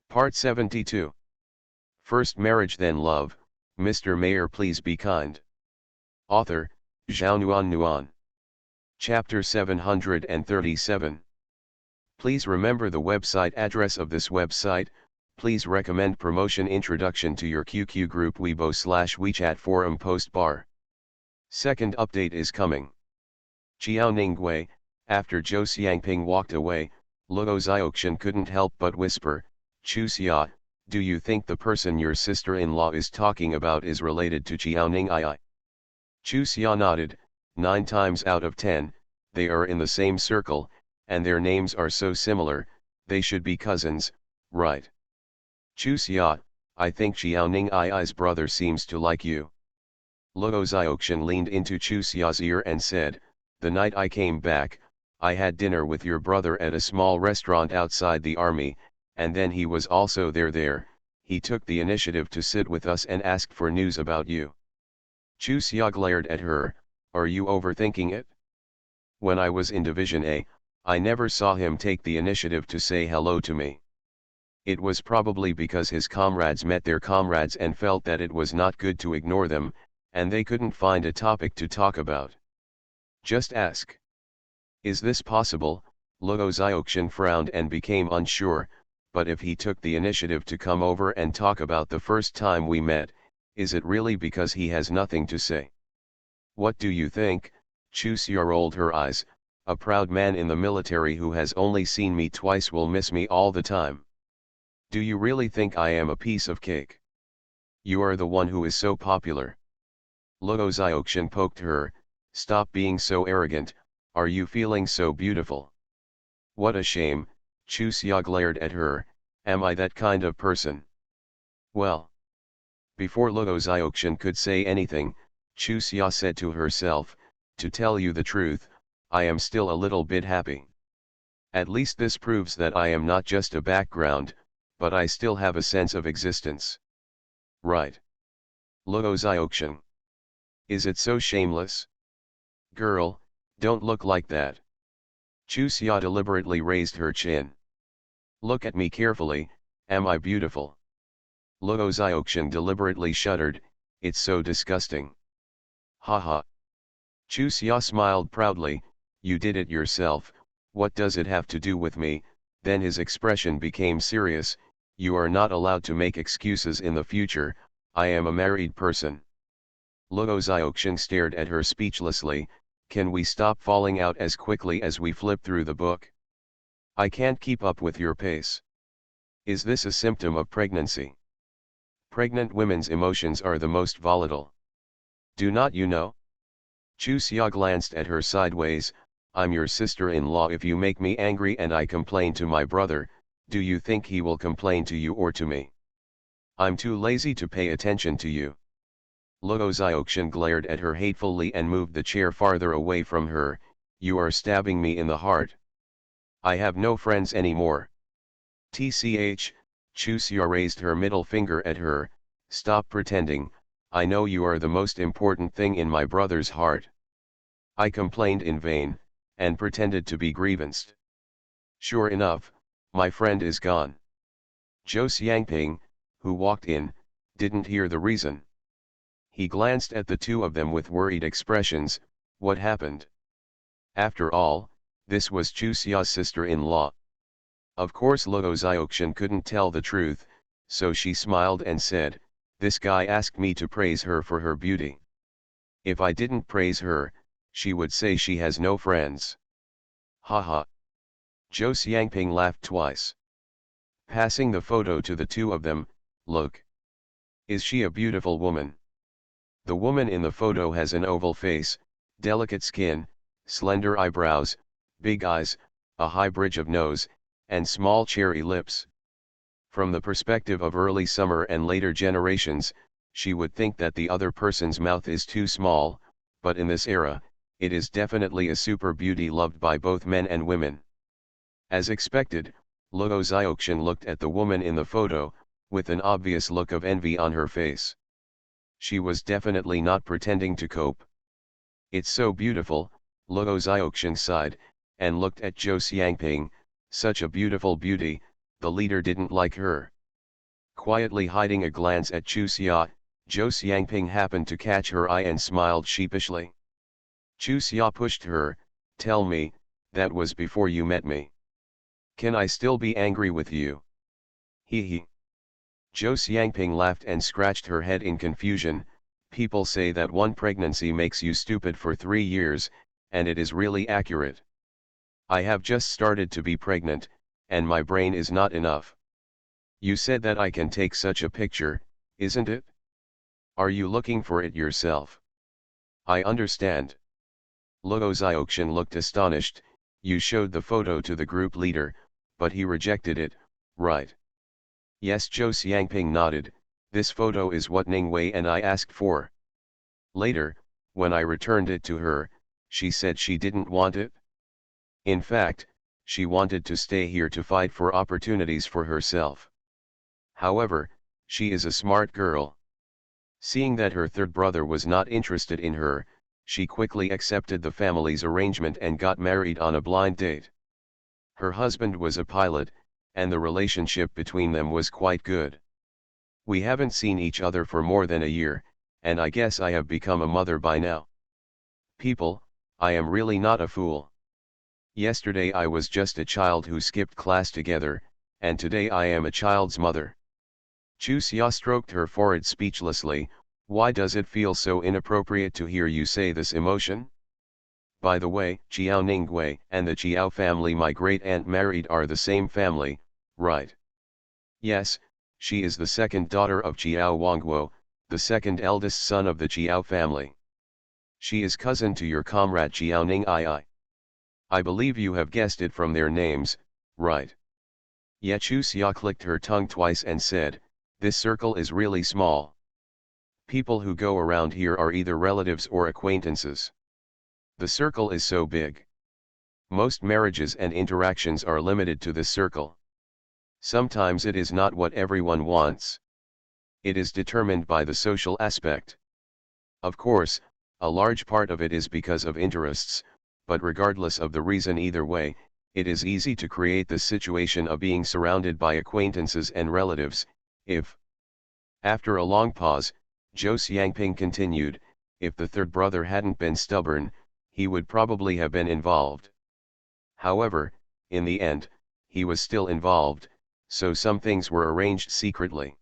Part 72. First Marriage Then Love, Mr. Mayor Please Be Kind. Author, Zhao Nuan. Chapter 737. Please remember the website address of this website. Please recommend promotion introduction to your QQ group Weibo/WeChat forum post bar. Second update is coming. Qiao Ningwei, after Zhou Xiangping walked away, Luo Xiaoxian couldn't help but whisper, Chu Xia, do you think the person your sister-in-law is talking about is related to Qiao Ning'ai? Chu Xia nodded. 9 times out of 10, they are in the same circle, and their names are so similar, they should be cousins, right? Chu Xia, I think Qiao Ning'ai's brother seems to like you. Luo Xiaoxian leaned into Chu Xia's ear and said, the night I came back, I had dinner with your brother at a small restaurant outside the army, and then he was also there, he took the initiative to sit with us and ask for news about you. Chu Xia glared at her, are you overthinking it? When I was in Division A, I never saw him take the initiative to say hello to me. It was probably because his comrades met their comrades and felt that it was not good to ignore them, and they couldn't find a topic to talk about. Just ask. Is this possible? Luo Xiaoxian frowned and became unsure, but if he took the initiative to come over and talk about the first time we met, is it really because he has nothing to say? What do you think? Chu Xia rolled her eyes, a proud man in the military who has only seen me twice will miss me all the time. Do you really think I am a piece of cake? You are the one who is so popular. Luo Xiaoxian poked her, stop being so arrogant, are you feeling so beautiful? What a shame, Chu Xia glared at her, am I that kind of person? Well. Before Luo Xiaoxian could say anything, Chu Xia said to herself, to tell you the truth, I am still a little bit happy. At least this proves that I am not just a background, but I still have a sense of existence. Right. Luo Xiaoxian. Is it so shameless? Girl, don't look like that. Chu Xia deliberately raised her chin. Look at me carefully, am I beautiful? Luo Xiaoxian deliberately shuddered, it's so disgusting. Haha. Chu Xia smiled proudly, you did it yourself, what does it have to do with me? Then his expression became serious, you are not allowed to make excuses in the future, I am a married person. Luo Xiaoxian stared at her speechlessly, can we stop falling out as quickly as we flip through the book? I can't keep up with your pace. Is this a symptom of pregnancy? Pregnant women's emotions are the most volatile. Do not you know? Chu Xia glanced at her sideways, I'm your sister-in-law. If you make me angry and I complain to my brother, do you think he will complain to you or to me? I'm too lazy to pay attention to you. Luo Xiaoxian glared at her hatefully and moved the chair farther away from her, you are stabbing me in the heart. I have no friends anymore. TCH, Chu Xia raised her middle finger at her, stop pretending, I know you are the most important thing in my brother's heart. I complained in vain, and pretended to be grievanced. Sure enough, my friend is gone. Zhou Xiangping, who walked in, didn't hear the reason. He glanced at the two of them with worried expressions, what happened? After all, this was Chu Xia's sister-in-law. Of course Luo Xiaoxian couldn't tell the truth, so she smiled and said, this guy asked me to praise her for her beauty. If I didn't praise her, she would say she has no friends. Haha. Zhou Xiangping laughed twice. Passing the photo to the two of them, look. Is she a beautiful woman? The woman in the photo has an oval face, delicate skin, slender eyebrows, big eyes, a high bridge of nose, and small cherry lips. From the perspective of early summer and later generations, she would think that the other person's mouth is too small, but in this era, it is definitely a super beauty loved by both men and women. As expected, Luo Xiaoxian looked at the woman in the photo, with an obvious look of envy on her face. She was definitely not pretending to cope. It's so beautiful, Luo Xiaoxian sighed, and looked at Zhou Xiangping, such a beautiful beauty, the leader didn't like her. Quietly hiding a glance at Chu Xia, Zhou Xiangping happened to catch her eye and smiled sheepishly. Chu Xia pushed her, "Tell me, that was before you met me. Can I still be angry with you?" He he. Zhou Xiangping laughed and scratched her head in confusion. People say that one pregnancy makes you stupid for 3 years, and it is really accurate. I have just started to be pregnant, and my brain is not enough. You said that I can take such a picture, isn't it? Are you looking for it yourself? I understand. Luo Xiaoxian looked astonished. You showed the photo to the group leader, but he rejected it, right? Yes, Zhou Xiangping nodded. This photo is what Ning Wei and I asked for. Later, when I returned it to her, she said she didn't want it. In fact, she wanted to stay here to fight for opportunities for herself. However, she is a smart girl. Seeing that her third brother was not interested in her, she quickly accepted the family's arrangement and got married on a blind date. Her husband was a pilot, and the relationship between them was quite good. We haven't seen each other for more than a year, and I guess I have become a mother by now. People, I am really not a fool. Yesterday I was just a child who skipped class together, and today I am a child's mother. Chu Xia stroked her forehead speechlessly. Why does it feel so inappropriate to hear you say this emotion? By the way, Jiao Ningwei and the Jiao family my great-aunt married are the same family, right? Yes, she is the second daughter of Jiao Wangguo, the second eldest son of the Jiao family. She is cousin to your comrade Jiao Ningii. I believe you have guessed it from their names, right? Ye Chu Xia clicked her tongue twice and said, this circle is really small. People who go around here are either relatives or acquaintances. The circle is so big. Most marriages and interactions are limited to this circle. Sometimes it is not what everyone wants. It is determined by the social aspect. Of course, a large part of it is because of interests, but regardless of the reason either way, it is easy to create the situation of being surrounded by acquaintances and relatives, if. After a long pause, Zhou Xiangping continued, if the third brother hadn't been stubborn, he would probably have been involved. However, in the end, he was still involved, so some things were arranged secretly.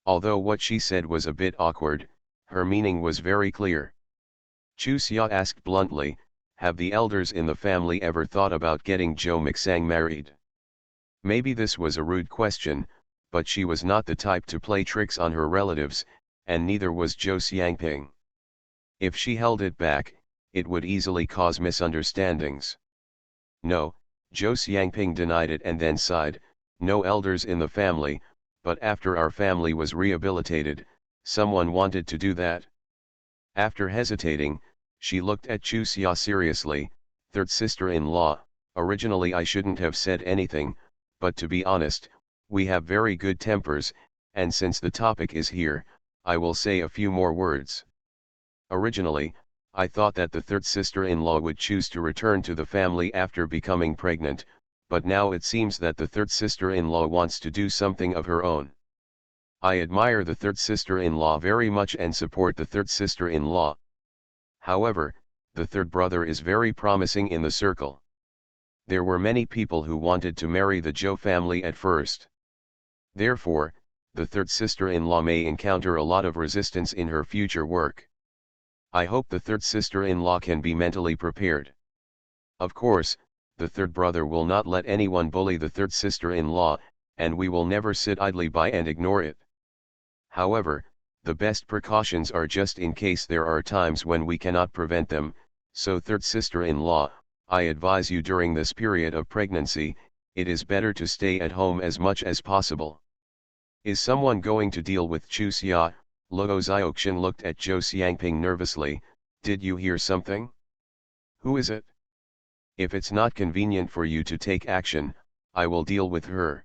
Although what she said was a bit awkward, her meaning was very clear. Chu Xia asked bluntly, have the elders in the family ever thought about getting Zhou Mixang married? Maybe this was a rude question, but she was not the type to play tricks on her relatives, and neither was Zhou Xiangping. If she held it back, it would easily cause misunderstandings. No, Zhou Xiangping denied it and then sighed, no elders in the family, but after our family was rehabilitated, someone wanted to do that. After hesitating, she looked at Chu Xia seriously, third sister-in-law, originally I shouldn't have said anything, but to be honest, we have very good tempers, and since the topic is here, I will say a few more words. Originally, I thought that the third sister-in-law would choose to return to the family after becoming pregnant, but now it seems that the third sister-in-law wants to do something of her own. I admire the third sister-in-law very much and support the third sister-in-law. However, the third brother is very promising in the circle. There were many people who wanted to marry the Zhou family at first. Therefore, the third sister-in-law may encounter a lot of resistance in her future work. I hope the third sister-in-law can be mentally prepared. Of course, the third brother will not let anyone bully the third sister-in-law, and we will never sit idly by and ignore it. However, the best precautions are just in case there are times when we cannot prevent them, so third sister-in-law, I advise you during this period of pregnancy, it is better to stay at home as much as possible. Is someone going to deal with Chu Xia? Luo Xiaoxian looked at Zhou Xiangping nervously, did you hear something? Who is it? If it's not convenient for you to take action, I will deal with her.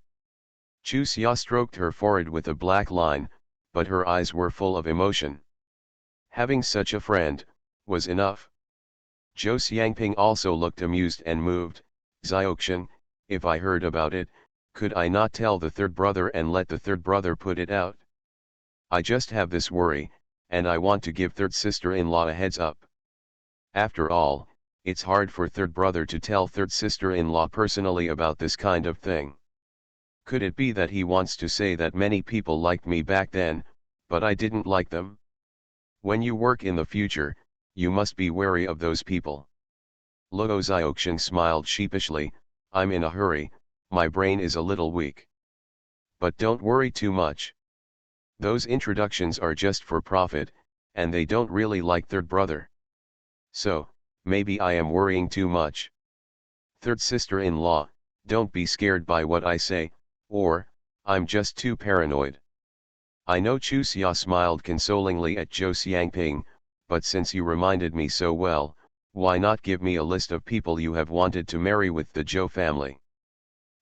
Chu Xia stroked her forehead with a black line, but her eyes were full of emotion. Having such a friend was enough. Zhou Xiangping also looked amused and moved. Xiaoxian, if I heard about it, Could I not tell the third brother and let the third brother put it out? I just have this worry, and I want to give third sister-in-law a heads up. After all, it's hard for third brother to tell third sister-in-law personally about this kind of thing. Could it be that he wants to say that many people liked me back then, but I didn't like them? When you work in the future, you must be wary of those people. Josei smiled sheepishly. I'm in a hurry, my brain is a little weak. But don't worry too much. Those introductions are just for profit, and they don't really like third brother. So, maybe I am worrying too much. Third sister-in-law, don't be scared by what I say, or, I'm just too paranoid. I know. Chuxia smiled consolingly at Zhou Xiangping, but since you reminded me so well, why not give me a list of people you have wanted to marry with the Zhou family?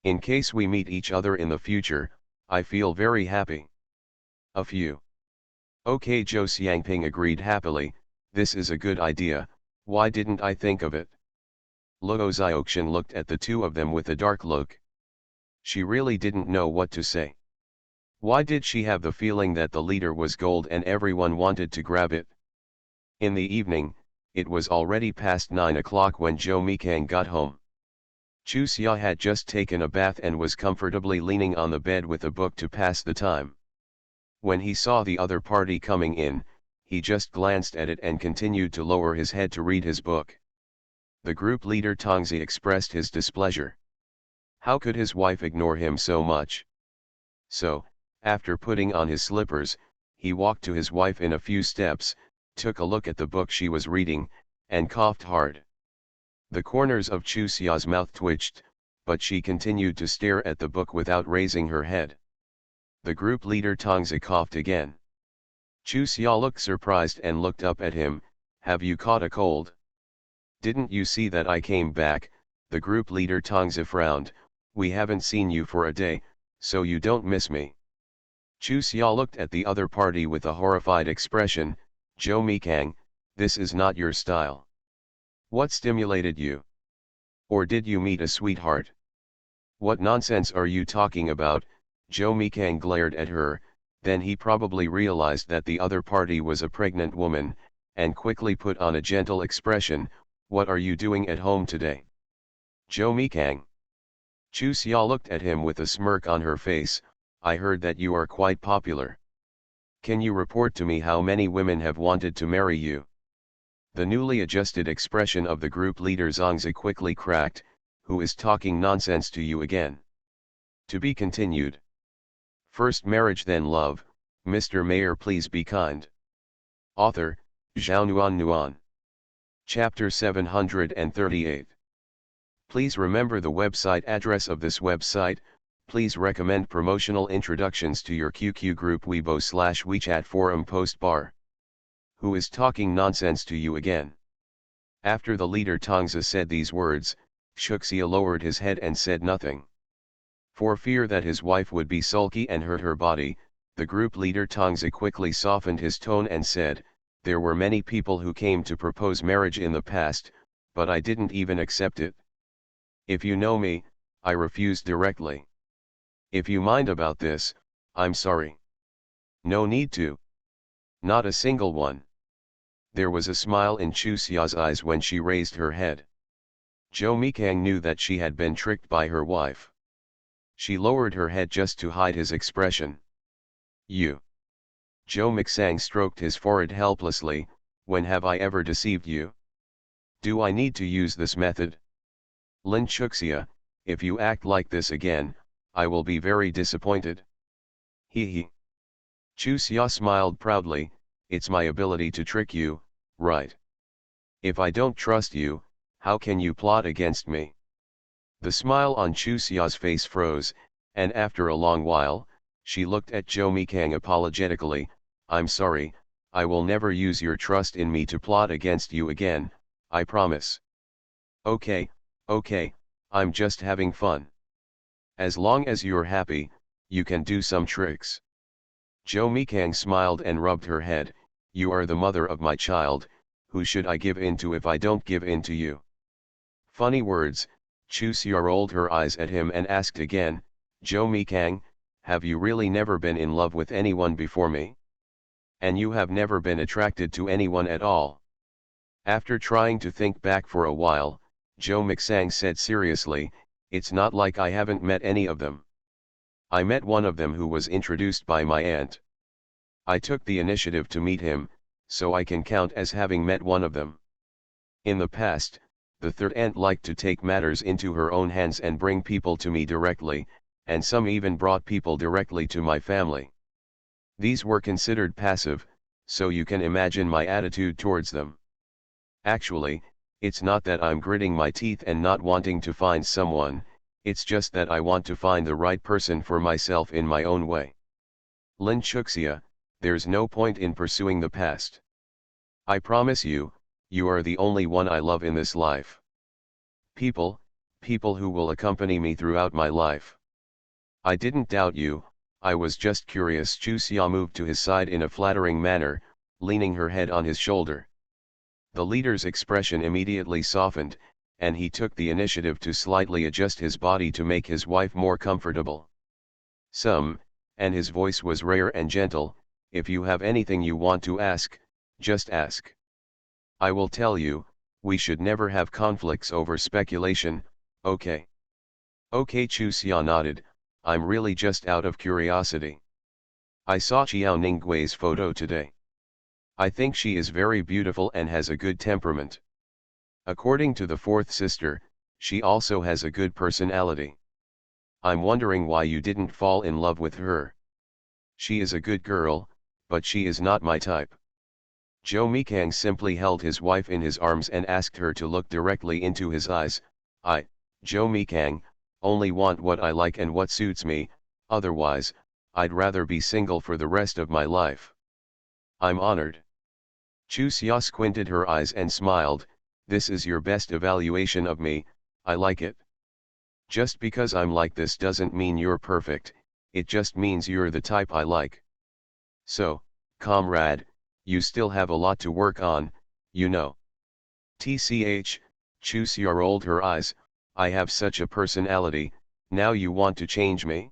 In case we meet each other in the future, I feel very happy. A few. Okay, Zhou Xiangping agreed happily. This is a good idea, why didn't I think of it? Luo Xiaoxian looked at the two of them with a dark look. She really didn't know what to say. Why did she have the feeling that the leader was gold and everyone wanted to grab it? In the evening, it was already past 9 o'clock when Zhou Mikang got home. Chuxia had just taken a bath and was comfortably leaning on the bed with a book to pass the time. When he saw the other party coming in, he just glanced at it and continued to lower his head to read his book. The group leader Tongzi expressed his displeasure. How could his wife ignore him so much? So, after putting on his slippers, he walked to his wife in a few steps, took a look at the book she was reading, and coughed hard. The corners of Chuxia's mouth twitched, but she continued to stare at the book without raising her head. The group leader Tongzi coughed again. Chuxia looked surprised and looked up at him. Have you caught a cold? Didn't you see that I came back? The group leader Tongzi frowned. We haven't seen you for a day, so you don't miss me. Chuxia looked at the other party with a horrified expression. Zhou Mikang, this is not your style. What stimulated you? Or did you meet a sweetheart? What nonsense are you talking about? Zhou Mikang glared at her, then he probably realized that the other party was a pregnant woman, and quickly put on a gentle expression. What are you doing at home today? Zhou Mikang. Chuxia looked at him with a smirk on her face. I heard that you are quite popular. Can you report to me how many women have wanted to marry you? The newly adjusted expression of the group leader Zhongzi quickly cracked. Who is talking nonsense to you again? To be continued. First marriage then love. Mr. Mayor, please be kind. Author, Zhao Nuan. Chapter 738. Please remember the website address of this website. Please recommend promotional introductions to your QQ group Weibo/WeChat forum post bar. Who is talking nonsense to you again? After the leader Tongzi said these words, Chuxia lowered his head and said nothing. For fear that his wife would be sulky and hurt her body, the group leader Tongzi quickly softened his tone and said, there were many people who came to propose marriage in the past, but I didn't even accept it. If you know me, I refused directly. If you mind about this, I'm sorry. No need to. Not a single one. There was a smile in Chuxia's eyes when she raised her head. Zhou Mikang knew that she had been tricked by her wife. She lowered her head just to hide his expression. You. Zhou Mixang stroked his forehead helplessly. When have I ever deceived you? Do I need to use this method? Lin Chuxia, if you act like this again, I will be very disappointed. He. Chuxia smiled proudly. It's my ability to trick you, right? If I don't trust you, how can you plot against me? The smile on Chuxia's face froze, and after a long while, she looked at Zhou Mikang apologetically. I'm sorry, I will never use your trust in me to plot against you again, I promise. Okay, I'm just having fun. As long as you're happy, you can do some tricks. Zhou Mikang smiled and rubbed her head. You are the mother of my child, who should I give in to if I don't give in to you? Funny words. Chuxia rolled her eyes at him and asked again, Jo Mikang, have you really never been in love with anyone before me? And you have never been attracted to anyone at all? After trying to think back for a while, Jo Miksang said seriously, it's not like I haven't met any of them. I met one of them who was introduced by my aunt. I took the initiative to meet him, so I can count as having met one of them. In the past, the third aunt liked to take matters into her own hands and bring people to me directly, and some even brought people directly to my family. These were considered passive, so you can imagine my attitude towards them. Actually, it's not that I'm gritting my teeth and not wanting to find someone, it's just that I want to find the right person for myself in my own way. Lin Chuxia, there's no point in pursuing the past. I promise you, you are the only one I love in this life. People who will accompany me throughout my life. I didn't doubt you, I was just curious. Chu Xia moved to his side in a flattering manner, leaning her head on his shoulder. The leader's expression immediately softened, and he took the initiative to slightly adjust his body to make his wife more comfortable. And his voice was rare and gentle, if you have anything you want to ask, just ask. I will tell you, we should never have conflicts over speculation, okay? Okay, Chu Xia nodded, I'm really just out of curiosity. I saw Qiao Ninggui's photo today. I think she is very beautiful and has a good temperament. According to the fourth sister, she also has a good personality. I'm wondering why you didn't fall in love with her. She is a good girl, but she is not my type. Jo Mikang simply held his wife in his arms and asked her to look directly into his eyes. I, Jo Mikang, only want what I like and what suits me, otherwise, I'd rather be single for the rest of my life. I'm honored. Chu Xia squinted her eyes and smiled, this is your best evaluation of me, I like it. Just because I'm like this doesn't mean you're perfect, it just means you're the type I like. So, comrade, you still have a lot to work on, you know. TCH, Chu Xia rolled her eyes, I have such a personality, now you want to change me?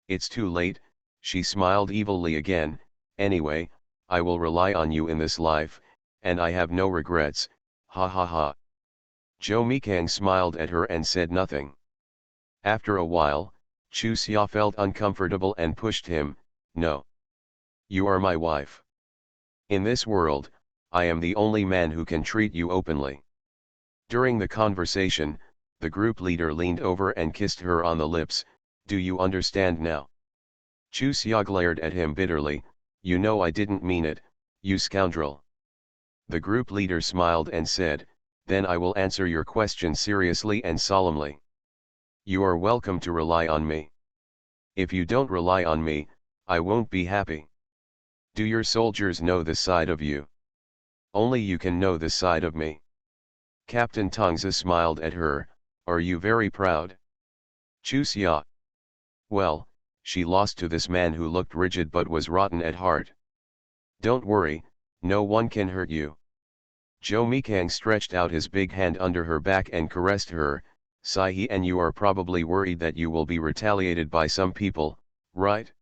It's too late, she smiled evilly again, anyway, I will rely on you in this life, and I have no regrets, ha ha ha. Jo Mikang smiled at her and said nothing. After a while, Chu Xia felt uncomfortable and pushed him, no. You are my wife. In this world, I am the only man who can treat you openly. During the conversation, the group leader leaned over and kissed her on the lips, do you understand now? Chu Xia glared at him bitterly, you know I didn't mean it, you scoundrel. The group leader smiled and said, then I will answer your question seriously and solemnly. You are welcome to rely on me. If you don't rely on me, I won't be happy. Do your soldiers know this side of you? Only you can know this side of me. Captain Tongzi smiled at her, are you very proud? Chu Xia. Well, she lost to this man who looked rigid but was rotten at heart. Don't worry, no one can hurt you. Jo Mikang stretched out his big hand under her back and caressed her, Sai, and you are probably worried that you will be retaliated by some people, right?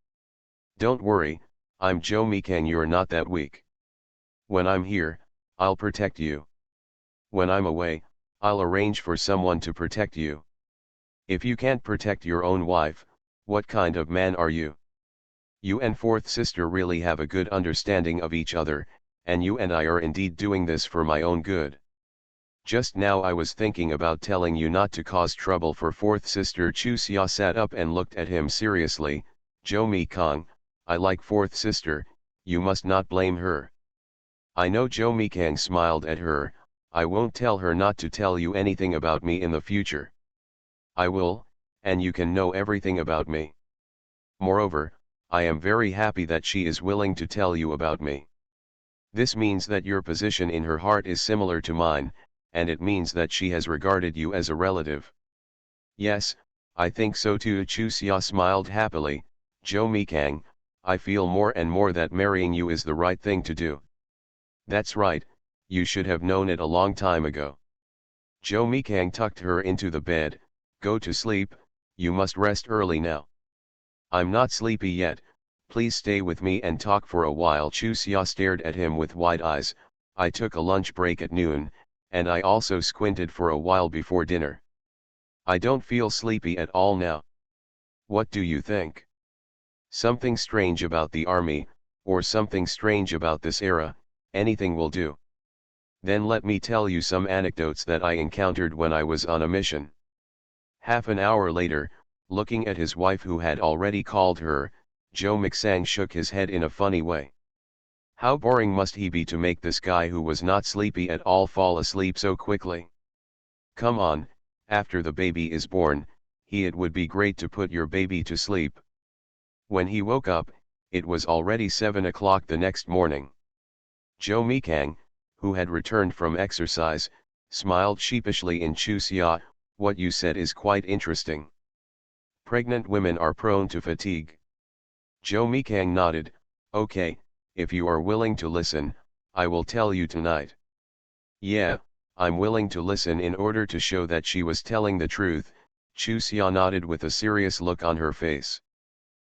Don't worry, I'm Jo Mikang, you're not that weak. When I'm here, I'll protect you. When I'm away, I'll arrange for someone to protect you. If you can't protect your own wife, what kind of man are you? You and fourth sister really have a good understanding of each other, and you and I are indeed doing this for my own good. Just now I was thinking about telling you not to cause trouble for fourth sister. Chu Xia sat up and looked at him seriously, Jo Mikang, I like fourth sister, you must not blame her. I know. Jo Mikang smiled at her, I won't tell her not to tell you anything about me in the future. I will, and you can know everything about me. Moreover, I am very happy that she is willing to tell you about me. This means that your position in her heart is similar to mine, and it means that she has regarded you as a relative. Yes, I think so too. Chu Xia smiled happily, Jo Mikang, I feel more and more that marrying you is the right thing to do. That's right, you should have known it a long time ago. Jo Mikang tucked her into the bed, go to sleep, you must rest early now. I'm not sleepy yet, please stay with me and talk for a while. Chusia stared at him with wide eyes. I took a lunch break at noon, and I also squinted for a while before dinner. I don't feel sleepy at all now. What do you think? Something strange about the army, or something strange about this era, anything will do. Then let me tell you some anecdotes that I encountered when I was on a mission. Half an hour later, looking at his wife who had already called her, Joe McSang shook his head in a funny way. How boring must he be to make this guy who was not sleepy at all fall asleep so quickly? Come on, after the baby is born, it would be great to put your baby to sleep. When he woke up, it was already 7 o'clock the next morning. Joe Mikang, who had returned from exercise, smiled sheepishly in Chusia. What you said is quite interesting. Pregnant women are prone to fatigue. Joe Mikang nodded. Okay, if you are willing to listen, I will tell you tonight. Yeah, I'm willing to listen. In order to show that she was telling the truth, Chusia nodded with a serious look on her face.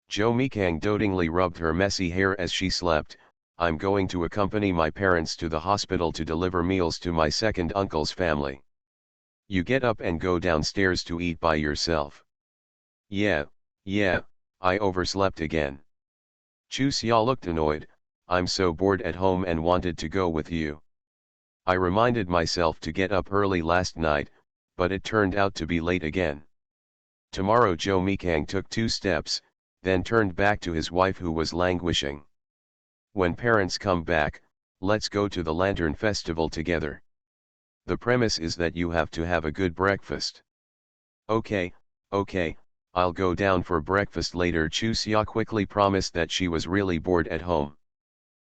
Joe Mikang dotingly rubbed her messy hair as she slept. I'm going to accompany my parents to the hospital to deliver meals to my second uncle's family. You get up and go downstairs to eat by yourself. Yeah, I overslept again. Chusia looked annoyed. I'm so bored at home and wanted to go with you. I reminded myself to get up early last night, but it turned out to be late again. Tomorrow. Joe Mikang took 2 steps, then turned back to his wife who was languishing. When parents come back, let's go to the Lantern Festival together. The premise is that you have to have a good breakfast. Okay, I'll go down for breakfast later. Chusia quickly promised that she was really bored at home.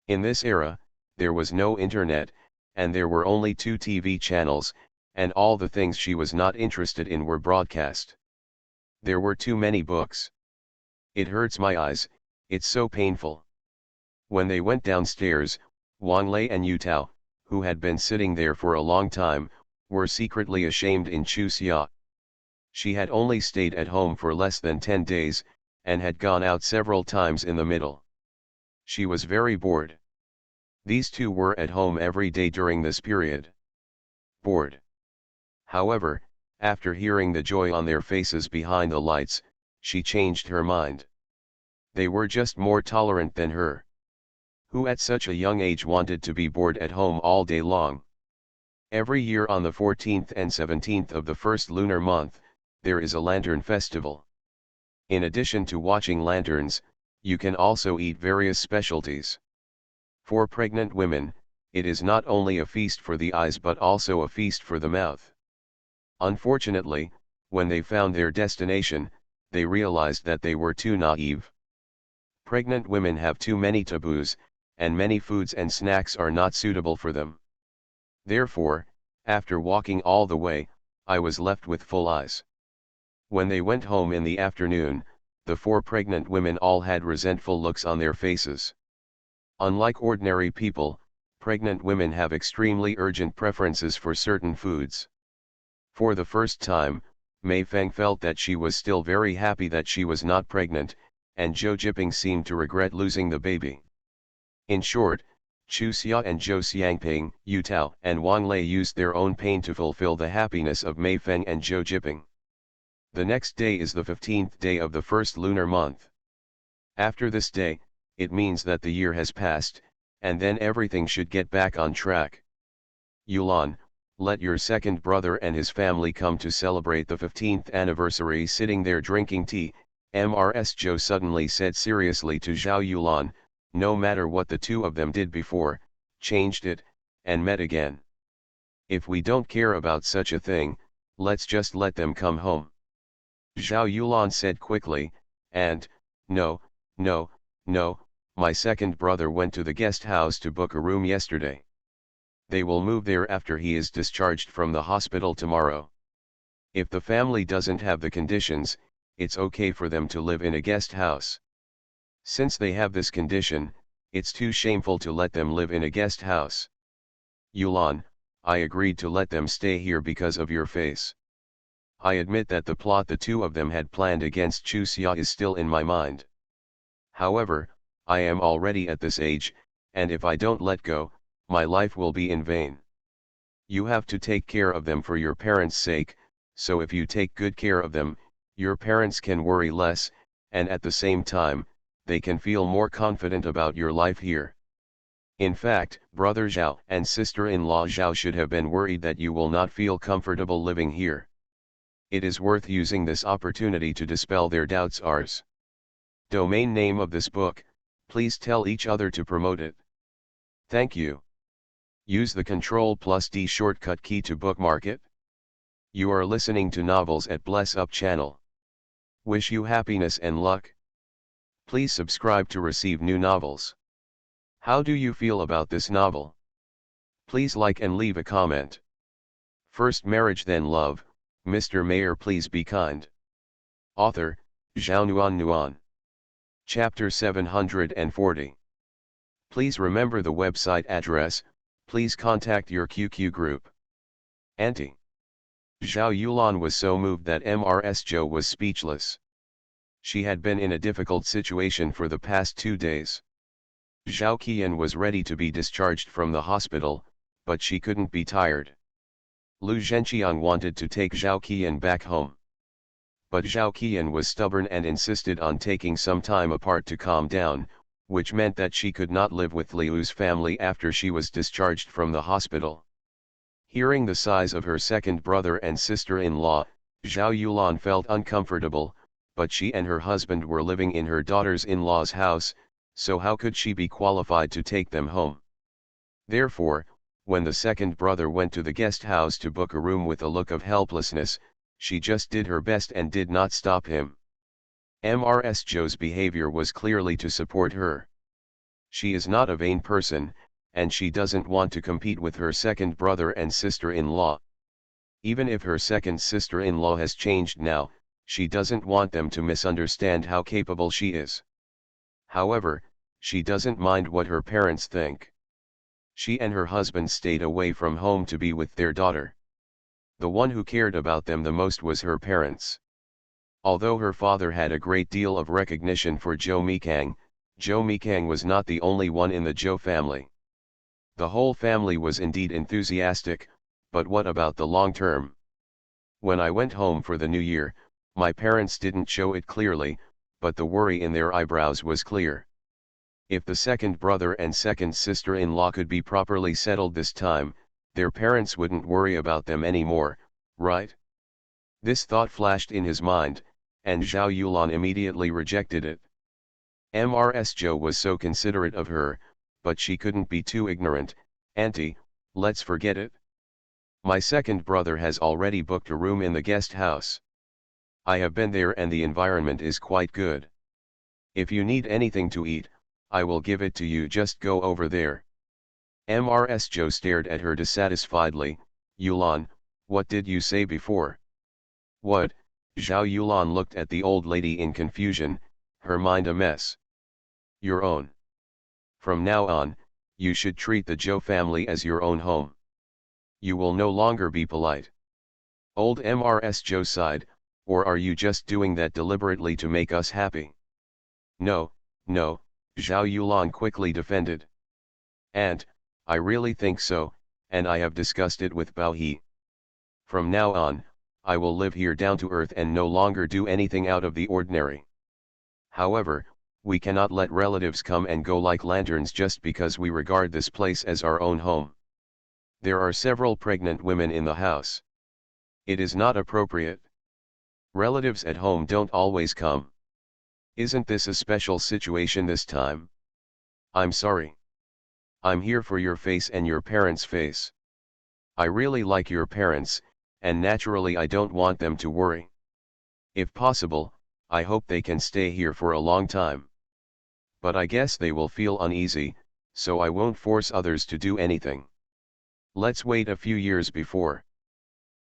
In this era, there was no internet, and there were only 2 TV channels, and all the things she was not interested in were broadcast. There were too many books. It hurts my eyes, it's so painful. When they went downstairs, Wang Lei and Yu Tao, who had been sitting there for a long time, were secretly ashamed in Chusia. She had only stayed at home for less than 10 days, and had gone out several times in the middle. She was very bored. These two were at home every day during this period. Bored. However, after hearing the joy on their faces behind the lights, she changed her mind. They were just more tolerant than her. Who at such a young age wanted to be bored at home all day long? Every year on the 14th and 17th of the first lunar month, there is a lantern festival. In addition to watching lanterns, you can also eat various specialties. For pregnant women, it is not only a feast for the eyes but also a feast for the mouth. Unfortunately, when they found their destination, they realized that they were too naive. Pregnant women have too many taboos, and many foods and snacks are not suitable for them. Therefore, after walking all the way, I was left with full eyes. When they went home in the afternoon, the 4 pregnant women all had resentful looks on their faces. Unlike ordinary people, pregnant women have extremely urgent preferences for certain foods. For the first time, Mei Feng felt that she was still very happy that she was not pregnant, and Zhou Jiping seemed to regret losing the baby. In short, Chu Xia and Zhou Xiangping, Yu Tao and Wang Lei used their own pain to fulfill the happiness of Mei Feng and Zhou Jiping. The next day is the 15th day of the first lunar month. After this day, it means that the year has passed, and then everything should get back on track. Yulan, let your second brother and his family come to celebrate the 15th anniversary. Sitting there drinking tea, Mrs. Zhou suddenly said seriously to Zhao Yulan, no matter what the two of them did before, changed it, and met again. If we don't care about such a thing, let's just let them come home. Zhao Yulan said quickly, and, no, my second brother went to the guest house to book a room yesterday. They will move there after he is discharged from the hospital tomorrow. If the family doesn't have the conditions, it's okay for them to live in a guest house. Since they have this condition, it's too shameful to let them live in a guest house. Yulan, I agreed to let them stay here because of your face. I admit that the plot the two of them had planned against Chuxia is still in my mind. However, I am already at this age, and if I don't let go, my life will be in vain. You have to take care of them for your parents' sake, so if you take good care of them, your parents can worry less, and at the same time, they can feel more confident about your life here. In fact, brother Zhao and sister-in-law Zhao should have been worried that you will not feel comfortable living here. It is worth using this opportunity to dispel their doubts. Ours. Domain name of this book, please tell each other to promote it. Thank you. Use the Ctrl+D shortcut key to bookmark it. You are listening to Novels at Bless Up channel. Wish you happiness and luck. Please subscribe to receive new novels. How do you feel about this novel? Please like and leave a comment. First marriage then love, Mr. Mayor please be kind. Author, Zhao Nuan. Chapter 740. Please remember the website address, please contact your QQ group. Auntie. Zhao Yulan was so moved that Mrs. Zhou was speechless. She had been in a difficult situation for the past 2 days. Zhao Qian was ready to be discharged from the hospital, but she couldn't be tired. Lu Zhenqiang wanted to take Zhao Qian back home. But Zhao Qian was stubborn and insisted on taking some time apart to calm down, which meant that she could not live with Liu's family after she was discharged from the hospital. Hearing the sighs of her second brother and sister-in-law, Zhao Yulan felt uncomfortable, but she and her husband were living in her daughter's-in-law's house, so how could she be qualified to take them home? Therefore, when the second brother went to the guest house to book a room with a look of helplessness, she just did her best and did not stop him. Mrs. Zhou's behavior was clearly to support her. She is not a vain person, and she doesn't want to compete with her second brother and sister-in-law. Even if her second sister-in-law has changed now, she doesn't want them to misunderstand how capable she is. However, she doesn't mind what her parents think. She and her husband stayed away from home to be with their daughter. The one who cared about them the most was her parents. Although her father had a great deal of recognition for Zhou Mikang was not the only one in the Zhou family. The whole family was indeed enthusiastic, but what about the long term? When I went home for the new year, my parents didn't show it clearly, but the worry in their eyebrows was clear. If the second brother and second sister-in-law could be properly settled this time, their parents wouldn't worry about them anymore, right? This thought flashed in his mind, and Zhao Yulan immediately rejected it. Mrs. Zhou was so considerate of her, but she couldn't be too ignorant. Auntie, let's forget it. My second brother has already booked a room in the guest house. I have been there and the environment is quite good. If you need anything to eat, I will give it to you, just go over there. Mrs. Zhou stared at her dissatisfiedly. Yulan, what did you say before? What? Zhao Yulan looked at the old lady in confusion, her mind a mess. Your own. From now on, you should treat the Zhou family as your own home. You will no longer be polite. Old Mrs. Zhou sighed, or are you just doing that deliberately to make us happy? No, Zhao Yulan quickly defended. Aunt, I really think so, and I have discussed it with Bao He. From now on, I will live here down to earth and no longer do anything out of the ordinary. However, we cannot let relatives come and go like lanterns just because we regard this place as our own home. There are several pregnant women in the house. It is not appropriate. Relatives at home don't always come. Isn't this a special situation this time? I'm sorry. I'm here for your face and your parents' face. I really like your parents, and naturally I don't want them to worry. If possible, I hope they can stay here for a long time. But I guess they will feel uneasy, so I won't force others to do anything. Let's wait a few years before.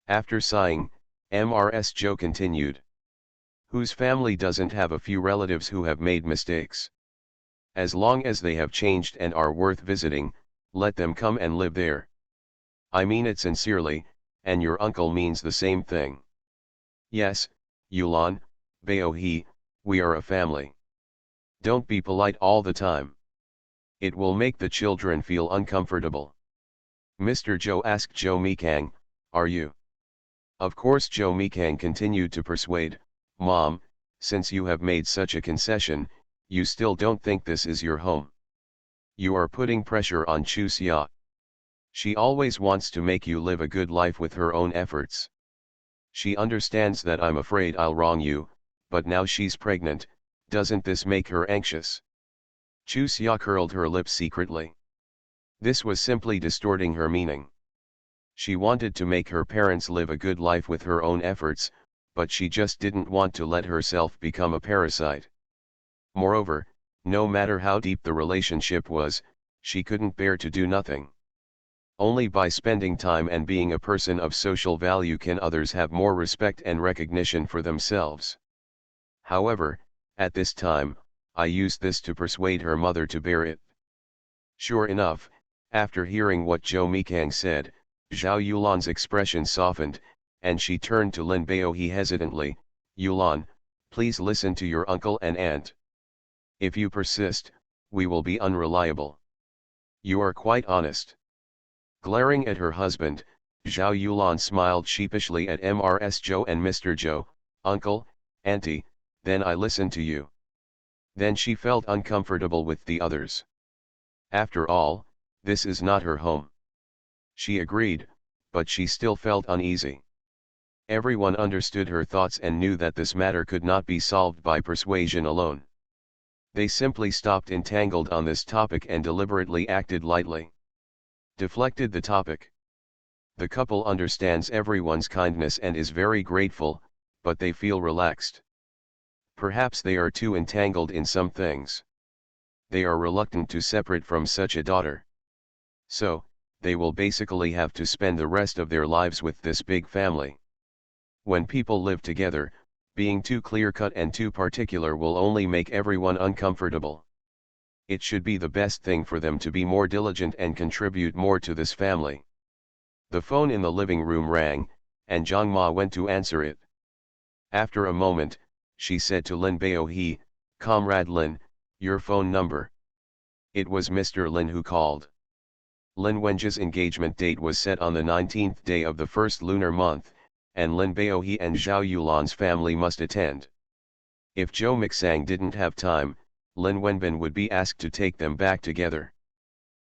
After sighing, Mrs. Zhou continued. Whose family doesn't have a few relatives who have made mistakes? As long as they have changed and are worth visiting, let them come and live there. I mean it sincerely, and your uncle means the same thing. Yes, Yulan, Bao-he, we are a family. Don't be polite all the time. It will make the children feel uncomfortable. Mr. Joe asked Joe Mikang, are you? Of course Joe Mikang continued to persuade, Mom, since you have made such a concession, you still don't think this is your home. You are putting pressure on Chu Xia. She always wants to make you live a good life with her own efforts. She understands that I'm afraid I'll wrong you, but now she's pregnant, doesn't this make her anxious? Chu Xia curled her lips secretly. This was simply distorting her meaning. She wanted to make her parents live a good life with her own efforts, but she just didn't want to let herself become a parasite. Moreover, no matter how deep the relationship was, she couldn't bear to do nothing. Only by spending time and being a person of social value can others have more respect and recognition for themselves. However, at this time, I used this to persuade her mother to bear it. Sure enough, after hearing what Joe Mikang said, Zhao Yulan's expression softened, and she turned to Lin Baohe hesitantly, Yulan, please listen to your uncle and aunt. If you persist, we will be unreliable. You are quite honest. Glaring at her husband, Zhao Yulan smiled sheepishly at Mrs. Joe and Mr. Joe, Uncle, Auntie, then I listen to you. Then she felt uncomfortable with the others. After all, this is not her home. She agreed, but she still felt uneasy. Everyone understood her thoughts and knew that this matter could not be solved by persuasion alone. They simply stopped entangled on this topic and deliberately acted lightly. Deflected the topic. The couple understands everyone's kindness and is very grateful, but they feel relaxed. Perhaps they are too entangled in some things. They are reluctant to separate from such a daughter. So, they will basically have to spend the rest of their lives with this big family. When people live together, being too clear-cut and too particular will only make everyone uncomfortable. It should be the best thing for them to be more diligent and contribute more to this family. The phone in the living room rang, and Zhang Ma went to answer it. After a moment, she said to Lin Baohe, Comrade Lin, your phone number. It was Mr. Lin who called. Lin Wenji's engagement date was set on the 19th day of the first lunar month, and Lin Baohe and Zhao Yulan's family must attend. If Zhou Mixang didn't have time, Lin Wenbin would be asked to take them back together.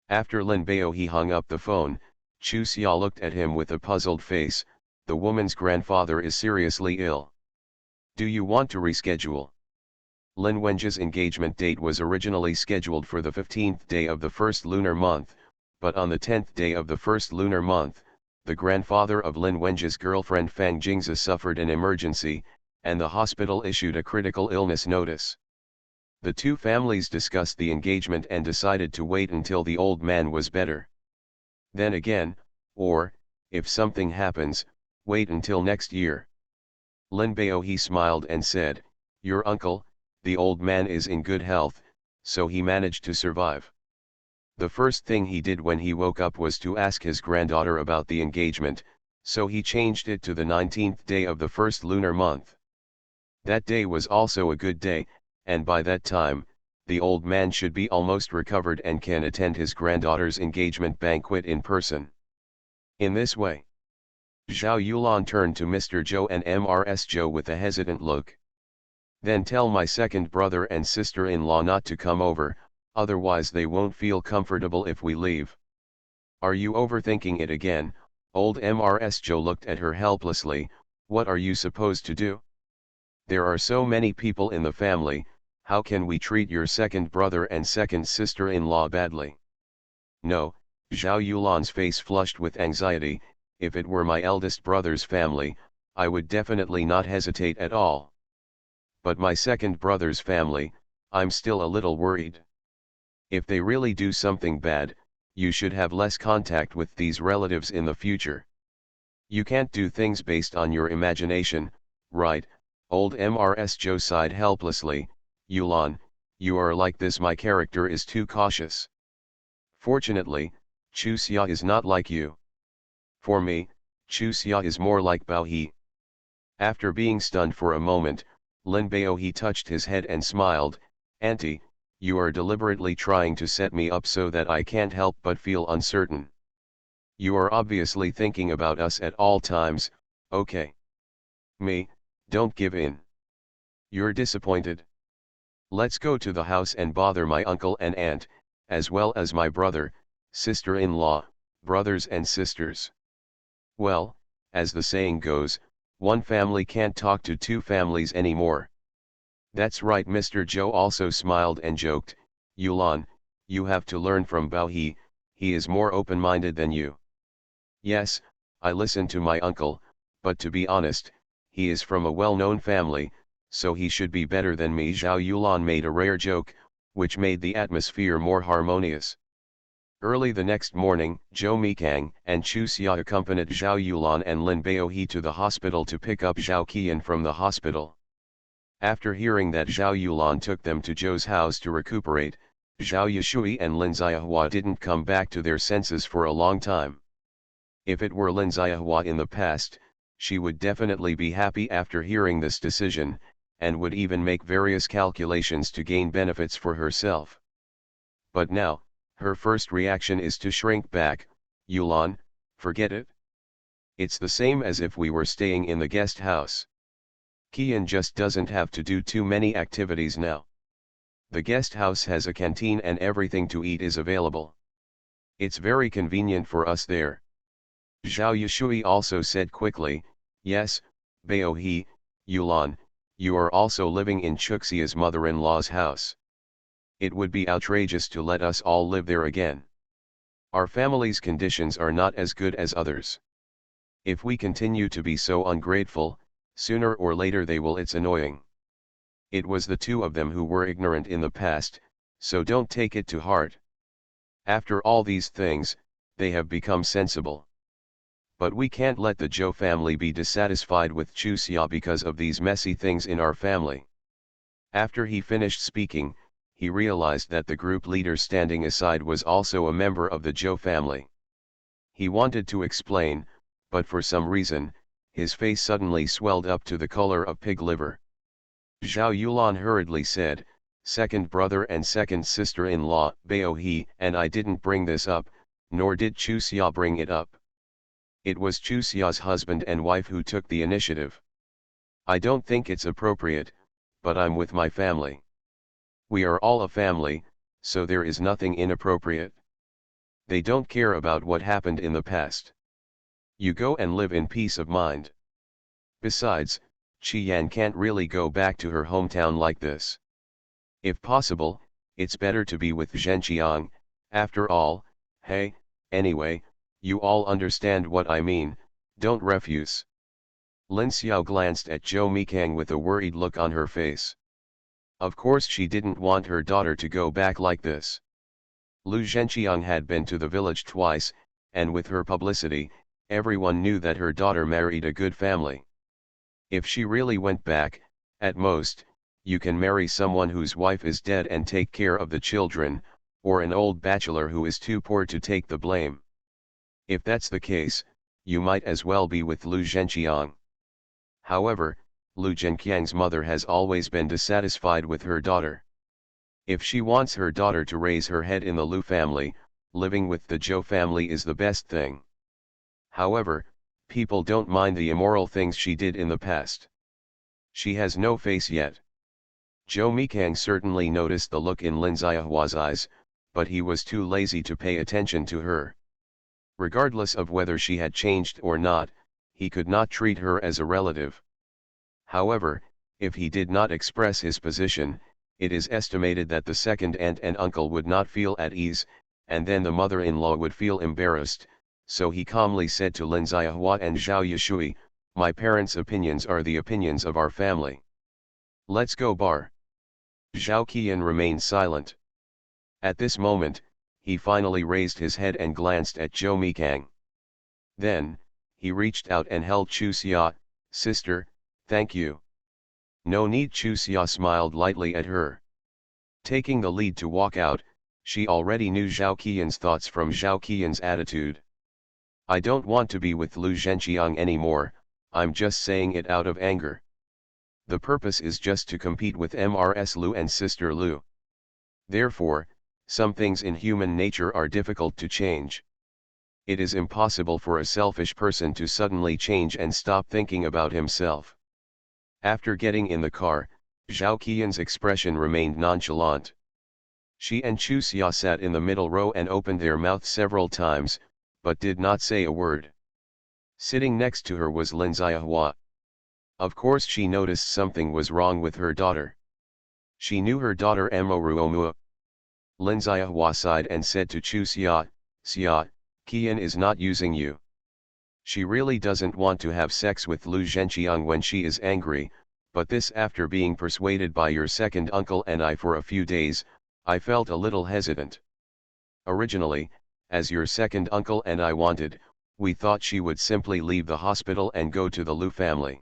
After Lin Baohe hung up the phone, Chu Xia looked at him with a puzzled face, the woman's grandfather is seriously ill. Do you want to reschedule? Lin Wenji's engagement date was originally scheduled for the 15th day of the first lunar month, but on the 10th day of the first lunar month, the grandfather of Lin Wenji's girlfriend Fang Jingzi suffered an emergency, and the hospital issued a critical illness notice. The two families discussed the engagement and decided to wait until the old man was better. Then again, or, if something happens, wait until next year. Lin Baohe smiled and said, your uncle, the old man is in good health, so he managed to survive. The first thing he did when he woke up was to ask his granddaughter about the engagement, so he changed it to the 19th day of the first lunar month. That day was also a good day, and by that time, the old man should be almost recovered and can attend his granddaughter's engagement banquet in person. In this way, Zhao Yulan turned to Mr. Zhou and Mrs. Zhou with a hesitant look. Then tell my second brother and sister-in-law not to come over, otherwise they won't feel comfortable if we leave. Are you overthinking it again? Old Mrs. Zhou looked at her helplessly. What are you supposed to do? There are so many people in the family, how can we treat your second brother and second sister-in-law badly? No, Zhao Yulan's face flushed with anxiety. If it were my eldest brother's family, I would definitely not hesitate at all. But my second brother's family, I'm still a little worried. If they really do something bad, you should have less contact with these relatives in the future. You can't do things based on your imagination, right? Old Mrs. Zhou sighed helplessly. Yulan, you are like this, my character is too cautious. Fortunately, Chu Xia is not like you. For me, Chu Xia is more like Bao He. After being stunned for a moment, Lin Baohe touched his head and smiled. "Auntie, you are deliberately trying to set me up so that I can't help but feel uncertain. You are obviously thinking about us at all times, okay? Me, don't give in. You're disappointed? Let's go to the house and bother my uncle and aunt, as well as my brother, sister-in-law, brothers and sisters. Well, as the saying goes, one family can't talk to two families anymore." "That's right." Mr. Joe also smiled and joked, "Yulan, you have to learn from Baohe, he is more open-minded than you." "Yes, I listen to my uncle, but to be honest, he is from a well-known family, so he should be better than me." Zhao Yulan made a rare joke, which made the atmosphere more harmonious. Early the next morning, Zhou Mikang and Chu Xia accompanied Zhao Yulan and Lin Baohe to the hospital to pick up Zhao Qian from the hospital. After hearing that Zhao Yulan took them to Zhou's house to recuperate, Zhao Yushui and Lin Xiahua didn't come back to their senses for a long time. If it were Lin Xiahua in the past, she would definitely be happy after hearing this decision, and would even make various calculations to gain benefits for herself. But now, her first reaction is to shrink back. "Yulan, forget it. It's the same as if we were staying in the guest house. Qian just doesn't have to do too many activities now. The guest house has a canteen and everything to eat is available. It's very convenient for us there." Zhao Yushui also said quickly, "Yes, Baohe, Yulan, you are also living in Chuxia's mother-in-law's house. It would be outrageous to let us all live there again. Our family's conditions are not as good as others. If we continue to be so ungrateful, sooner or later they will. It's annoying. It was the two of them who were ignorant in the past, so don't take it to heart. After all these things, they have become sensible. But we can't let the Zhou family be dissatisfied with Chu Xia because of these messy things in our family." After he finished speaking, he realized that the group leader standing aside was also a member of the Zhou family. He wanted to explain, but for some reason, his face suddenly swelled up to the color of pig liver. Zhao Yulan hurriedly said, "Second brother and second sister-in-law, Baohe and I didn't bring this up, nor did Chu Xia bring it up. It was Chu Xia's husband and wife who took the initiative. I don't think it's appropriate, but I'm with my family. We are all a family, so there is nothing inappropriate. They don't care about what happened in the past. You go and live in peace of mind. Besides, Qian can't really go back to her hometown like this. If possible, it's better to be with Zhenqiang, after all. Hey, anyway, you all understand what I mean, don't refuse." Lin Xiao glanced at Zhou Mikang with a worried look on her face. Of course she didn't want her daughter to go back like this. Lu Zhenqiang had been to the village twice, and with her publicity, everyone knew that her daughter married a good family. If she really went back, at most, you can marry someone whose wife is dead and take care of the children, or an old bachelor who is too poor to take the blame. If that's the case, you might as well be with Lu Zhenqiang. However, Lu Zhenqiang's mother has always been dissatisfied with her daughter. If she wants her daughter to raise her head in the Lu family, living with the Zhou family is the best thing. However, people don't mind the immoral things she did in the past. She has no face yet. Zhou Mikang certainly noticed the look in Lin Xiahua's eyes, but he was too lazy to pay attention to her. Regardless of whether she had changed or not, he could not treat her as a relative. However, if he did not express his position, it is estimated that the second aunt and uncle would not feel at ease, and then the mother-in-law would feel embarrassed, so he calmly said to Lin Xiahua and Zhao Yushui, "My parents' opinions are the opinions of our family. Let's go bar." Zhao Qian remained silent. At this moment, he finally raised his head and glanced at Zhou Mikang. Then, he reached out and held Chu Xia. "Sister, thank you." "No need." Chu Xia smiled lightly at her. Taking the lead to walk out, she already knew Zhao Qian's thoughts from Zhao Qian's attitude. "I don't want to be with Lu Zhenqiang anymore, I'm just saying it out of anger. The purpose is just to compete with Mrs. Lu and Sister Lu. Therefore, some things in human nature are difficult to change. It is impossible for a selfish person to suddenly change and stop thinking about himself. After getting in the car, Zhao Qian's expression remained nonchalant. She and Chu Xia sat in the middle row and opened their mouths several times, but did not say a word. Sitting next to her was Lin Xiahua. Of course she noticed something was wrong with her daughter. She knew her daughter Moruomua. Lin Xiahua sighed and said to Chu Xia, "Xia, Qian is not using you. She really doesn't want to have sex with Lu Zhenqiang when she is angry, but this after being persuaded by your second uncle and I for a few days, I felt a little hesitant. Originally, as your second uncle and I wanted, we thought she would simply leave the hospital and go to the Lu family.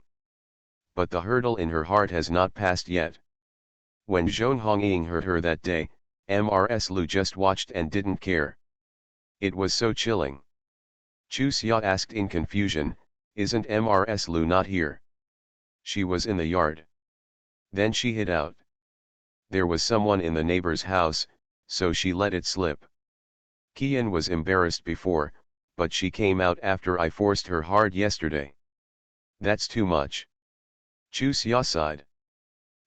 But the hurdle in her heart has not passed yet. When Zhong Hongying heard her that day, Mrs. Lu just watched and didn't care. It was so chilling." Chu Xia asked in confusion, "Isn't Mrs. Lu not here?" "She was in the yard. Then she hid out. There was someone in the neighbor's house, so she let it slip. Qian was embarrassed before, but she came out after I forced her hard yesterday." "That's too much." Chu Xia sighed.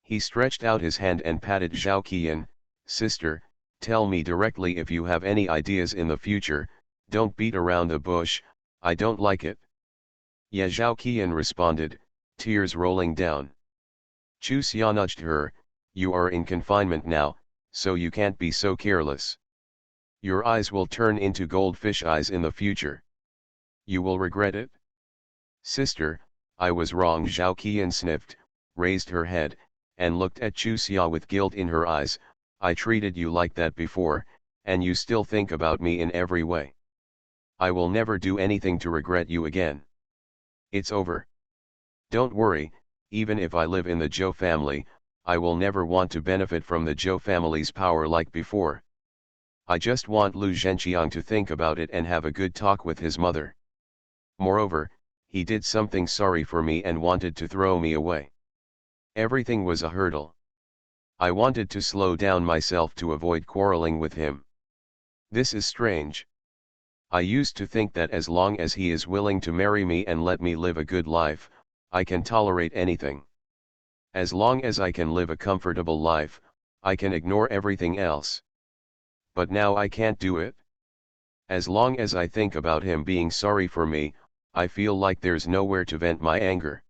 He stretched out his hand and patted Zhao Qian. "Sister, tell me directly if you have any ideas in the future, don't beat around the bush, I don't like it." "Yeah," Zhao Qian responded, tears rolling down. Chu Xia nudged her, "You are in confinement now, so you can't be so careless. Your eyes will turn into goldfish eyes in the future. You will regret it." "Sister, I was wrong." Zhao Qian sniffed, raised her head, and looked at Chu Xia with guilt in her eyes. "I treated you like that before, and you still think about me in every way. I will never do anything to regret you again. It's over. Don't worry, even if I live in the Zhou family, I will never want to benefit from the Zhou family's power like before. I just want Lu Zhenqiang to think about it and have a good talk with his mother. Moreover, he did something sorry for me and wanted to throw me away. Everything was a hurdle. I wanted to slow down myself to avoid quarreling with him. This is strange. I used to think that as long as he is willing to marry me and let me live a good life, I can tolerate anything. As long as I can live a comfortable life, I can ignore everything else. But now I can't do it. As long as I think about him being sorry for me, I feel like there's nowhere to vent my anger.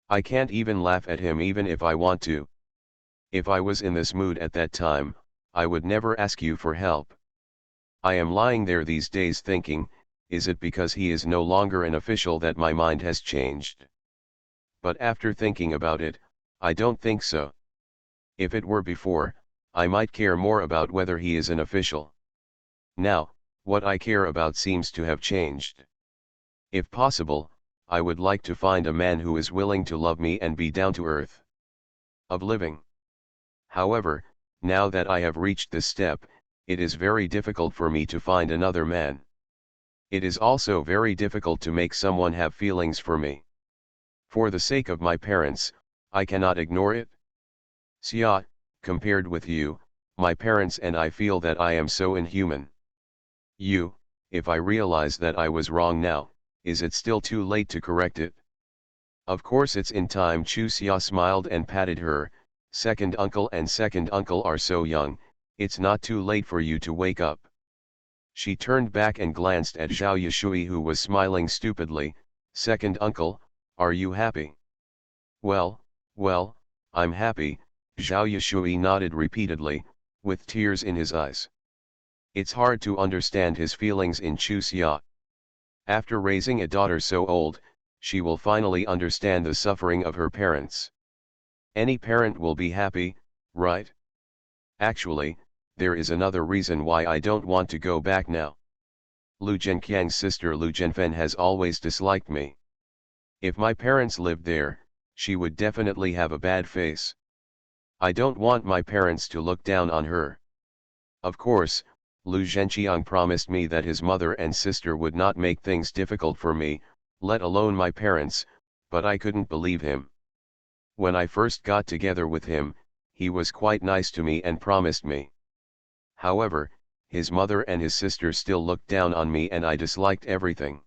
I can't even laugh at him even if I want to. If I was in this mood at that time, I would never ask you for help. I am lying there these days thinking, is it because he is no longer an official that my mind has changed? But after thinking about it, I don't think so. If it were before, I might care more about whether he is an official. Now, what I care about seems to have changed. If possible, I would like to find a man who is willing to love me and be down to earth. Of living. However, now that I have reached this step, it is very difficult for me to find another man. It is also very difficult to make someone have feelings for me. For the sake of my parents, I cannot ignore it. Xia, compared with you, my parents and I feel that I am so inhuman. If I realize that I was wrong now, is it still too late to correct it? Of course it's in time." Chu Xia smiled and patted her. Second uncle and second uncle are so young, it's not too late for you to wake up." She turned back and glanced at Zhao Yushui who was smiling stupidly. "Second uncle, are you happy?" Well, I'm happy," Zhao Yushui nodded repeatedly, with tears in his eyes. It's hard to understand his feelings in Chu Xia. After raising a daughter so old, she will finally understand the suffering of her parents. Any parent will be happy, right? Actually, there is another reason why I don't want to go back now. Lu Zhenqiang's sister Lu Zhenfen has always disliked me. If my parents lived there, she would definitely have a bad face. I don't want my parents to look down on her. Of course, Lu Zhenqiang promised me that his mother and sister would not make things difficult for me, let alone my parents, but I couldn't believe him. When I first got together with him, he was quite nice to me and promised me. However, his mother and his sister still looked down on me and I disliked everything.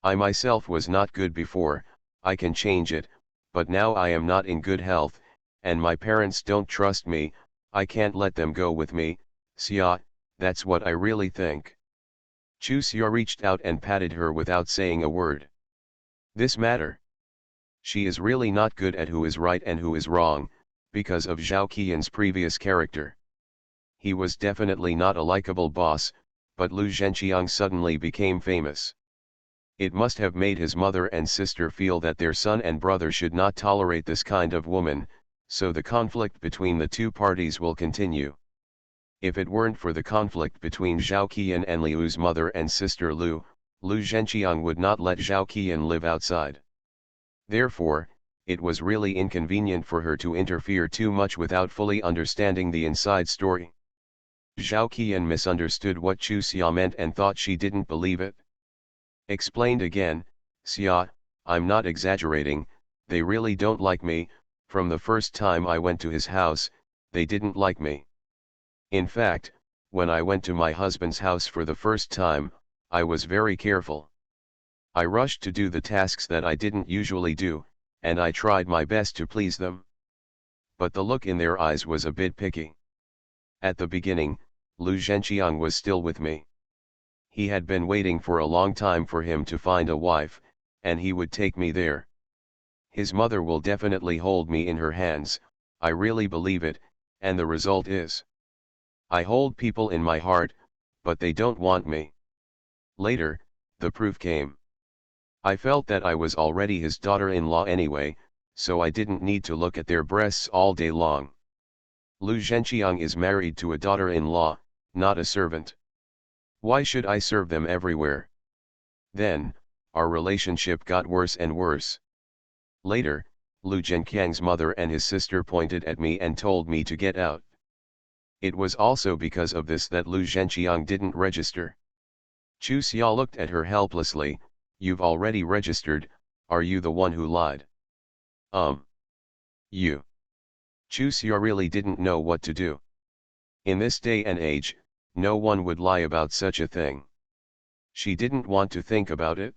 I myself was not good before, I can change it, but now I am not in good health, and my parents don't trust me, I can't let them go with me, Xia, that's what I really think. Chu Xia reached out and patted her without saying a word. This matter. She is really not good at who is right and who is wrong, because of Zhao Qian's previous character. He was definitely not a likable boss, but Lu Zhenqiang suddenly became famous. It must have made his mother and sister feel that their son and brother should not tolerate this kind of woman, so the conflict between the two parties will continue. If it weren't for the conflict between Zhao Qian and Liu's mother and sister Lu Zhenqiang would not let Zhao Qian live outside. Therefore, it was really inconvenient for her to interfere too much without fully understanding the inside story. Zhao Qian misunderstood what Chu Xia meant and thought she didn't believe it. Explained again, Xia, I'm not exaggerating, they really don't like me, from the first time I went to his house, they didn't like me. In fact, when I went to my husband's house for the first time, I was very careful. I rushed to do the tasks that I didn't usually do, and I tried my best to please them. But the look in their eyes was a bit picky. At the beginning, Lu Zhenqiang was still with me. He had been waiting for a long time for him to find a wife, and he would take me there. His mother will definitely hold me in her hands, I really believe it, and the result is, I hold people in my heart, but they don't want me. Later, the proof came. I felt that I was already his daughter-in-law anyway, so I didn't need to look at their breasts all day long. Lu Zhenqiang is married to a daughter-in-law, not a servant. Why should I serve them everywhere? Then, our relationship got worse and worse. Later, Lu Zhenqiang's mother and his sister pointed at me and told me to get out. It was also because of this that Lu Zhenqiang didn't register. Chu Xia looked at her helplessly. You've already registered, are you the one who lied? You. Chu Xia really didn't know what to do. In this day and age, no one would lie about such a thing. She didn't want to think about it.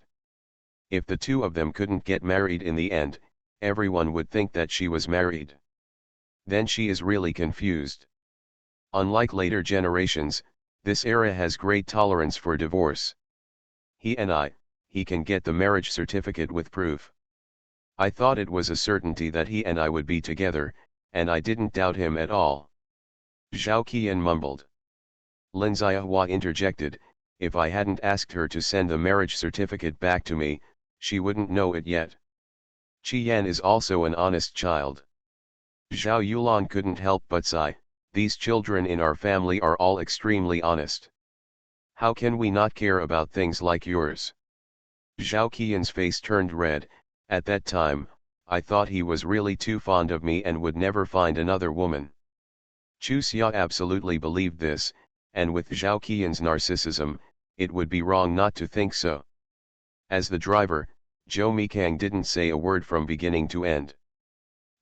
If the two of them couldn't get married in the end, everyone would think that she was married. Then she is really confused. Unlike later generations, this era has great tolerance for divorce. He can get the marriage certificate with proof. I thought it was a certainty that he and I would be together, and I didn't doubt him at all. Zhao Qian mumbled. Lin Xiahua interjected, if I hadn't asked her to send the marriage certificate back to me, she wouldn't know it yet. Qi Yan is also an honest child. Zhao Yulan couldn't help but sigh, these children in our family are all extremely honest. How can we not care about things like yours? Zhao Qian's face turned red. At that time, I thought he was really too fond of me and would never find another woman. Chu Xia absolutely believed this, and with Zhao Qian's narcissism, it would be wrong not to think so. As the driver, Zhou Mikang didn't say a word from beginning to end.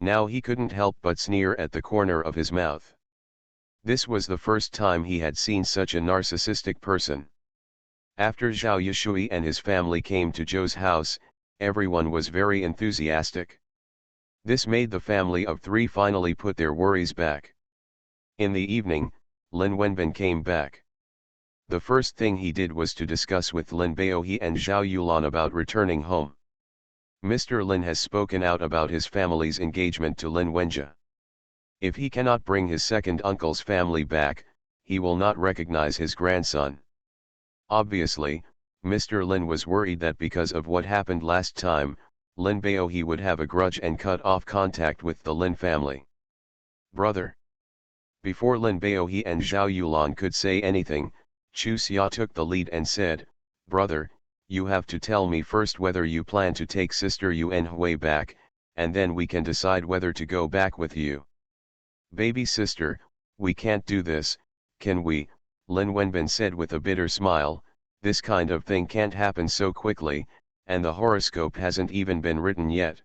Now he couldn't help but sneer at the corner of his mouth. This was the first time he had seen such a narcissistic person. After Zhao Yushui and his family came to Zhou's house, everyone was very enthusiastic. This made the family of three finally put their worries back. In the evening, Lin Wenbin came back. The first thing he did was to discuss with Lin Baohe and Zhao Yulan about returning home. Mr. Lin has spoken out about his family's engagement to Lin Wenjia. If he cannot bring his second uncle's family back, he will not recognize his grandson. Obviously, Mr. Lin was worried that because of what happened last time, Lin Baohe would have a grudge and cut off contact with the Lin family. Brother. Before Lin Baohe and Zhao Yulan could say anything, Chu Xia took the lead and said, Brother, you have to tell me first whether you plan to take Sister Yuan Hui back, and then we can decide whether to go back with you. Baby sister, we can't do this, can we? Lin Wenbin said with a bitter smile, this kind of thing can't happen so quickly, and the horoscope hasn't even been written yet.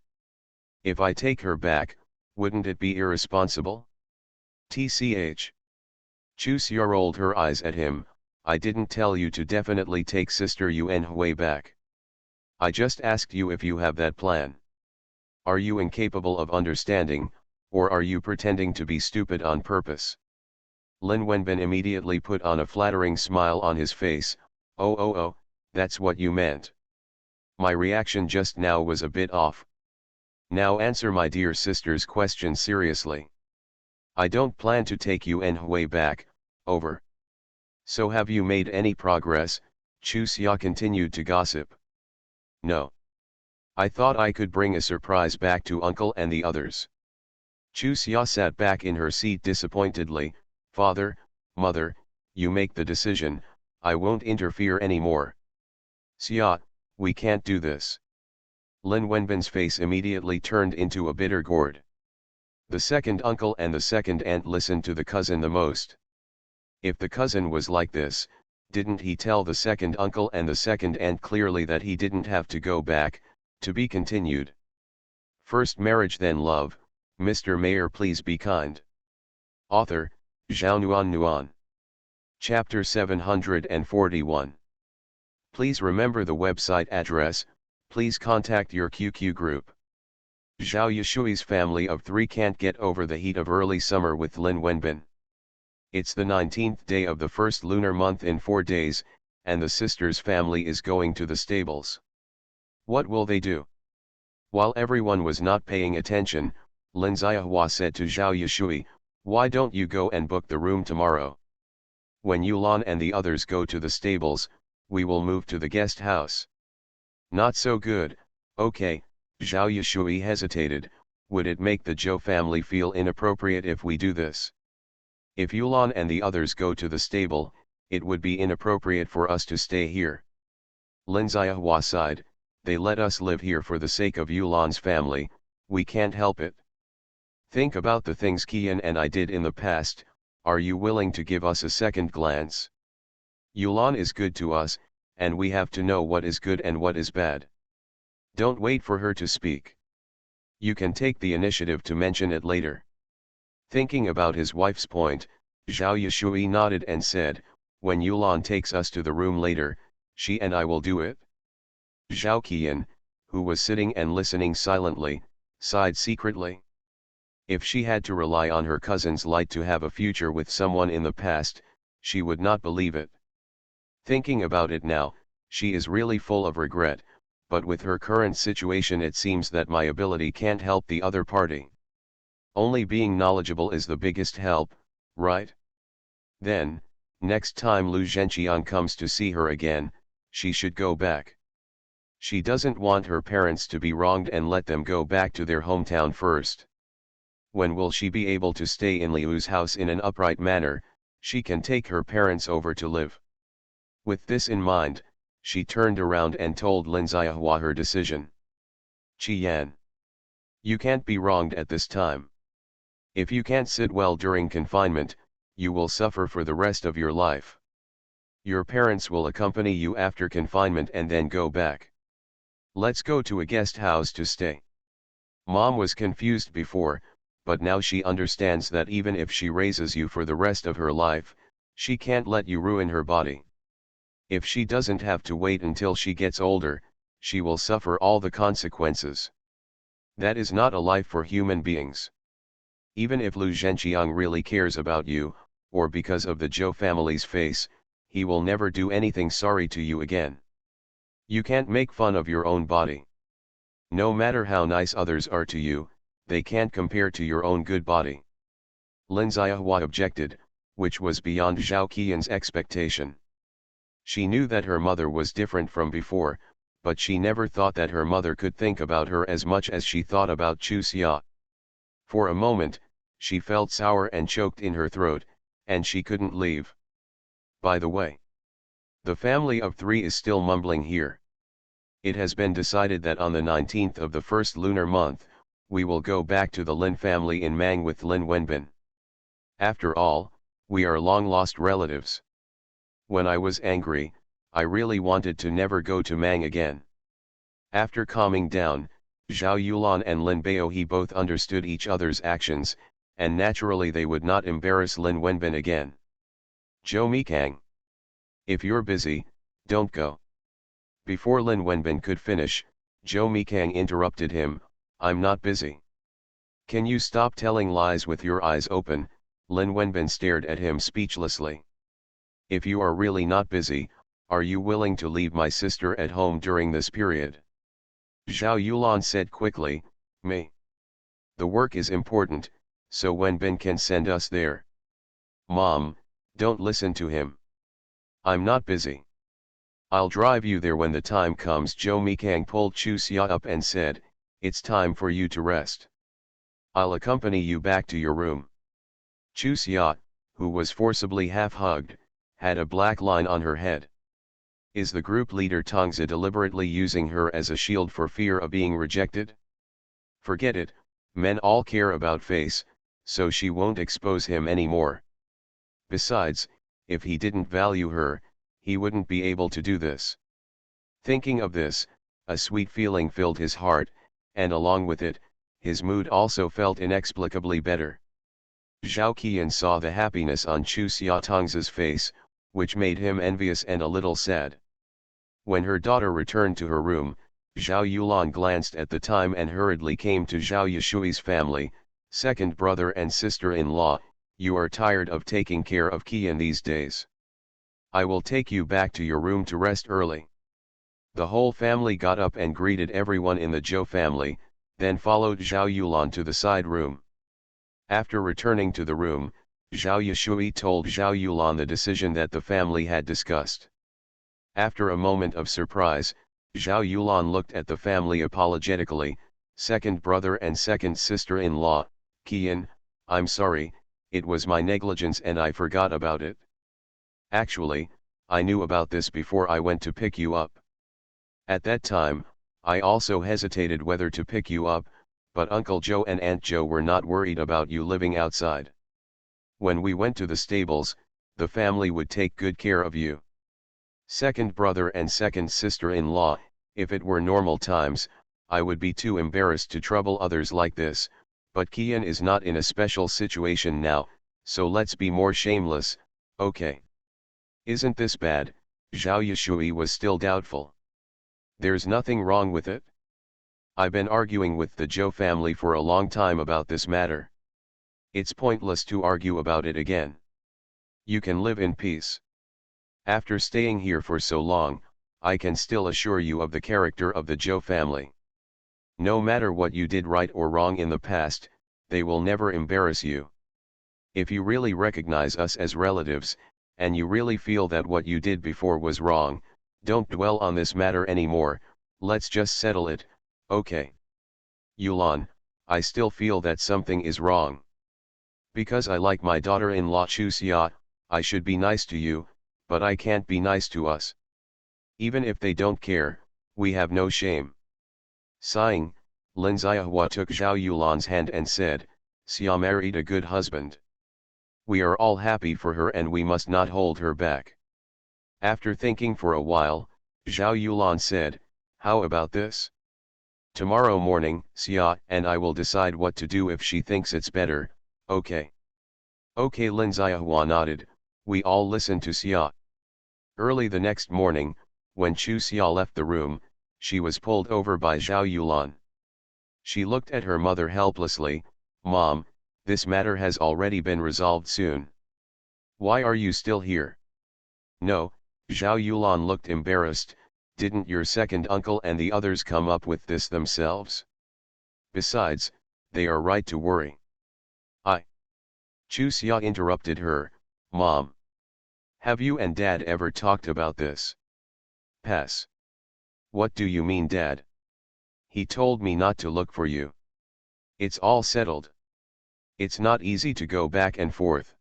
If I take her back, wouldn't it be irresponsible? TCH. Chusia rolled her eyes at him. I didn't tell you to definitely take Sister Yuan Hui back. I just asked you if you have that plan. Are you incapable of understanding, or are you pretending to be stupid on purpose? Lin Wenbin immediately put on a flattering smile on his face. Oh, that's what you meant. My reaction just now was a bit off. Now answer my dear sister's question seriously. I don't plan to take Yuan Hui back, over. So have you made any progress? Chu Xia continued to gossip. No. I thought I could bring a surprise back to uncle and the others. Chu Xia sat back in her seat disappointedly. Father, mother, you make the decision, I won't interfere anymore. Xia, we can't do this. Lin Wenbin's face immediately turned into a bitter gourd. The second uncle and the second aunt listened to the cousin the most. If the cousin was like this, didn't he tell the second uncle and the second aunt clearly that he didn't have to go back? To be continued. First marriage then love. Mr. Mayor, please be kind. Author, Zhao Nuan. Chapter 741. Please remember the website address, please contact your QQ group. Zhao Yushui's family of 3 can't get over the heat of early summer with Lin Wenbin. It's the 19th day of the first lunar month in 4 days, and the sister's family is going to the stables. What will they do? While everyone was not paying attention, Lin Xiahua said to Zhao Yushui, why don't you go and book the room tomorrow? When Yulan and the others go to the stables, we will move to the guest house. Not so good. Okay, Zhao Yushui hesitated. Would it make the Zhou family feel inappropriate if we do this? If Yulan and the others go to the stable, it would be inappropriate for us to stay here. Lin Xiahua sighed. They let us live here for the sake of Yulan's family, we can't help it. Think about the things Qian and I did in the past, are you willing to give us a second glance? Yulan is good to us, and we have to know what is good and what is bad. Don't wait for her to speak. You can take the initiative to mention it later. Thinking about his wife's point, Zhao Yushui nodded and said, when Yulan takes us to the room later, she and I will do it. Zhao Qian, who was sitting and listening silently, sighed secretly. If she had to rely on her cousin's light to have a future with someone in the past, she would not believe it. Thinking about it now, she is really full of regret, but with her current situation it seems that my ability can't help the other party. Only being knowledgeable is the biggest help, right? Then, next time Lu Zhenqiang comes to see her again, she should go back. She doesn't want her parents to be wronged and let them go back to their hometown first. When will she be able to stay in Liu's house in an upright manner? She can take her parents over to live. With this in mind, she turned around and told Lin Xiahua her decision. Qian. You can't be wronged at this time. If you can't sit well during confinement, you will suffer for the rest of your life. Your parents will accompany you after confinement and then go back. Let's go to a guest house to stay. Mom was confused before, but now she understands that even if she raises you for the rest of her life, she can't let you ruin her body. If she doesn't have to wait until she gets older, she will suffer all the consequences. That is not a life for human beings. Even if Lu Zhenqiang really cares about you, or because of the Zhou family's face, he will never do anything sorry to you again. You can't make fun of your own body. No matter how nice others are to you, they can't compare to your own good body. Lin Xiahua objected, which was beyond Zhao Qian's expectation. She knew that her mother was different from before, but she never thought that her mother could think about her as much as she thought about Chu Xia. For a moment, she felt sour and choked in her throat, and she couldn't leave. By the way, the family of 3 is still mumbling here. It has been decided that on the 19th of the first lunar month, we will go back to the Lin family in Mang with Lin Wenbin. After all, we are long-lost relatives. When I was angry, I really wanted to never go to Mang again. After calming down, Zhao Yulan and Lin Baohe both understood each other's actions, and naturally they would not embarrass Lin Wenbin again. Zhou Mikang. If you're busy, don't go. Before Lin Wenbin could finish, Zhou Mikang interrupted him, I'm not busy. Can you stop telling lies with your eyes open? Lin Wenbin stared at him speechlessly. If you are really not busy, are you willing to leave my sister at home during this period? Zhao Yulan said quickly, me. The work is important, so Wenbin can send us there. Mom, don't listen to him. I'm not busy. I'll drive you there when the time comes. Zhou Mikang pulled Chu Xia up and said, it's time for you to rest. I'll accompany you back to your room. Chu Xia, who was forcibly half-hugged, had a black line on her head. Is the group leader Tongzi deliberately using her as a shield for fear of being rejected? Forget it, men all care about face, so she won't expose him anymore. Besides, if he didn't value her, he wouldn't be able to do this. Thinking of this, a sweet feeling filled his heart, and along with it, his mood also felt inexplicably better. Zhao Qian saw the happiness on Chu Xiatong's face, which made him envious and a little sad. When her daughter returned to her room, Zhao Yulan glanced at the time and hurriedly came to Zhao Yishui's family, second brother and sister-in-law, you are tired of taking care of Qian these days. I will take you back to your room to rest early. The whole family got up and greeted everyone in the Zhou family, then followed Zhao Yulan to the side room. After returning to the room, Zhao Yishui told Zhao Yulan the decision that the family had discussed. After a moment of surprise, Zhao Yulan looked at the family apologetically, second brother and second sister-in-law, Qian, I'm sorry, it was my negligence and I forgot about it. Actually, I knew about this before I went to pick you up. At that time, I also hesitated whether to pick you up, but Uncle Joe and Aunt Joe were not worried about you living outside. When we went to the stables, the family would take good care of you. Second brother and second sister-in-law, if it were normal times, I would be too embarrassed to trouble others like this, but Qian is not in a special situation now, so let's be more shameless, okay? Isn't this bad? Zhao Yishui was still doubtful. There's nothing wrong with it. I've been arguing with the Zhou family for a long time about this matter. It's pointless to argue about it again. You can live in peace. After staying here for so long, I can still assure you of the character of the Zhou family. No matter what you did right or wrong in the past, they will never embarrass you. If you really recognize us as relatives, and you really feel that what you did before was wrong, don't dwell on this matter anymore, let's just settle it, okay? Yulan, I still feel that something is wrong. Because I like my daughter-in-law Chu Xia, I should be nice to you, but I can't be nice to us. Even if they don't care, we have no shame. Sighing, Lin Xiahua took Zhao Yulan's hand and said, Xia married a good husband. We are all happy for her and we must not hold her back. After thinking for a while, Zhao Yulan said, how about this? Tomorrow morning, Xia and I will decide what to do if she thinks it's better, okay? Okay, Lin Xiahua nodded, we all listened to Xia. Early the next morning, when Chu Xia left the room, she was pulled over by Zhao Yulan. She looked at her mother helplessly, Mom, this matter has already been resolved soon. Why are you still here? No, Zhao Yulan looked embarrassed, didn't your second uncle and the others come up with this themselves? Besides, they are right to worry. Chu Xia interrupted her, Mom. Have you and Dad ever talked about this? Pass. What do you mean, Dad? He told me not to look for you. It's all settled. It's not easy to go back and forth.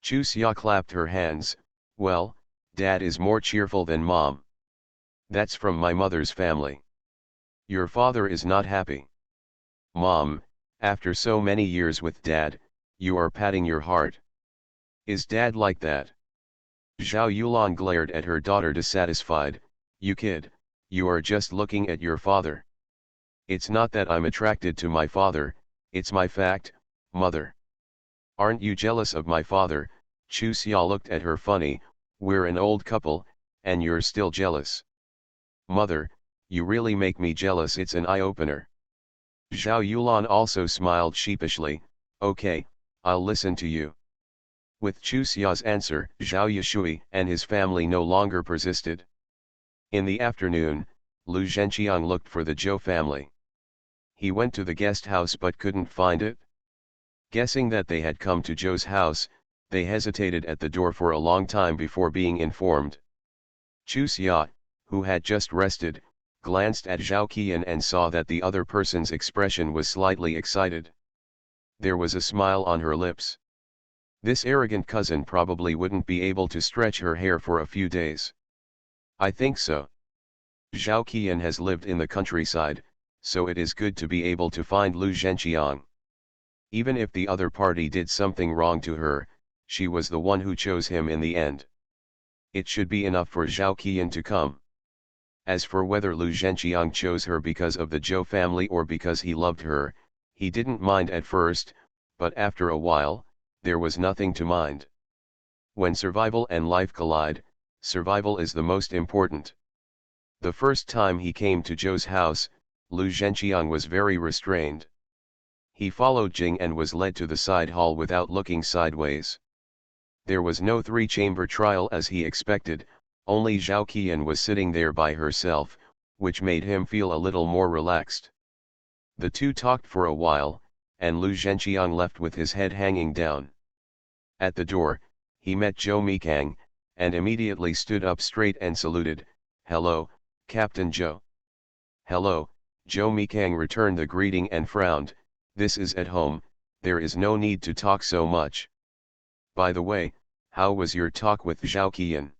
Chu Xia clapped her hands, well, Dad is more cheerful than Mom. That's from my mother's family. Your father is not happy. Mom, after so many years with Dad, you are patting your heart. Is Dad like that? Zhao Yulan glared at her daughter dissatisfied, you kid, You are just looking at your father. It's not that I'm attracted to my father, it's my fact, mother. Aren't you jealous of my father? Chu Xia looked at her funny. We're an old couple, and you're still jealous. Mother, you really make me jealous. It's an eye-opener. Zhao Yulan also smiled sheepishly. Okay, I'll listen to you. With Chu Xia's answer, Zhao Yushui and his family no longer persisted. In the afternoon, Lu Zhenqiang looked for the Zhou family. He went to the guest house but couldn't find it. Guessing that they had come to Zhou's house, they hesitated at the door for a long time before being informed. Chu Xia, who had just rested, glanced at Zhao Qian and saw that the other person's expression was slightly excited. There was a smile on her lips. This arrogant cousin probably wouldn't be able to stretch her hair for a few days. I think so. Zhao Qian has lived in the countryside, so it is good to be able to find Lu Zhenqiang. Even if the other party did something wrong to her, she was the one who chose him in the end. It should be enough for Zhao Qian to come. As for whether Lu Zhenqiang chose her because of the Zhou family or because he loved her, he didn't mind at first, but after a while, there was nothing to mind. When survival and life collide, survival is the most important. The first time he came to Zhou's house, Lu Zhenqiang was very restrained. He followed Jing and was led to the side hall without looking sideways. There was no three-chamber trial as he expected, only Zhao Qian was sitting there by herself, which made him feel a little more relaxed. The two talked for a while, and Lu Zhenqiang left with his head hanging down. At the door, he met Zhou Mikang, and immediately stood up straight and saluted. "Hello, Captain Zhou." "Hello," Zhou Mikang returned the greeting and frowned. "This is at home, there is no need to talk so much. By the way, how was your talk with Zhao Qian?"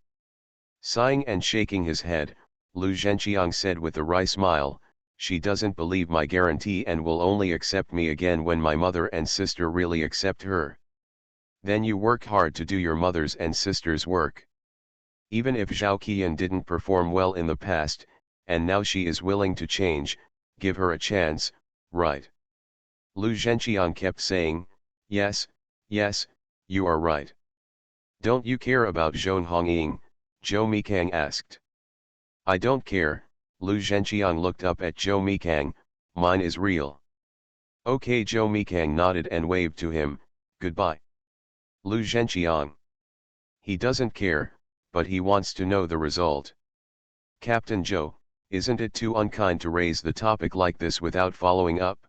Sighing and shaking his head, Lu Zhenqiang said with a wry smile, "She doesn't believe my guarantee and will only accept me again when my mother and sister really accept her." "Then you work hard to do your mother's and sister's work. Even if Zhao Qian didn't perform well in the past, and now she is willing to change, give her a chance, right?" Lu Zhenqiang kept saying, "Yes, yes, you are right." "Don't you care about Zhou Hongying?" Zhou Mikang asked. "I don't care," Lu Zhenqiang looked up at Zhou Mikang, "mine is real." "Okay." Zhou Mikang nodded and waved to him, "Goodbye." Lu Zhenqiang. "He doesn't care, but he wants to know the result." "Captain Zhou, isn't it too unkind to raise the topic like this without following up?"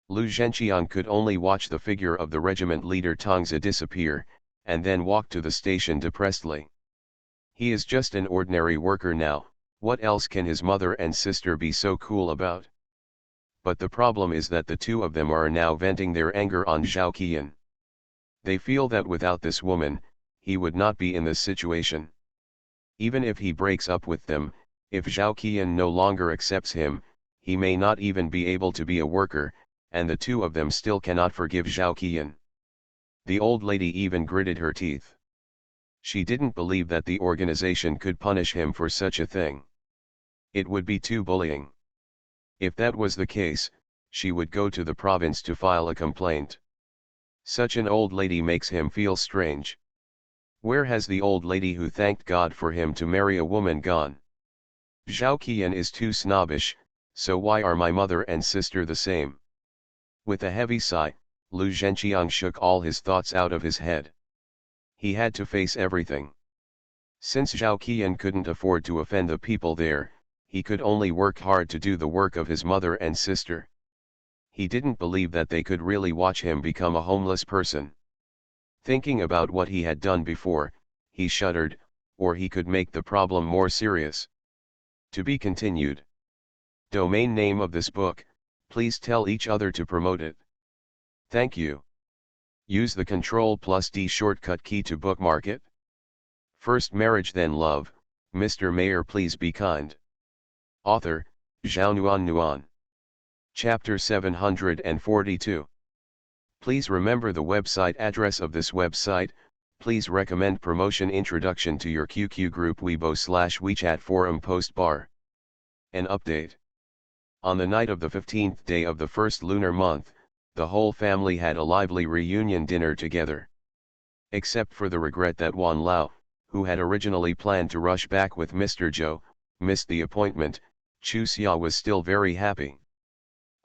Lu Zhenqiang could only watch the figure of the regiment leader Tongzi disappear, and then walk to the station depressedly. He is just an ordinary worker now, what else can his mother and sister be so cool about? But the problem is that the two of them are now venting their anger on Zhao Qian. They feel that without this woman, he would not be in this situation. Even if he breaks up with them, if Zhao Qian no longer accepts him, he may not even be able to be a worker, and the two of them still cannot forgive Zhao Qian. The old lady even gritted her teeth. She didn't believe that the organization could punish him for such a thing. It would be too bullying. If that was the case, she would go to the province to file a complaint. Such an old lady makes him feel strange. Where has the old lady who thanked God for him to marry a woman gone? Zhao Qian is too snobbish, so why are my mother and sister the same? With a heavy sigh, Lu Zhenqiang shook all his thoughts out of his head. He had to face everything. Since Zhao Qian couldn't afford to offend the people there, he could only work hard to do the work of his mother and sister. He didn't believe that they could really watch him become a homeless person. Thinking about what he had done before, he shuddered, or he could make the problem more serious. To be continued. Domain name of this book, please tell each other to promote it. Thank you. Use the Ctrl+D shortcut key to bookmark it. First marriage then love, Mr. Mayor please be kind. Author, Zhao Nuan. Chapter 742. Please remember the website address of this website. Please recommend promotion introduction to your QQ group Weibo/WeChat forum post bar. An update. On the night of the 15th day of the first lunar month, the whole family had a lively reunion dinner together. Except for the regret that Wan Lao, who had originally planned to rush back with Mr. Zhou, missed the appointment. Chu Xia was still very happy.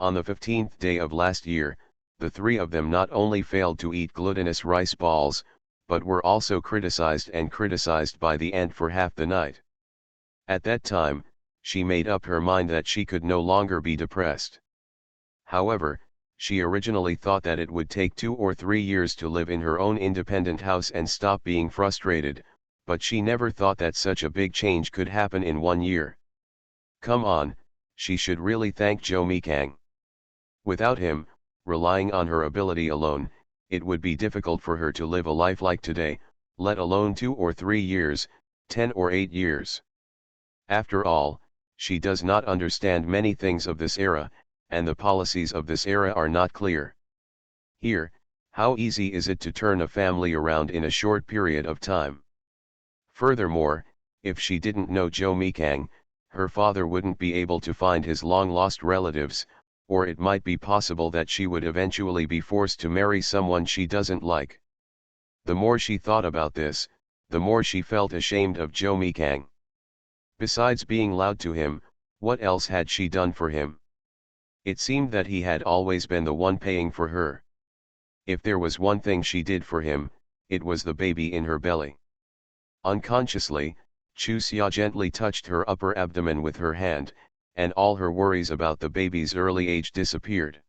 On the 15th day of last year, the three of them not only failed to eat glutinous rice balls, but were also criticized by the aunt for half the night. At that time, she made up her mind that she could no longer be depressed. However, she originally thought that it would take 2 or 3 years to live in her own independent house and stop being frustrated, but she never thought that such a big change could happen in 1 year. Come on, she should really thank Zhou Mikang. Without him, relying on her ability alone, it would be difficult for her to live a life like today, let alone 2 or 3 years, 10 or 8 years. After all, she does not understand many things of this era, and the policies of this era are not clear. Here, how easy is it to turn a family around in a short period of time? Furthermore, if she didn't know Zhou Mikang, her father wouldn't be able to find his long-lost relatives, or it might be possible that she would eventually be forced to marry someone she doesn't like. The more she thought about this, the more she felt ashamed of Zhou Mikang. Besides being loud to him, what else had she done for him? It seemed that he had always been the one paying for her. If there was one thing she did for him, it was the baby in her belly. Unconsciously, Chu Xia gently touched her upper abdomen with her hand, and all her worries about the baby's early age disappeared.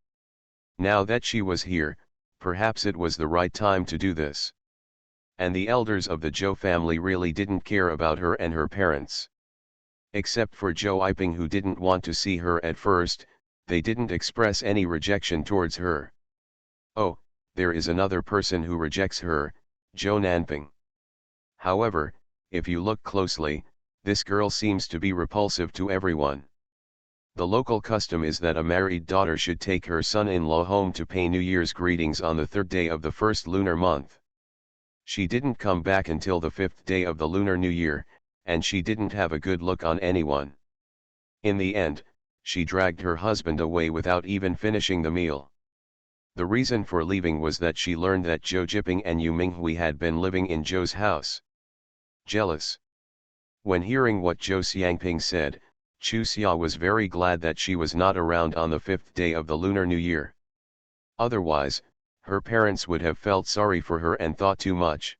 Now that she was here, perhaps it was the right time to do this. And the elders of the Zhou family really didn't care about her and her parents. Except for Zhou Yiping, who didn't want to see her at first, they didn't express any rejection towards her. Oh, there is another person who rejects her, Zhou Nanping. However, if you look closely, this girl seems to be repulsive to everyone. The local custom is that a married daughter should take her son-in-law home to pay New Year's greetings on the 3rd day of the first lunar month. She didn't come back until the 5th day of the Lunar New Year, and she didn't have a good look on anyone. In the end, she dragged her husband away without even finishing the meal. The reason for leaving was that she learned that Zhou Jiping and Yu Minghui had been living in Zhou's house. Jealous. When hearing what Zhou Xiangping said, Chu Xia was very glad that she was not around on the 5th day of the Lunar New Year. Otherwise, her parents would have felt sorry for her and thought too much.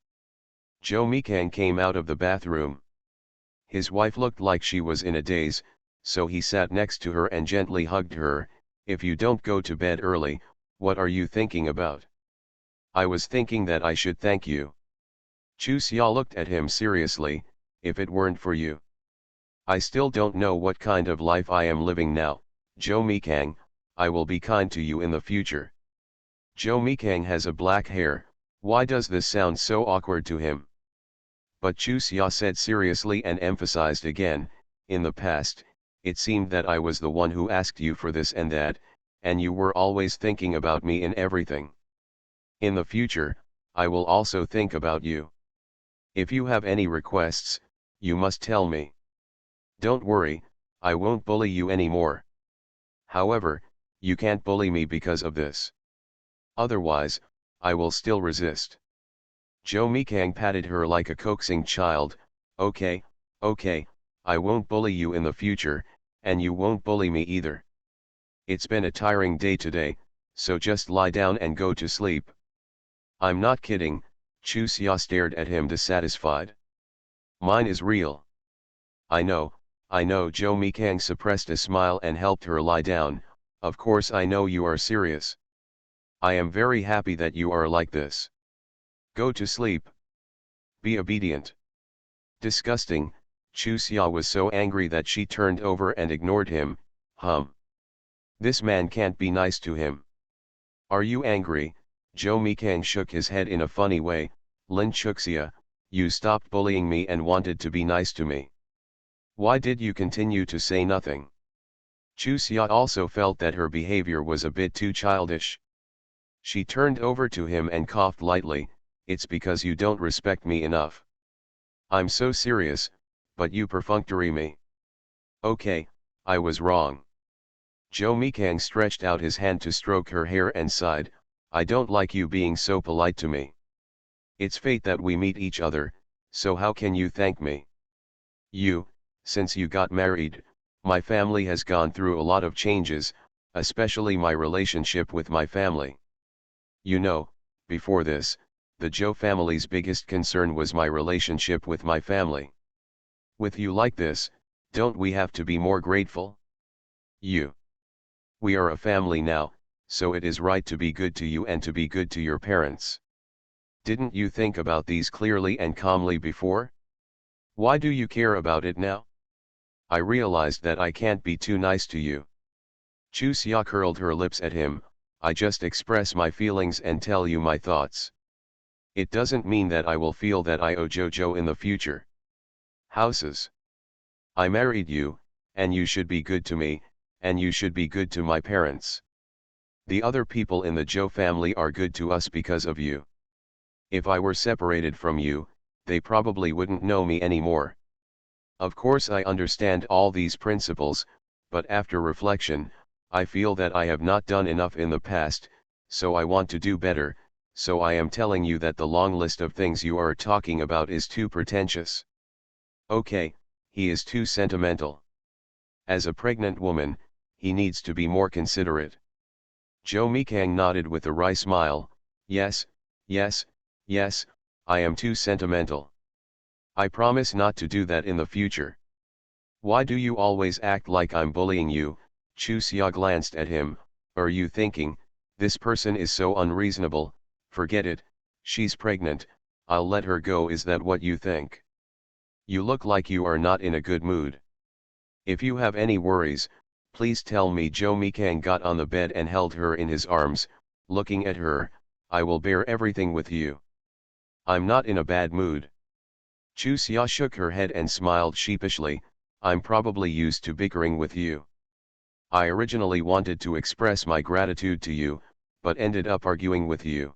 Zhou Mikang came out of the bathroom. His wife looked like she was in a daze, so he sat next to her and gently hugged her. If you don't go to bed early, what are you thinking about? I was thinking that I should thank you. Chu Xia looked at him seriously. If it weren't for you, I still don't know what kind of life I am living now. Zhou Mikang, I will be kind to you in the future. Zhou Mikang has a black hair. Why does this sound so awkward to him? But Chu Xia said seriously and emphasized again, in the past, it seemed that I was the one who asked you for this and that, and you were always thinking about me in everything. In the future, I will also think about you. If you have any requests, you must tell me. Don't worry, I won't bully you anymore. However, you can't bully me because of this. Otherwise, I will still resist. Zhou Mikang patted her like a coaxing child. Okay, okay, I won't bully you in the future, and you won't bully me either. It's been a tiring day today, so just lie down and go to sleep. I'm not kidding. Chu Xia stared at him dissatisfied. Mine is real. I know. Zhou Mikang suppressed a smile and helped her lie down. Of course I know you are serious. I am very happy that you are like this. Go to sleep. Be obedient. Disgusting. Chu Xia was so angry that she turned over and ignored him. This man can't be nice to him. Are you angry? Zhou Mikang shook his head in a funny way. Lin Chuxia, you stopped bullying me and wanted to be nice to me. Why did you continue to say nothing? Chu Xia also felt that her behavior was a bit too childish. She turned over to him and coughed lightly. It's because you don't respect me enough. I'm so serious, but you perfunctory me. Okay, I was wrong. Joe Mikang stretched out his hand to stroke her hair and sighed, I don't like you being so polite to me. It's fate that we meet each other, so how can you thank me? Since you got married, my family has gone through a lot of changes, especially my relationship with my family. You know, before this, the Joe family's biggest concern was my relationship with my family. With you like this, don't we have to be more grateful? We are a family now, so it is right to be good to you and to be good to your parents. Didn't you think about these clearly and calmly before? Why do you care about it now? I realized that I can't be too nice to you. Chu Xia curled her lips at him, I just express my feelings and tell you my thoughts. It doesn't mean that I will feel that I owe Jojo in the future. Houses. I married you, and you should be good to me, and you should be good to my parents. The other people in the Joe family are good to us because of you. If I were separated from you, they probably wouldn't know me anymore. Of course I understand all these principles, but after reflection, I feel that I have not done enough in the past, so I want to do better, so I am telling you that the long list of things you are talking about is too pretentious. Okay, he is too sentimental. As a pregnant woman, he needs to be more considerate. Joe Mikang nodded with a wry smile, yes, I am too sentimental. I promise not to do that in the future. Why do you always act like I'm bullying you? Chu Xia glanced at him, are you thinking, this person is so unreasonable, forget it, she's pregnant, I'll let her go, is that what you think? You look like you are not in a good mood. If you have any worries, please tell me. Joe Mikang got on the bed and held her in his arms, looking at her, I will bear everything with you. I'm not in a bad mood. Chu Xia shook her head and smiled sheepishly, I'm probably used to bickering with you. I originally wanted to express my gratitude to you, but ended up arguing with you.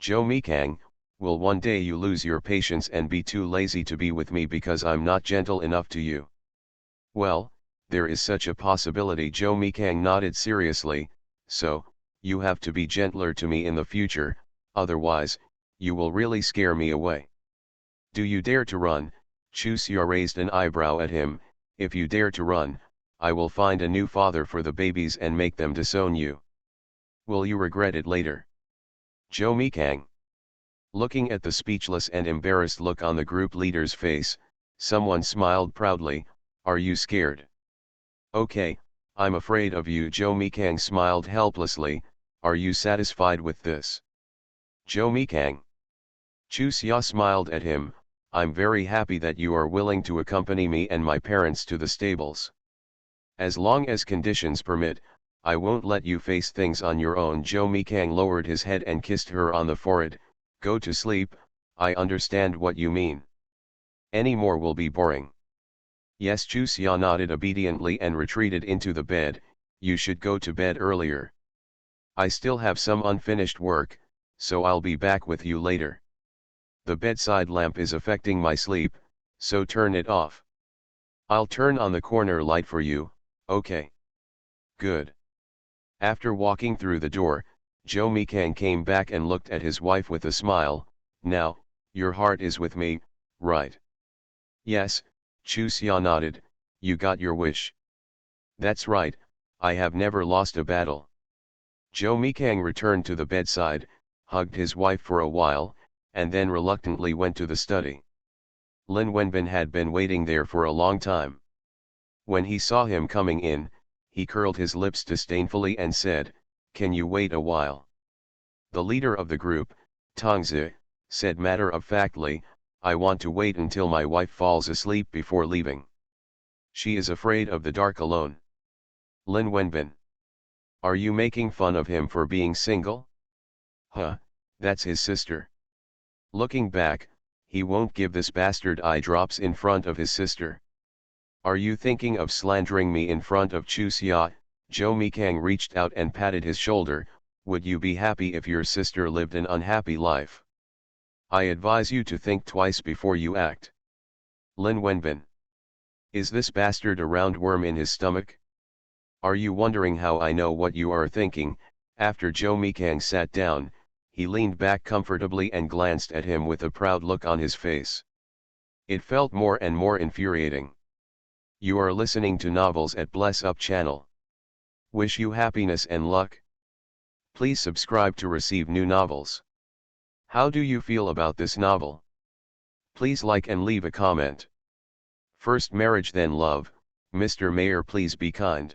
Joe Mikang, will one day you lose your patience and be too lazy to be with me because I'm not gentle enough to you? Well, there is such a possibility. Joe Mikang nodded seriously, so, you have to be gentler to me in the future, otherwise, you will really scare me away. Do you dare to run? Chu Xia raised an eyebrow at him, if you dare to run, I will find a new father for the babies and make them disown you. Will you regret it later? Joe Mikang. Looking at the speechless and embarrassed look on the group leader's face, someone smiled proudly, are you scared? Okay, I'm afraid of you. Joe Mikang smiled helplessly, are you satisfied with this? Joe Mikang. Chu Xia smiled at him, I'm very happy that you are willing to accompany me and my parents to the stables. As long as conditions permit, I won't let you face things on your own. Joe Mikang lowered his head and kissed her on the forehead, go to sleep, I understand what you mean. Any more will be boring. Yes. Chu Xia nodded obediently and retreated into the bed, you should go to bed earlier. I still have some unfinished work, so I'll be back with you later. The bedside lamp is affecting my sleep, so turn it off. I'll turn on the corner light for you, okay? Good. After walking through the door, Joe Mikang came back and looked at his wife with a smile, now, your heart is with me, right? Yes, Chu Xia nodded, you got your wish. That's right, I have never lost a battle. Joe Mikang returned to the bedside, hugged his wife for a while, and then reluctantly went to the study. Lin Wenbin had been waiting there for a long time. When he saw him coming in, he curled his lips disdainfully and said, can you wait a while? The leader of the group, Tongzi, said matter-of-factly, I want to wait until my wife falls asleep before leaving. She is afraid of the dark alone. Lin Wenbin. Are you making fun of him for being single? Huh, that's his sister. Looking back, he won't give this bastard eye drops in front of his sister. Are you thinking of slandering me in front of Chu Xia? Joe Mikang reached out and patted his shoulder, would you be happy if your sister lived an unhappy life? I advise you to think twice before you act. Lin Wenbin. Is this bastard a round worm in his stomach? Are you wondering how I know what you are thinking? After Joe Mikang sat down, he leaned back comfortably and glanced at him with a proud look on his face. It felt more and more infuriating. You are listening to novels at Bless Up channel. Wish you happiness and luck. Please subscribe to receive new novels. How do you feel about this novel? Please like and leave a comment. First Marriage Then Love, Mr. Mayor Please Be Kind.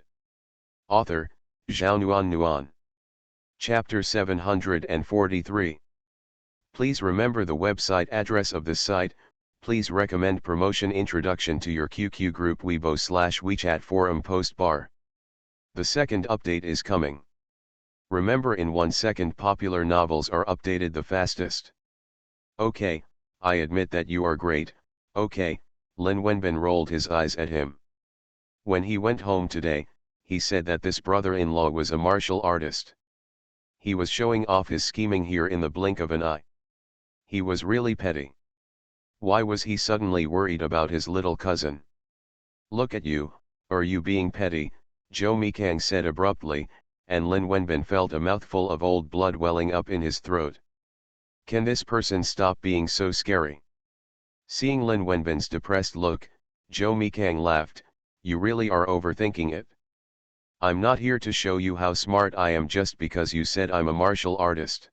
Author, Zhao Nuan. Chapter 743. Please remember the website address of this site. Please recommend promotion introduction to your QQ group Weibo/WeChat forum post bar. The second update is coming. Remember, in 1 second popular novels are updated the fastest. Okay, I admit that you are great, okay. Lin Wenbin rolled his eyes at him. When he went home today, he said that this brother-in-law was a martial artist. He was showing off his scheming here in the blink of an eye. He was really petty. Why was he suddenly worried about his little cousin? Look at you, are you being petty? Joe Mikang said abruptly, and Lin Wenbin felt a mouthful of old blood welling up in his throat. Can this person stop being so scary? Seeing Lin Wenbin's depressed look, Joe Mikang laughed. You really are overthinking it. I'm not here to show you how smart I am just because you said I'm a martial artist.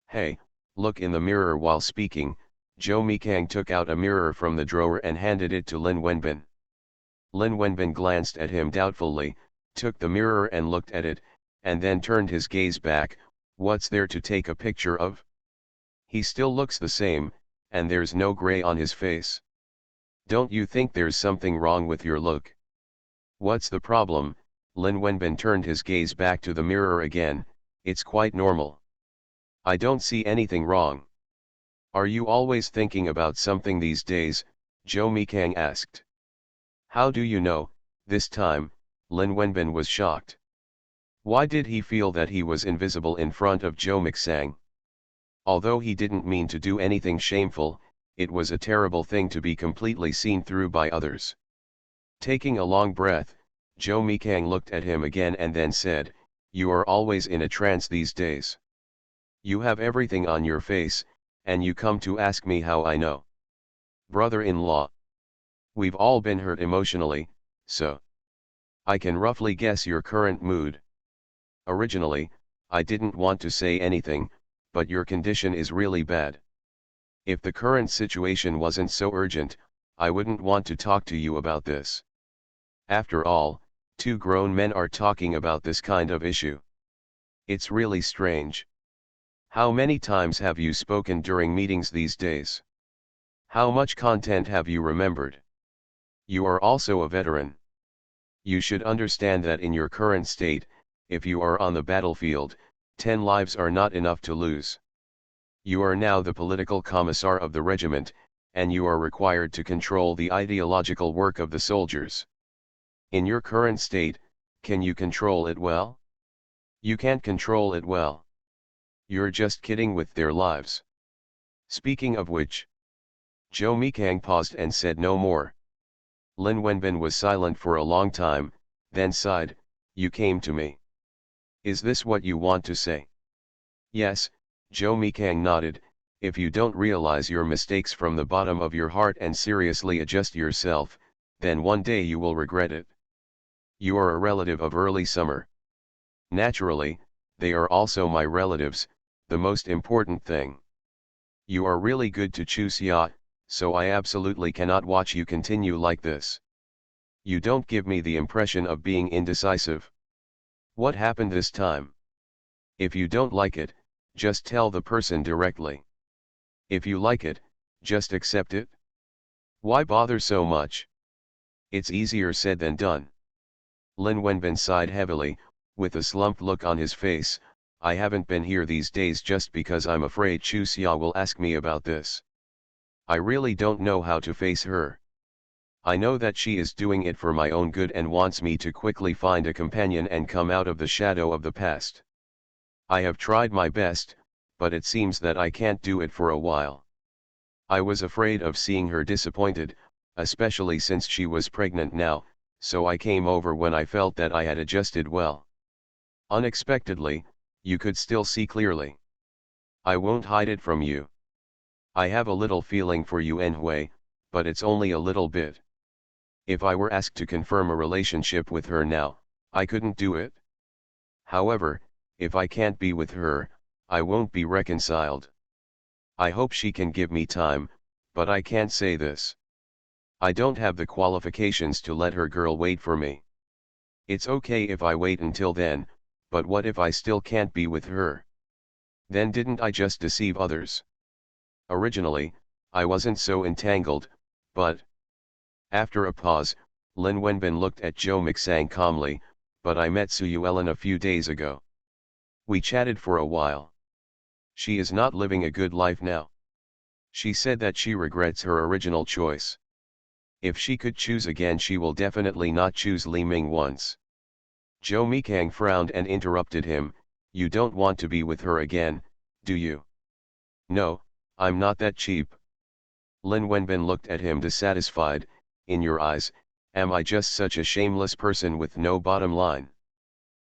Hey, look in the mirror. While speaking, Joe Mikang took out a mirror from the drawer and handed it to Lin Wenbin. Lin Wenbin glanced at him doubtfully, took the mirror and looked at it, and then turned his gaze back. What's there to take a picture of? He still looks the same, and there's no gray on his face. Don't you think there's something wrong with your look? What's the problem? Lin Wenbin turned his gaze back to the mirror again. It's quite normal. I don't see anything wrong. Are you always thinking about something these days? Joe Mikang asked. How do you know? This time, Lin Wenbin was shocked. Why did he feel that he was invisible in front of Joe Miksang? Although he didn't mean to do anything shameful, it was a terrible thing to be completely seen through by others. Taking a long breath, Joe Mikang looked at him again and then said, you are always in a trance these days. You have everything on your face, and you come to ask me how I know. Brother-in-law. We've all been hurt emotionally, so I can roughly guess your current mood. Originally, I didn't want to say anything, but your condition is really bad. If the current situation wasn't so urgent, I wouldn't want to talk to you about this. After all, 2 grown men are talking about this kind of issue. It's really strange. How many times have you spoken during meetings these days? How much content have you remembered? You are also a veteran. You should understand that in your current state, if you are on the battlefield, 10 lives are not enough to lose. You are now the political commissar of the regiment, and you are required to control the ideological work of the soldiers. In your current state, can you control it well? You can't control it well. You're just kidding with their lives. Speaking of which, Joe Mikang paused and said no more. Lin Wenbin was silent for a long time, then sighed. You came to me. Is this what you want to say? Yes, Joe Mikang nodded. If you don't realize your mistakes from the bottom of your heart and seriously adjust yourself, then one day you will regret it. You are a relative of early summer. Naturally, they are also my relatives, the most important thing. You are really good to Chuxia, so I absolutely cannot watch you continue like this. You don't give me the impression of being indecisive. What happened this time? If you don't like it, just tell the person directly. If you like it, just accept it. Why bother so much? It's easier said than done. Lin Wenbin sighed heavily, with a slumped look on his face. I haven't been here these days just because I'm afraid Chuxia will ask me about this. I really don't know how to face her. I know that she is doing it for my own good and wants me to quickly find a companion and come out of the shadow of the past. I have tried my best, but it seems that I can't do it for a while. I was afraid of seeing her disappointed, especially since she was pregnant now, so I came over when I felt that I had adjusted well. Unexpectedly, you could still see clearly. I won't hide it from you. I have a little feeling for you anyway, but it's only a little bit. If I were asked to confirm a relationship with her now, I couldn't do it. However, if I can't be with her, I won't be reconciled. I hope she can give me time, but I can't say this. I don't have the qualifications to let her girl wait for me. It's okay if I wait until then, but what if I still can't be with her? Then didn't I just deceive others? Originally, I wasn't so entangled, but... After a pause, Lin Wenbin looked at Jo Mixang calmly, but I met Su Ellen a few days ago. We chatted for a while. She is not living a good life now. She said that she regrets her original choice. If she could choose again, she will definitely not choose Li Ming once. Jo Mikang frowned and interrupted him. You don't want to be with her again, do you? No, I'm not that cheap. Lin Wenbin looked at him dissatisfied. In your eyes, am I just such a shameless person with no bottom line?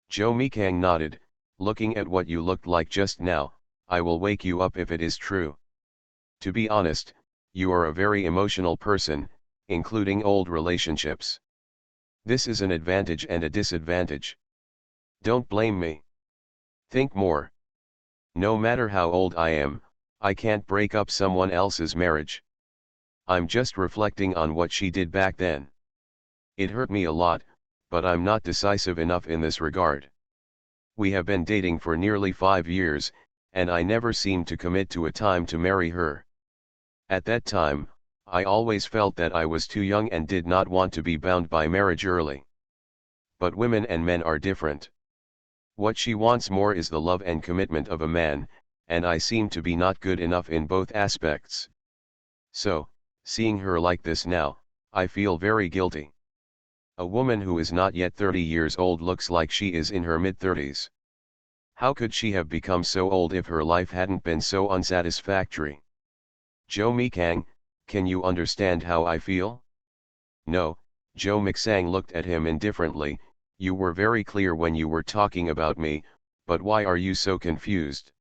Jo Mikang nodded, looking at what you looked like just now. I will wake you up if it is true. To be honest, you are a very emotional person, including old relationships. This is an advantage and a disadvantage. Don't blame me. Think more. No matter how old I am, I can't break up someone else's marriage. I'm just reflecting on what she did back then. It hurt me a lot, but I'm not decisive enough in this regard. We have been dating for nearly 5 years, and I never seemed to commit to a time to marry her. At that time, I always felt that I was too young and did not want to be bound by marriage early. But women and men are different. What she wants more is the love and commitment of a man, and I seem to be not good enough in both aspects. So, seeing her like this now, I feel very guilty. A woman who is not yet 30 years old looks like she is in her mid-30s. How could she have become so old if her life hadn't been so unsatisfactory? Jo Mikang, can you understand how I feel? No, Jo Mixang looked at him indifferently. You were very clear when you were talking about me, but why are you so confused?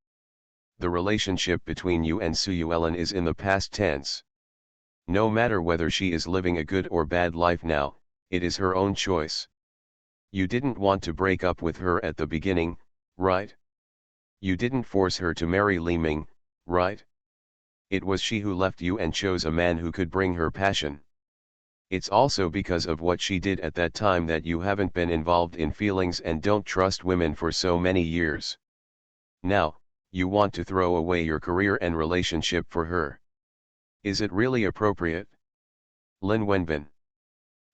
The relationship between you and Su Ellen is in the past tense. No matter whether she is living a good or bad life now, it is her own choice. You didn't want to break up with her at the beginning, right? You didn't force her to marry Li Ming, right? It was she who left you and chose a man who could bring her passion. It's also because of what she did at that time that you haven't been involved in feelings and don't trust women for so many years. Now, you want to throw away your career and relationship for her. Is it really appropriate? Lin Wenbin.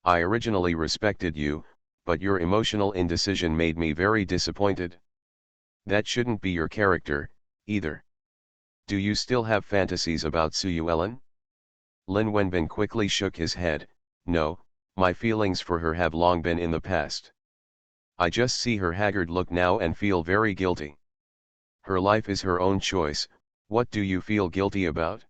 I originally respected you, but your emotional indecision made me very disappointed. That shouldn't be your character, either. Do you still have fantasies about Su Ellen? Lin Wenbin quickly shook his head. No, my feelings for her have long been in the past. I just see her haggard look now and feel very guilty. Her life is her own choice. What do you feel guilty about?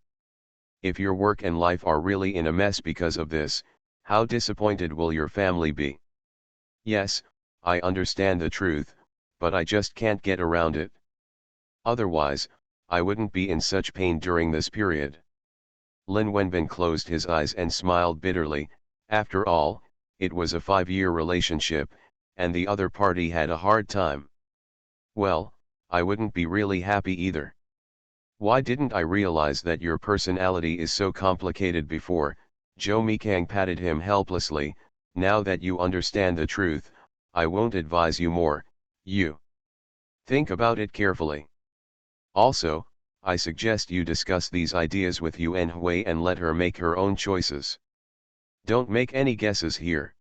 If your work and life are really in a mess because of this, how disappointed will your family be? Yes, I understand the truth, but I just can't get around it. Otherwise, I wouldn't be in such pain during this period. Lin Wenbin closed his eyes and smiled bitterly. After all, it was a 5-year relationship, and the other party had a hard time. Well, I wouldn't be really happy either. Why didn't I realize that your personality is so complicated before? Jo Mikang patted him helplessly. Now that you understand the truth, I won't advise you more. You think about it carefully. Also, I suggest you discuss these ideas with Yuan Hui and let her make her own choices. Don't make any guesses here.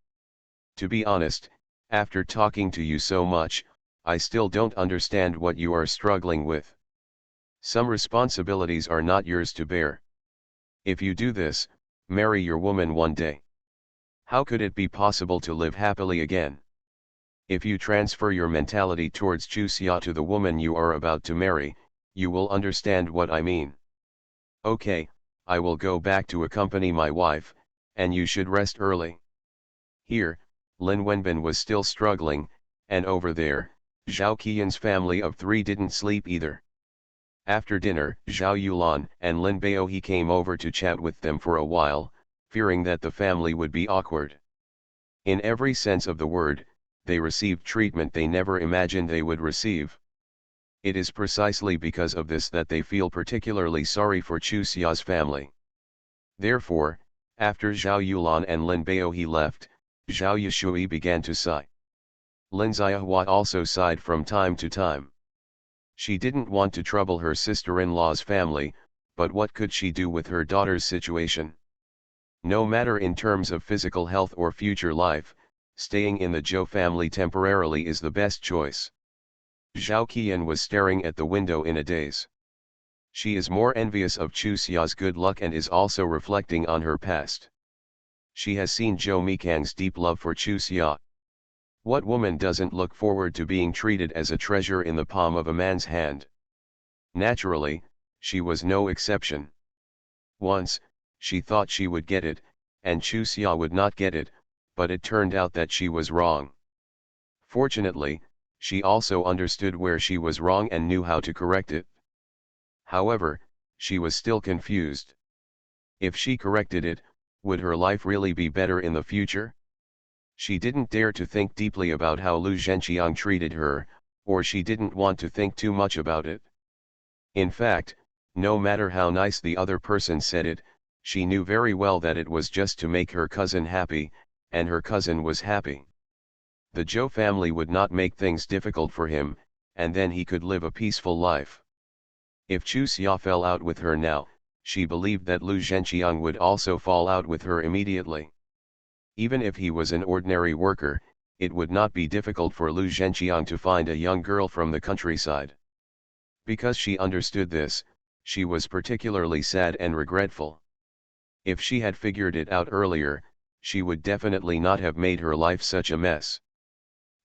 To be honest, after talking to you so much, I still don't understand what you are struggling with. Some responsibilities are not yours to bear. If you do this, marry your woman one day. How could it be possible to live happily again? If you transfer your mentality towards Chu Xia to the woman you are about to marry, you will understand what I mean. Okay, I will go back to accompany my wife, and you should rest early. Here, Lin Wenbin was still struggling, and over there, Zhao Qian's family of 3 didn't sleep either. After dinner, Zhao Yulan and Lin Baohe came over to chat with them for a while, fearing that the family would be awkward. In every sense of the word, they received treatment they never imagined they would receive. It is precisely because of this that they feel particularly sorry for Chu Xia's family. Therefore, after Zhao Yulan and Lin Baohe left, Zhao Yushui began to sigh. Lin Xiahua also sighed from time to time. She didn't want to trouble her sister-in-law's family, but what could she do with her daughter's situation? No matter in terms of physical health or future life, staying in the Zhou family temporarily is the best choice. Zhao Qian was staring at the window in a daze. She is more envious of Chu Xia's good luck and is also reflecting on her past. She has seen Zhou Mikang's deep love for Chu Xia. What woman doesn't look forward to being treated as a treasure in the palm of a man's hand? Naturally, she was no exception. Once, she thought she would get it, and Chu Xia would not get it, but it turned out that she was wrong. Fortunately, she also understood where she was wrong and knew how to correct it. However, she was still confused. If she corrected it, would her life really be better in the future? She didn't dare to think deeply about how Lu Zhenqiang treated her, or she didn't want to think too much about it. In fact, no matter how nice the other person said it, she knew very well that it was just to make her cousin happy, and her cousin was happy. The Zhou family would not make things difficult for him, and then he could live a peaceful life. If Chu Xia fell out with her now, she believed that Lu Zhenqiang would also fall out with her immediately. Even if he was an ordinary worker, it would not be difficult for Lu Zhenqiang to find a young girl from the countryside. Because she understood this, she was particularly sad and regretful. If she had figured it out earlier, she would definitely not have made her life such a mess.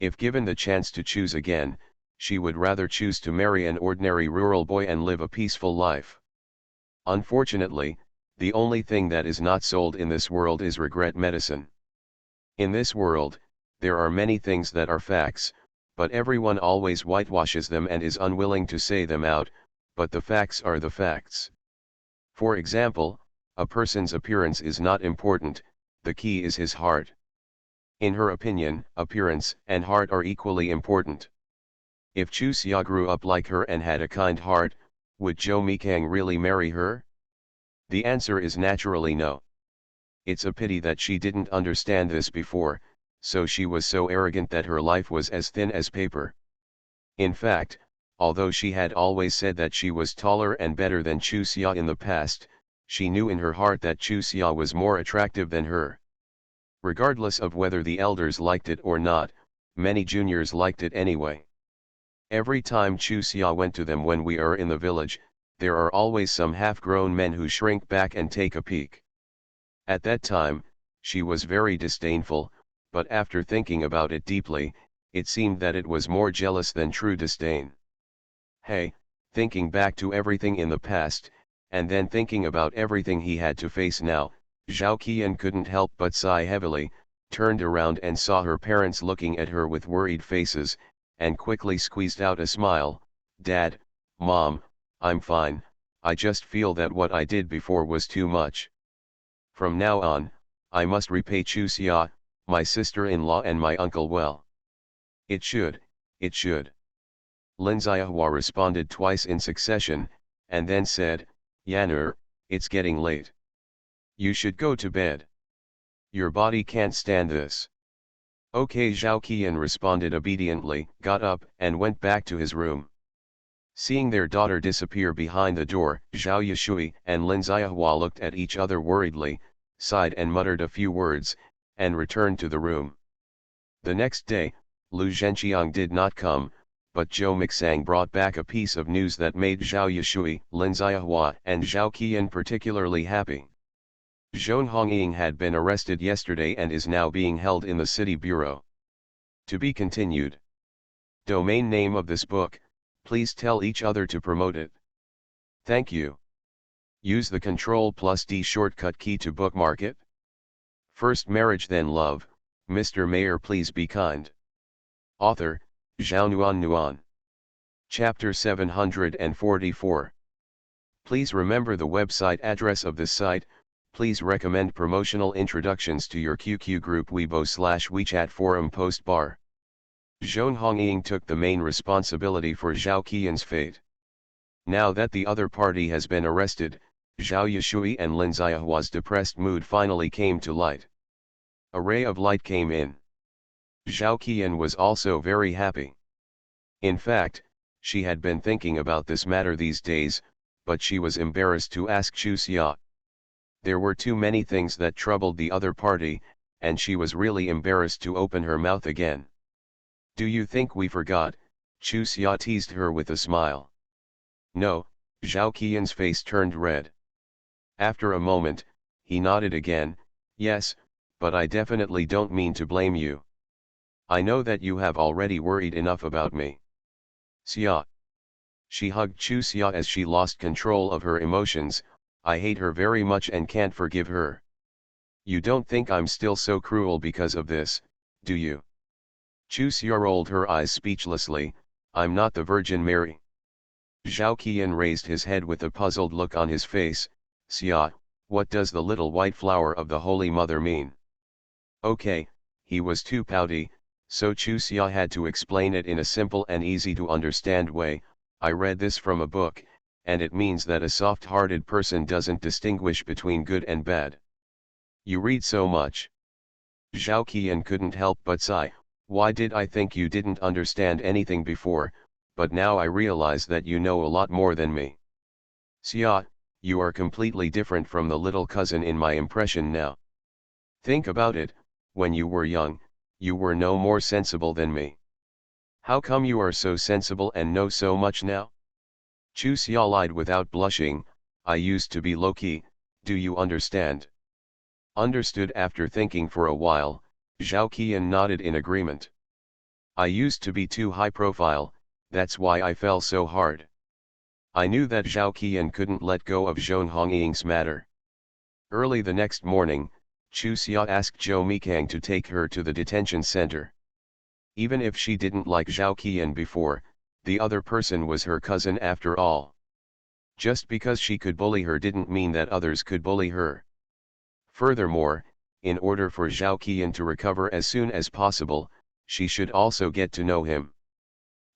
If given the chance to choose again, she would rather choose to marry an ordinary rural boy and live a peaceful life. Unfortunately, the only thing that is not sold in this world is regret medicine. In this world, there are many things that are facts, but everyone always whitewashes them and is unwilling to say them out, but the facts are the facts. For example, a person's appearance is not important, the key is his heart. In her opinion, appearance and heart are equally important. If Chu Xia grew up like her and had a kind heart, would Zhou Mikang really marry her? The answer is naturally no. It's a pity that she didn't understand this before, so she was so arrogant that her life was as thin as paper. In fact, although she had always said that she was taller and better than Chu Xia in the past, she knew in her heart that Chu Xia was more attractive than her. Regardless of whether the elders liked it or not, many juniors liked it anyway. Every time Chu Xia went to them when we are in the village, there are always some half-grown men who shrink back and take a peek. At that time, she was very disdainful, but after thinking about it deeply, it seemed that it was more jealous than true disdain. Hey, thinking back to everything in the past, and then thinking about everything he had to face now, Zhao Qian couldn't help but sigh heavily, turned around and saw her parents looking at her with worried faces, and quickly squeezed out a smile. "Dad, Mom, I'm fine, I just feel that what I did before was too much. From now on, I must repay Chu Xia, my sister-in-law and my uncle well." It should. Lin Xiahua responded twice in succession, and then said, "Yan'er, it's getting late. You should go to bed. Your body can't stand this." Okay, Zhao Qian responded obediently, got up, and went back to his room. Seeing their daughter disappear behind the door, Zhao Yushui and Lin Xiahua looked at each other worriedly, sighed and muttered a few words, and returned to the room. The next day, Lu Zhenqiang did not come, but Zhou Mixang brought back a piece of news that made Zhao Yushui, Lin Xiahua and Zhao Qian particularly happy. Zhou Hongying had been arrested yesterday and is now being held in the city bureau. To be continued. Domain name of this book, please tell each other to promote it. Thank you. Use the Ctrl+D shortcut key to bookmark it. First marriage then love, Mr. Mayor please be kind. Author, Zhao Nuan. Chapter 744. Please remember the website address of this site. Please recommend promotional introductions to your QQ group Weibo/WeChat forum post bar. Zhong Hongying took the main responsibility for Zhao Qian's fate. Now that the other party has been arrested, Zhao Yishui and Lin Ziahua's depressed mood finally came to light. A ray of light came in. Zhao Qian was also very happy. In fact, she had been thinking about this matter these days, but she was embarrassed to ask Chu Xia. There were too many things that troubled the other party, and she was really embarrassed to open her mouth again. Do you think we forgot? Chu Xia teased her with a smile. No, Zhao Qian's face turned red. After a moment, he nodded again, yes, but I definitely don't mean to blame you. I know that you have already worried enough about me. Xia. She hugged Chu Xia as she lost control of her emotions. I hate her very much and can't forgive her. You don't think I'm still so cruel because of this, do you? Chu Xia rolled her eyes speechlessly. I'm not the Virgin Mary. Zhao Qian raised his head with a puzzled look on his face. Xia, what does the little white flower of the Holy Mother mean? Okay, he was too pouty, so Chu Xia had to explain it in a simple and easy to understand way. I read this from a book, and it means that a soft-hearted person doesn't distinguish between good and bad. You read so much. Zhao Qian couldn't help but sigh. Why did I think you didn't understand anything before, but now I realize that you know a lot more than me. Xia, you are completely different from the little cousin in my impression now. Think about it, when you were young, you were no more sensible than me. How come you are so sensible and know so much now? Chu Xia lied without blushing. I used to be low-key, do you understand? Understood. After thinking for a while, Zhao Qian nodded in agreement. I used to be too high profile, that's why I fell so hard. I knew that Zhao Qian couldn't let go of Zhong Hongying's matter. Early the next morning, Chu Xia asked Zhou Mikang to take her to the detention center. Even if she didn't like Zhao Qian before, the other person was her cousin after all. Just because she could bully her didn't mean that others could bully her. Furthermore, in order for Zhao Qian to recover as soon as possible, she should also get to know him.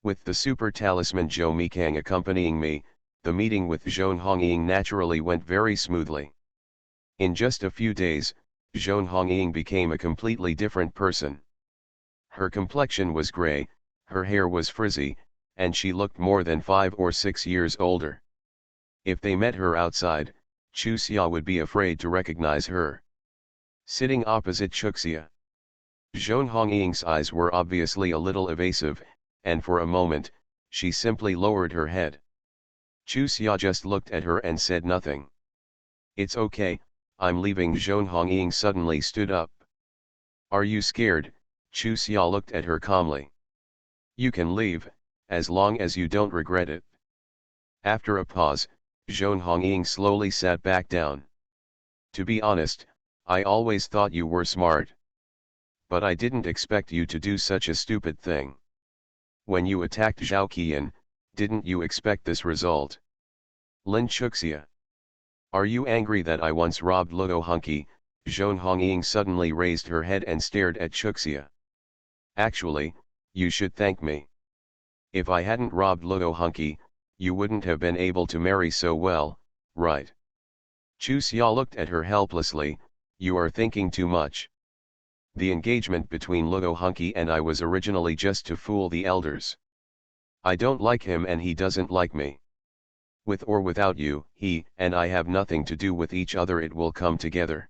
With the super talisman Zhou Mikang accompanying me, the meeting with Zhong Hongying naturally went very smoothly. In just a few days, Zhong Hongying became a completely different person. Her complexion was gray, her hair was frizzy, and she looked more than 5 or 6 years older. If they met her outside, Chu Xia would be afraid to recognize her. Sitting opposite Chu Xia, Zhong Hongying's eyes were obviously a little evasive, and for a moment, she simply lowered her head. Chu Xia just looked at her and said nothing. It's okay, I'm leaving. Zhong Hongying suddenly stood up. Are you scared? Chu Xia looked at her calmly. You can leave, as long as you don't regret it. After a pause, Zhong Hongying slowly sat back down. To be honest, I always thought you were smart. But I didn't expect you to do such a stupid thing. When you attacked Zhao Qian, didn't you expect this result? Lin Chuxia. Are you angry that I once robbed Luo Hunky? Zhong Hongying suddenly raised her head and stared at Chuxia. Actually, you should thank me. If I hadn't robbed Luo Hunky, you wouldn't have been able to marry so well, right? Chu Xia looked at her helplessly. You are thinking too much. The engagement between Luo Hunky and I was originally just to fool the elders. I don't like him and he doesn't like me. With or without you, he and I have nothing to do with each other. It will come together.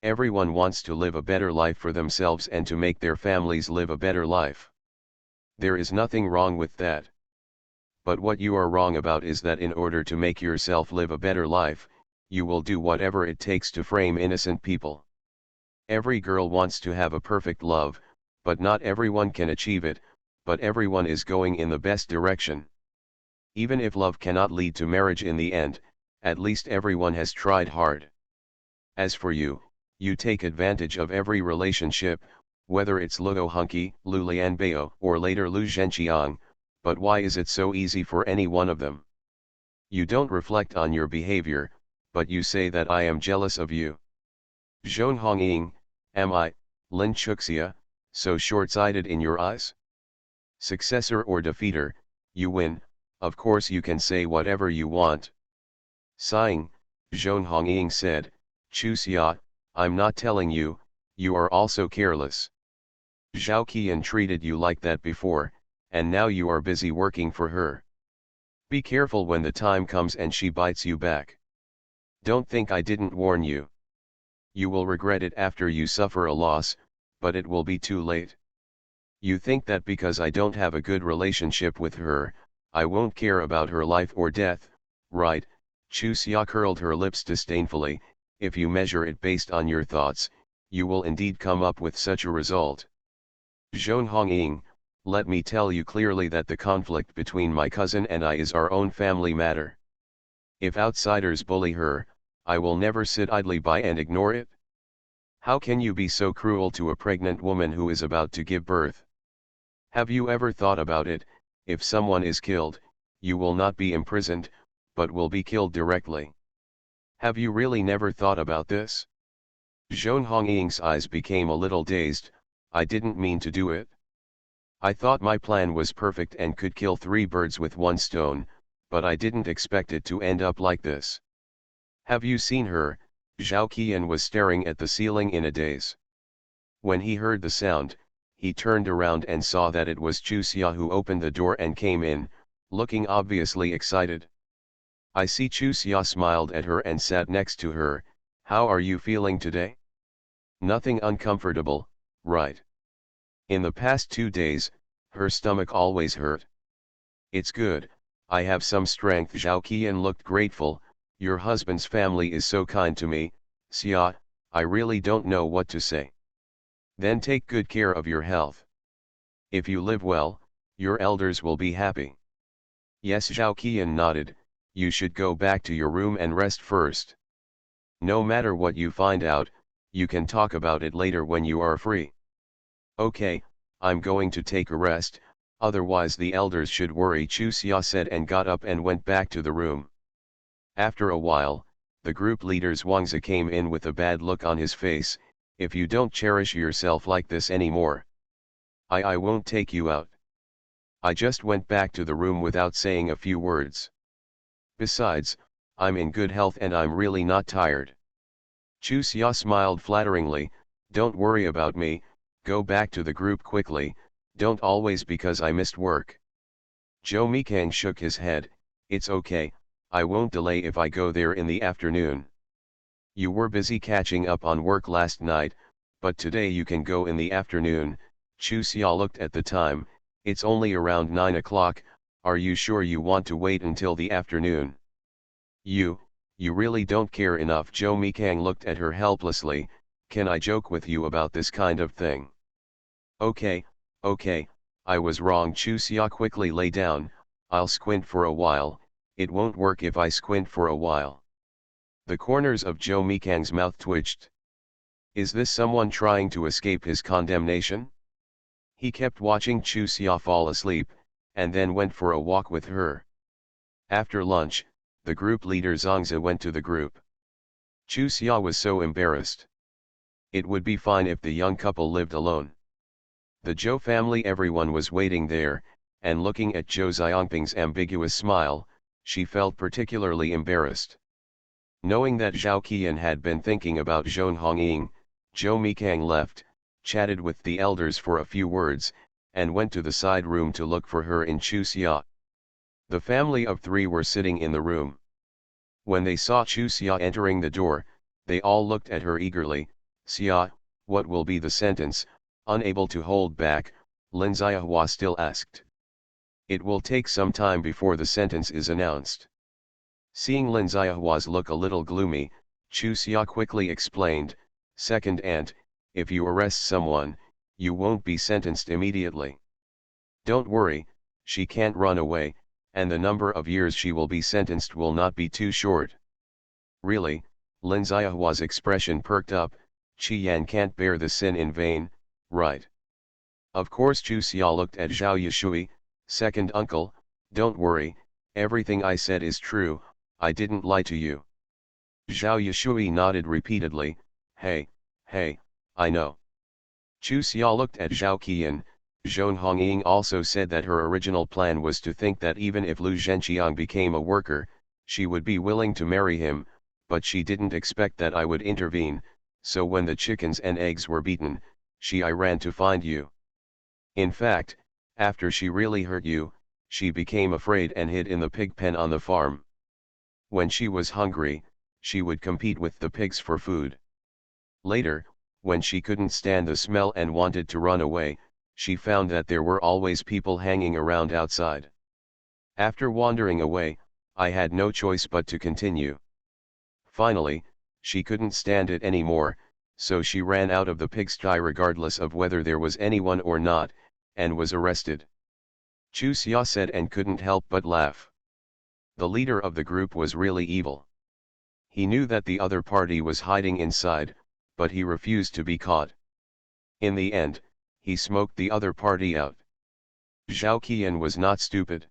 Everyone wants to live a better life for themselves and to make their families live a better life. There is nothing wrong with that. But what you are wrong about is that in order to make yourself live a better life, you will do whatever it takes to frame innocent people. Every girl wants to have a perfect love, but not everyone can achieve it, but everyone is going in the best direction. Even if love cannot lead to marriage in the end, at least everyone has tried hard. As for you, You take advantage of every relationship, whether it's Luo Hunky, Lu Lianbao, or later Lu Zhenqiang, but why is it so easy for any one of them? You don't reflect on your behavior, but you say that I am jealous of you. Zhong Hongying, am I, Lin Chuxia, so short-sighted in your eyes? Successor or defeater, you win, of course you can say whatever you want. Sighing, Zhong Hongying said, Chuxia, I'm not telling you, you are also careless. Zhao Qian treated you like that before, and now you are busy working for her. Be careful when the time comes and she bites you back. Don't think I didn't warn you. You will regret it after you suffer a loss, but it will be too late. You think that because I don't have a good relationship with her, I won't care about her life or death, right? Chu Xia curled her lips disdainfully. If you measure it based on your thoughts, you will indeed come up with such a result. Zhong Hongying, let me tell you clearly that the conflict between my cousin and I is our own family matter. If outsiders bully her, I will never sit idly by and ignore it. How can you be so cruel to a pregnant woman who is about to give birth? Have you ever thought about it? If someone is killed, you will not be imprisoned, but will be killed directly. Have you really never thought about this? Zhong Hongying's eyes became a little dazed. I didn't mean to do it. I thought my plan was perfect and could kill 3 birds with 1 stone, but I didn't expect it to end up like this. Have you seen her? Zhao Qian was staring at the ceiling in a daze. When he heard the sound, he turned around and saw that it was Chu Xia who opened the door and came in, looking obviously excited. I see. Chu Xia smiled at her and sat next to her. How are you feeling today? Nothing uncomfortable, right? In the past 2 days, her stomach always hurt. It's good, I have some strength. Zhao Qian looked grateful. Your husband's family is so kind to me, Xia, I really don't know what to say. Then take good care of your health. If you live well, your elders will be happy. Yes, Zhao Qian nodded. You should go back to your room and rest first. No matter what you find out, you can talk about it later when you are free. Okay, I'm going to take a rest, otherwise the elders should worry, Chu Xia said and got up and went back to the room. After a while, the group leader's Wang Zi came in with a bad look on his face. If you don't cherish yourself like this anymore, I won't take you out. I just went back to the room without saying a few words. Besides, I'm in good health and I'm really not tired. Chu Xia smiled flatteringly. Don't worry about me, go back to the group quickly, don't always because I missed work. Zhou Mikang shook his head. It's okay, I won't delay if I go there in the afternoon. You were busy catching up on work last night, but today you can go in the afternoon. Chu Xia looked at the time. It's only around 9 o'clock, are you sure you want to wait until the afternoon? You really don't care enough. Zhou Mikang looked at her helplessly. Can I joke with you about this kind of thing? Okay, I was wrong. Chu Xia quickly lay down. I'll squint for a while. It won't work if I squint for a while. The corners of Zhou Mikang's mouth twitched. Is this someone trying to escape his condemnation? He kept watching Chu Xia fall asleep, and then went for a walk with her. After lunch, the group leader Zhang Zi went to the group. Chu Xia was so embarrassed. It would be fine if the young couple lived alone. The Zhou family, everyone was waiting there, and looking at Zhou Xiangping's ambiguous smile, she felt particularly embarrassed. Knowing that Zhao Qian had been thinking about Zhong Hongying, Zhou Mikang left, chatted with the elders for a few words, and went to the side room to look for her in Chu Xia. The family of 3 were sitting in the room. When they saw Chu Xia entering the door, they all looked at her eagerly. Xia, what will be the sentence? Unable to hold back, Lin Xiahua still asked. It will take some time before the sentence is announced. Seeing Lin Xiahua's look a little gloomy, Chu Xia quickly explained, second aunt, if you arrest someone, you won't be sentenced immediately. Don't worry, she can't run away, and the number of years she will be sentenced will not be too short. Really? Lin Xiahua's expression perked up. Qian can't bear the sin in vain, right? Of course Chu Xia looked at Zhao Yushui, second uncle, don't worry, everything I said is true, I didn't lie to you. Zhao Yushui nodded repeatedly, hey, I know. Chu Xia looked at Zhao Qian, Zhong Hongying also said that her original plan was to think that even if Lu Zhenqiang became a worker, she would be willing to marry him, but she didn't expect that I would intervene, so when the chickens and eggs were beaten, I ran to find you. In fact, after she really hurt you, she became afraid and hid in the pig pen on the farm. When she was hungry, she would compete with the pigs for food. Later, when she couldn't stand the smell and wanted to run away, she found that there were always people hanging around outside. After wandering away, I had no choice but to continue. Finally, she couldn't stand it anymore, so she ran out of the pigsty regardless of whether there was anyone or not, and was arrested. Chu Xia said and couldn't help but laugh. The leader of the group was really evil. He knew that the other party was hiding inside, but he refused to be caught. In the end, he smoked the other party out. Zhao Qian was not stupid.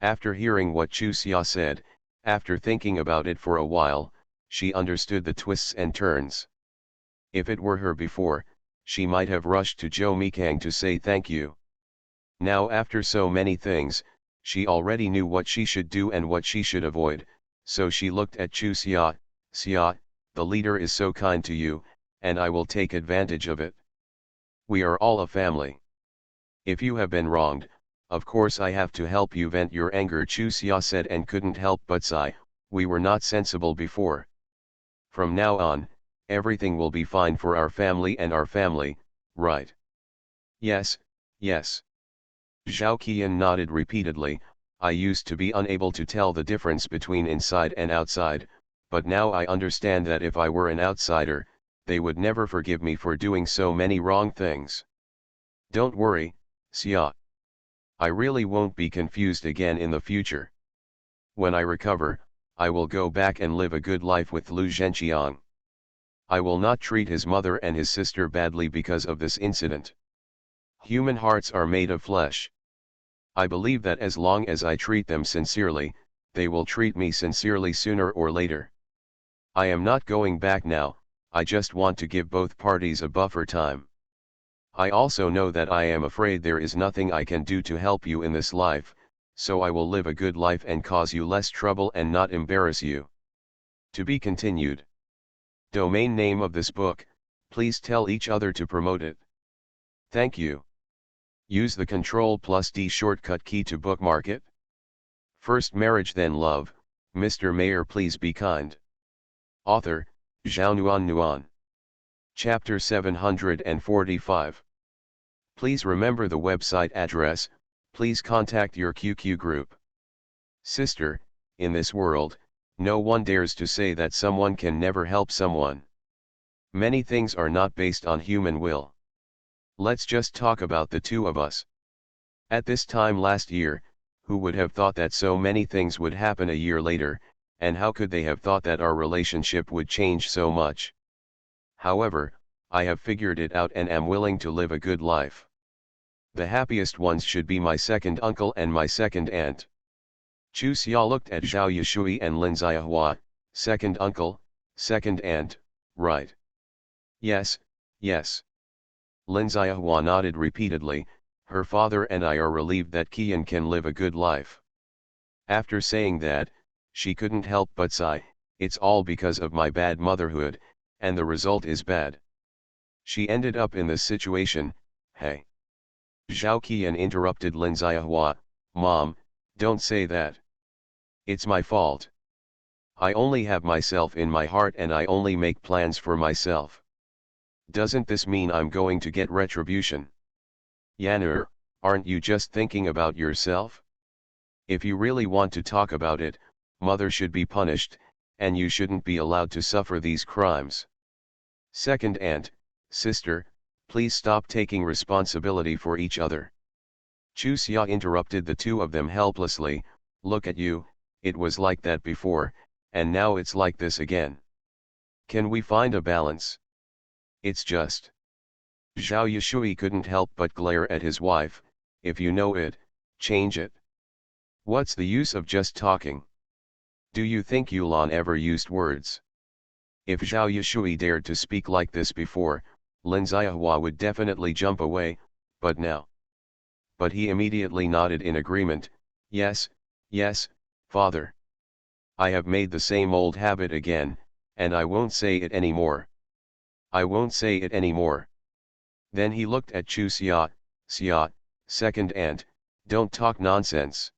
After hearing what Chu Xia said, after thinking about it for a while, she understood the twists and turns. If it were her before, she might have rushed to Zhou Mikang to say thank you. Now after so many things, she already knew what she should do and what she should avoid, so she looked at Chu Xia, Xia, the leader is so kind to you, and I will take advantage of it. We are all a family. If you have been wronged, of course I have to help you vent your anger, Chu Xia said and couldn't help but sigh, we were not sensible before. From now on, everything will be fine for our family and our family, right? Yes. Zhao Qian nodded repeatedly, I used to be unable to tell the difference between inside and outside, but now I understand that if I were an outsider, they would never forgive me for doing so many wrong things. Don't worry, Xia. I really won't be confused again in the future. When I recover, I will go back and live a good life with Lu Zhenqiang. I will not treat his mother and his sister badly because of this incident. Human hearts are made of flesh. I believe that as long as I treat them sincerely, they will treat me sincerely sooner or later. I am not going back now, I just want to give both parties a buffer time. I also know that I am afraid there is nothing I can do to help you in this life, so I will live a good life and cause you less trouble and not embarrass you. To be continued. Domain name of this book, please tell each other to promote it. Thank you. Use the Ctrl+D shortcut key to bookmark it. First marriage then love, Mr. Mayor please be kind. Author, Zhao Nuan. Chapter 745. Please remember the website address, please contact your QQ group. Sister, in this world, no one dares to say that someone can never help someone. Many things are not based on human will. Let's just talk about the two of us. At this time last year, who would have thought that so many things would happen a year later, and how could they have thought that our relationship would change so much? However, I have figured it out and am willing to live a good life. The happiest ones should be my second uncle and my second aunt. Chu Xia looked at Zhao Yushui and Lin Ziahua, second uncle, second aunt, right? Yes. Lin Ziahua nodded repeatedly, her father and I are relieved that Qian can live a good life. After saying that, she couldn't help but sigh, it's all because of my bad motherhood, and the result is bad. She ended up in this situation, hey. Zhao Qian interrupted Lin Ziahua, Mom, don't say that. It's my fault. I only have myself in my heart and I only make plans for myself. Doesn't this mean I'm going to get retribution? Yanur, aren't you just thinking about yourself? If you really want to talk about it, mother should be punished, and you shouldn't be allowed to suffer these crimes. Second aunt, sister, please stop taking responsibility for each other. Chu Xia interrupted the two of them helplessly, look at you, it was like that before, and now it's like this again. Can we find a balance? It's just. Zhao Yushui couldn't help but glare at his wife. If you know it, change it. What's the use of just talking? Do you think Yulan ever used words? If Zhao Yushui dared to speak like this before, Lin Xiahua would definitely jump away, but now. But he immediately nodded in agreement. Yes, yes, father. I have made the same old habit again, and I won't say it anymore. I won't say it anymore. Then he looked at Chu Xia. Xia, second aunt, don't talk nonsense.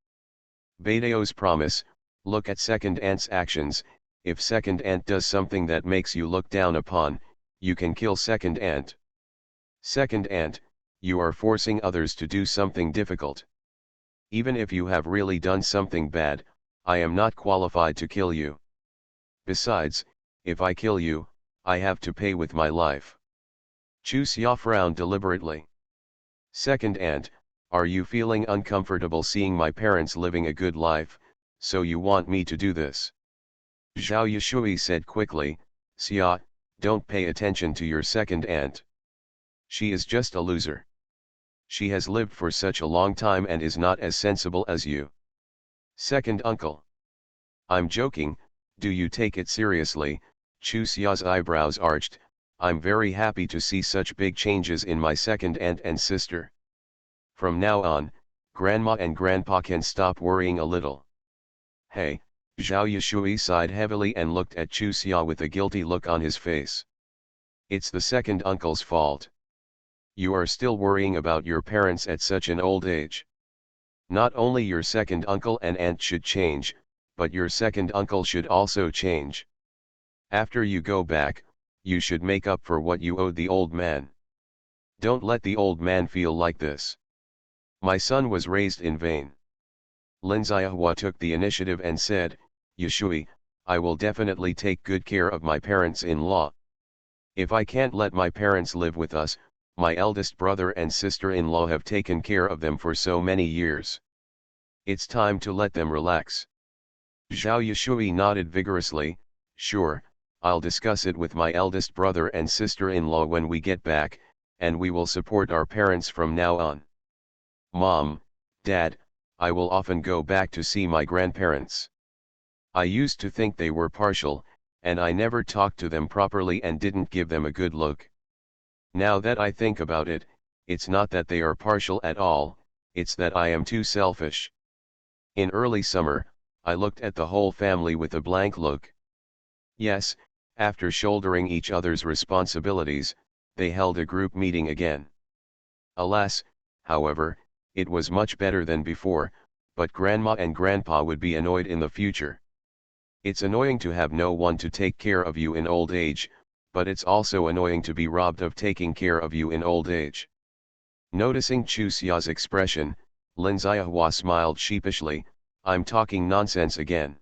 Baideo's promise, look at second aunt's actions. If second aunt does something that makes you look down upon, you can kill second aunt. Second aunt, you are forcing others to do something difficult. Even if you have really done something bad, I am not qualified to kill you. Besides, if I kill you, I have to pay with my life. Chu Xia frowned deliberately. Second aunt, are you feeling uncomfortable seeing my parents living a good life, so you want me to do this? Zhao Yushui said quickly, Xia, don't pay attention to your second aunt. She is just a loser. She has lived for such a long time and is not as sensible as you. Second uncle. I'm joking, do you take it seriously? Chu Xia's eyebrows arched. I'm very happy to see such big changes in my second aunt and sister. From now on, Grandma and Grandpa can stop worrying a little. Hey, Zhao Yushui sighed heavily and looked at Chu Xia with a guilty look on his face. It's the second uncle's fault. You are still worrying about your parents at such an old age. Not only your second uncle and aunt should change, but your second uncle should also change. After you go back, you should make up for what you owed the old man. Don't let the old man feel like this. My son was raised in vain. Lin Xiahua took the initiative and said, Yushui, I will definitely take good care of my parents-in-law. If I can't let my parents live with us, my eldest brother and sister-in-law have taken care of them for so many years. It's time to let them relax. Zhao Yushui nodded vigorously, sure, I'll discuss it with my eldest brother and sister-in-law when we get back, and we will support our parents from now on. Mom, Dad, I will often go back to see my grandparents. I used to think they were partial, and I never talked to them properly and didn't give them a good look. Now that I think about it, it's not that they are partial at all, it's that I am too selfish. In early summer, I looked at the whole family with a blank look. Yes, after shouldering each other's responsibilities, they held a group meeting again. Alas, however, it was much better than before, but Grandma and Grandpa would be annoyed in the future. It's annoying to have no one to take care of you in old age, but it's also annoying to be robbed of taking care of you in old age. Noticing Chu Xia's expression, Lin Xiahua smiled sheepishly, I'm talking nonsense again.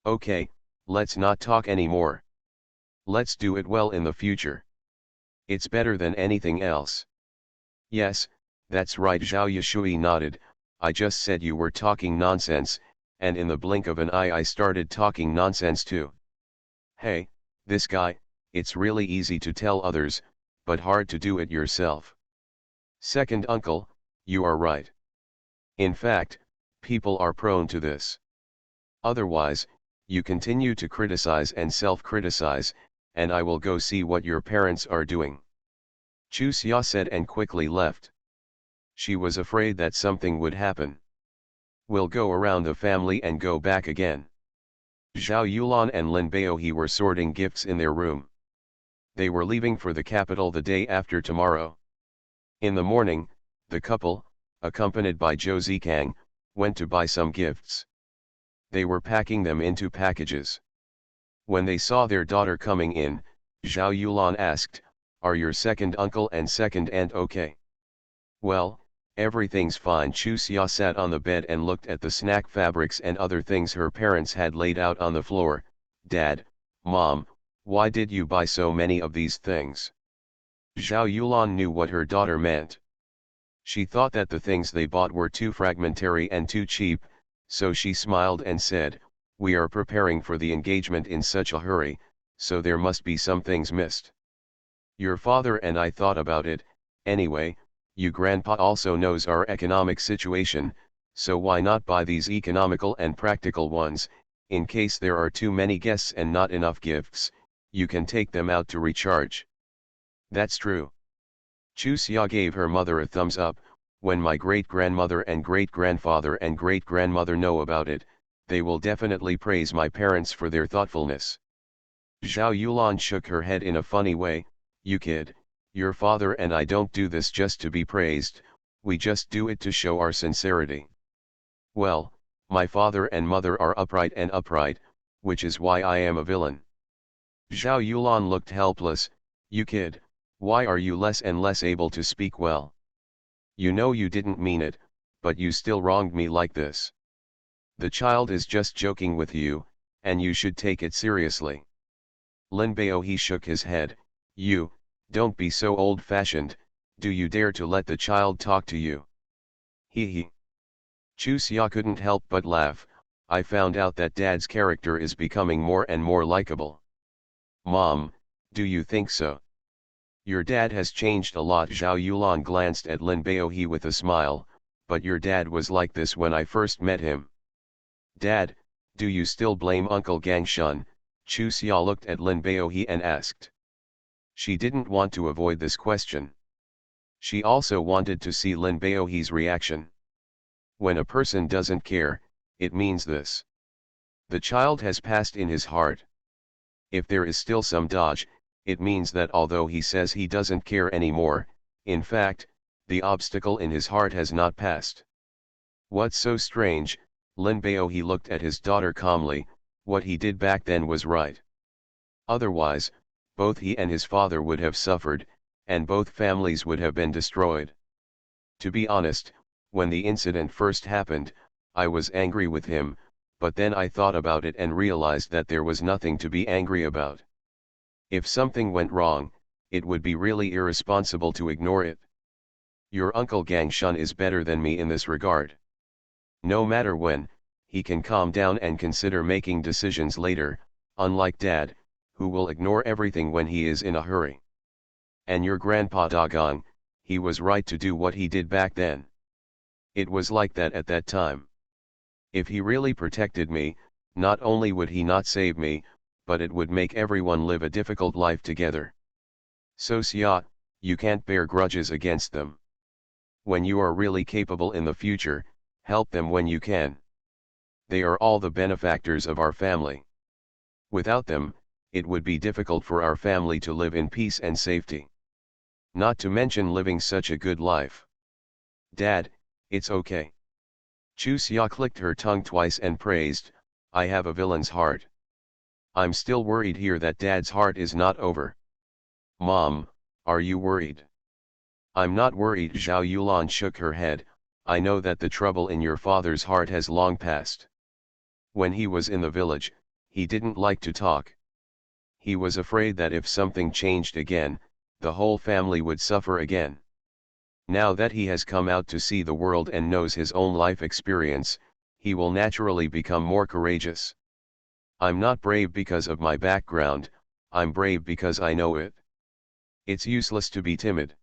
Okay, let's not talk anymore. Let's do it well in the future. It's better than anything else. Yes, that's right. Zhao Yushui nodded, I just said you were talking nonsense, and in the blink of an eye I started talking nonsense too. Hey, this guy, it's really easy to tell others, but hard to do it yourself. Second uncle, you are right. In fact, people are prone to this. Otherwise, you continue to criticize and self-criticize, and I will go see what your parents are doing. Chu Xia said and quickly left. She was afraid that something would happen. We'll go around the family and go back again. Zhao Yulan and Lin Baohe were sorting gifts in their room. They were leaving for the capital the day after tomorrow. In the morning, the couple, accompanied by Josei Kang, went to buy some gifts. They were packing them into packages. When they saw their daughter coming in, Zhao Yulan asked, are your second uncle and second aunt okay? Well, everything's fine. Chu Xia sat on the bed and looked at the snack fabrics and other things her parents had laid out on the floor. Dad, Mom, why did you buy so many of these things? Zhao Yulan knew what her daughter meant. She thought that the things they bought were too fragmentary and too cheap, so she smiled and said, we are preparing for the engagement in such a hurry, so there must be some things missed. Your father and I thought about it. Anyway, you grandpa also knows our economic situation, so why not buy these economical and practical ones? In case there are too many guests and not enough gifts, you can take them out to recharge. That's true. Chusia gave her mother a thumbs up. When my great-grandmother and great-grandfather and great-grandmother know about it, they will definitely praise my parents for their thoughtfulness. Zhao Yulan shook her head in a funny way. You kid, your father and I don't do this just to be praised, we just do it to show our sincerity. Well, my father and mother are upright, which is why I am a villain. Zhao Yulan looked helpless. You kid, why are you less and less able to speak well? You know you didn't mean it, but you still wronged me like this. The child is just joking with you, and you should take it seriously. Lin Baohe shook his head. You, don't be so old-fashioned, do you dare to let the child talk to you? Hee hee. Chu Xia couldn't help but laugh. I found out that Dad's character is becoming more and more likable. Mom, do you think so? Your dad has changed a lot. Zhao Yulan glanced at Lin Baohe with a smile, but your dad was like this when I first met him. Dad, do you still blame Uncle Gangshun? Chu Xia looked at Lin Baohe and asked. She didn't want to avoid this question. She also wanted to see Lin Baohe's reaction. When a person doesn't care, it means this. The child has passed in his heart. If there is still some dodge, it means that although he says he doesn't care anymore, in fact, the obstacle in his heart has not passed. What's so strange? Lin Baohe looked at his daughter calmly. What he did back then was right. Otherwise, both he and his father would have suffered, and both families would have been destroyed. To be honest, when the incident first happened, I was angry with him, but then I thought about it and realized that there was nothing to be angry about. If something went wrong, it would be really irresponsible to ignore it. Your Uncle Gangshun is better than me in this regard. No matter when, he can calm down and consider making decisions later, unlike Dad, who will ignore everything when he is in a hurry. And your grandpa Dagong, he was right to do what he did back then. It was like that at that time. If he really protected me, not only would he not save me, but it would make everyone live a difficult life together. So Xia, you can't bear grudges against them. When you are really capable in the future, help them when you can. They are all the benefactors of our family. Without them, it would be difficult for our family to live in peace and safety. Not to mention living such a good life. Dad, it's okay. Chu Xia clicked her tongue twice and praised, I have a villain's heart. I'm still worried here that Dad's heart is not over. Mom, are you worried? I'm not worried. Zhao Yulan shook her head. I know that the trouble in your father's heart has long passed. When he was in the village, he didn't like to talk. He was afraid that if something changed again, the whole family would suffer again. Now that he has come out to see the world and knows his own life experience, he will naturally become more courageous. I'm not brave because of my background, I'm brave because I know it. It's useless to be timid.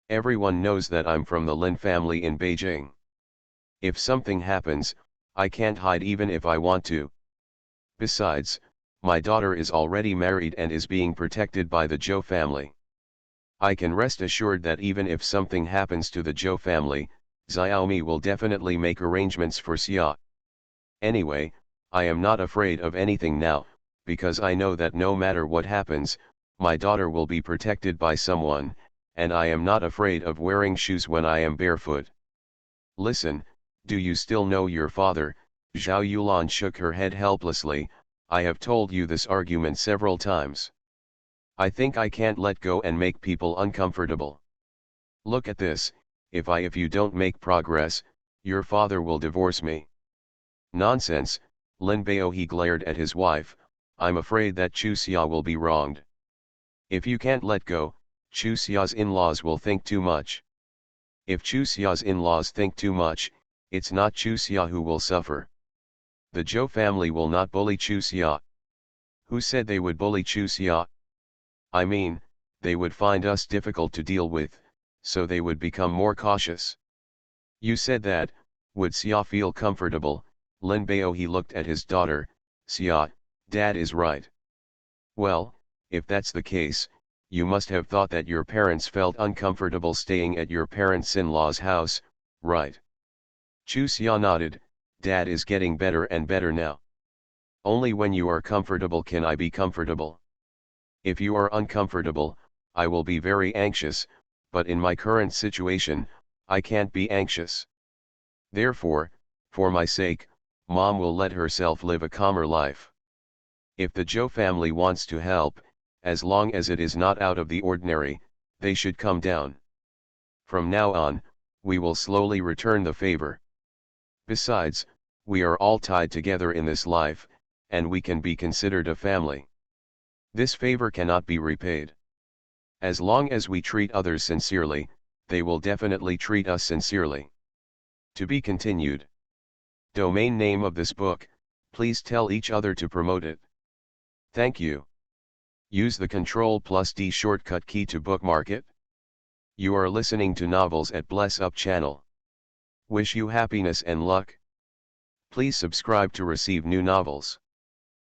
Everyone knows that I'm from the Lin family in Beijing. If something happens, I can't hide even if I want to. Besides, my daughter is already married and is being protected by the Zhou family. I can rest assured that even if something happens to the Zhou family, Xiaomi will definitely make arrangements for Xia. Anyway, I am not afraid of anything now, because I know that no matter what happens, my daughter will be protected by someone, and I am not afraid of wearing shoes when I am barefoot. Listen, do you still know your father? Zhao Yulan shook her head helplessly. I have told you this argument several times. I think I can't let go and make people uncomfortable. Look at this, if you don't make progress, your father will divorce me. Nonsense, Lin Baohe glared at his wife. I'm afraid that Chu Xia will be wronged. If you can't let go, Chu Xia's in-laws will think too much. If Chu Xia's in-laws think too much, it's not Chu Xia who will suffer. The Zhou family will not bully Chu Xia. Who said they would bully Chu Xia? I mean, they would find us difficult to deal with, so they would become more cautious. You said that, would Xia feel comfortable? Lin Bao he looked at his daughter. Xia, Dad is right. Well, if that's the case, you must have thought that your parents felt uncomfortable staying at your parents-in-law's house, right? Chu Xia nodded. Dad is getting better and better now. Only when you are comfortable can I be comfortable. If you are uncomfortable, I will be very anxious, but in my current situation, I can't be anxious. Therefore, for my sake, Mom will let herself live a calmer life. If the Zhou family wants to help, as long as it is not out of the ordinary, they should come down. From now on, we will slowly return the favor. Besides, we are all tied together in this life, and we can be considered a family. This favor cannot be repaid. As long as we treat others sincerely, they will definitely treat us sincerely. To be continued. Domain name of this book, please tell each other to promote it. Thank you. Use the Ctrl+D shortcut key to bookmark it. You are listening to Novels at Bless Up channel. Wish you happiness and luck. Please subscribe to receive new novels.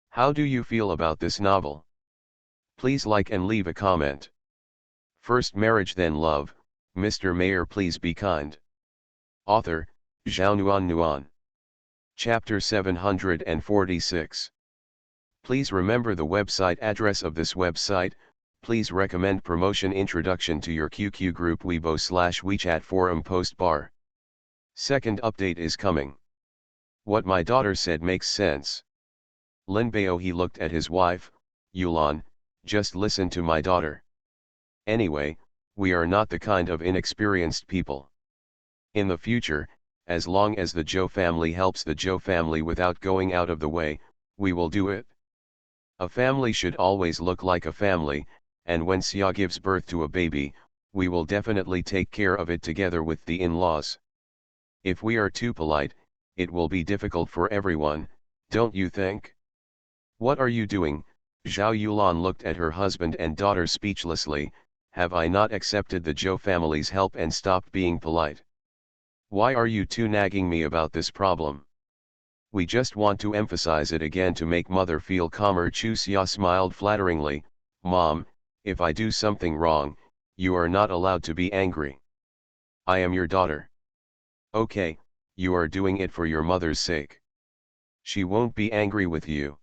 How do you feel about this novel? Please like and leave a comment. First Marriage Then Love, Mr. Mayor Please Be Kind. Author, Zhao Nuan. Chapter 746. Please remember the website address of this website. Please recommend promotion introduction to your QQ group Weibo/WeChat forum post bar. Second update is coming. What my daughter said makes sense. Lin Bao he looked at his wife, Yulan, just listen to my daughter. Anyway, we are not the kind of inexperienced people. In the future, as long as the Zhou family helps the Zhou family without going out of the way, we will do it. A family should always look like a family, and when Xia gives birth to a baby, we will definitely take care of it together with the in-laws. If we are too polite, it will be difficult for everyone, don't you think? What are you doing? Zhao Yulan looked at her husband and daughter speechlessly. Have I not accepted the Zhou family's help and stopped being polite? Why are you two nagging me about this problem? We just want to emphasize it again to make mother feel calmer. Chu Xia smiled flatteringly. Mom, if I do something wrong, you are not allowed to be angry. I am your daughter. Okay, you are doing it for your mother's sake. She won't be angry with you.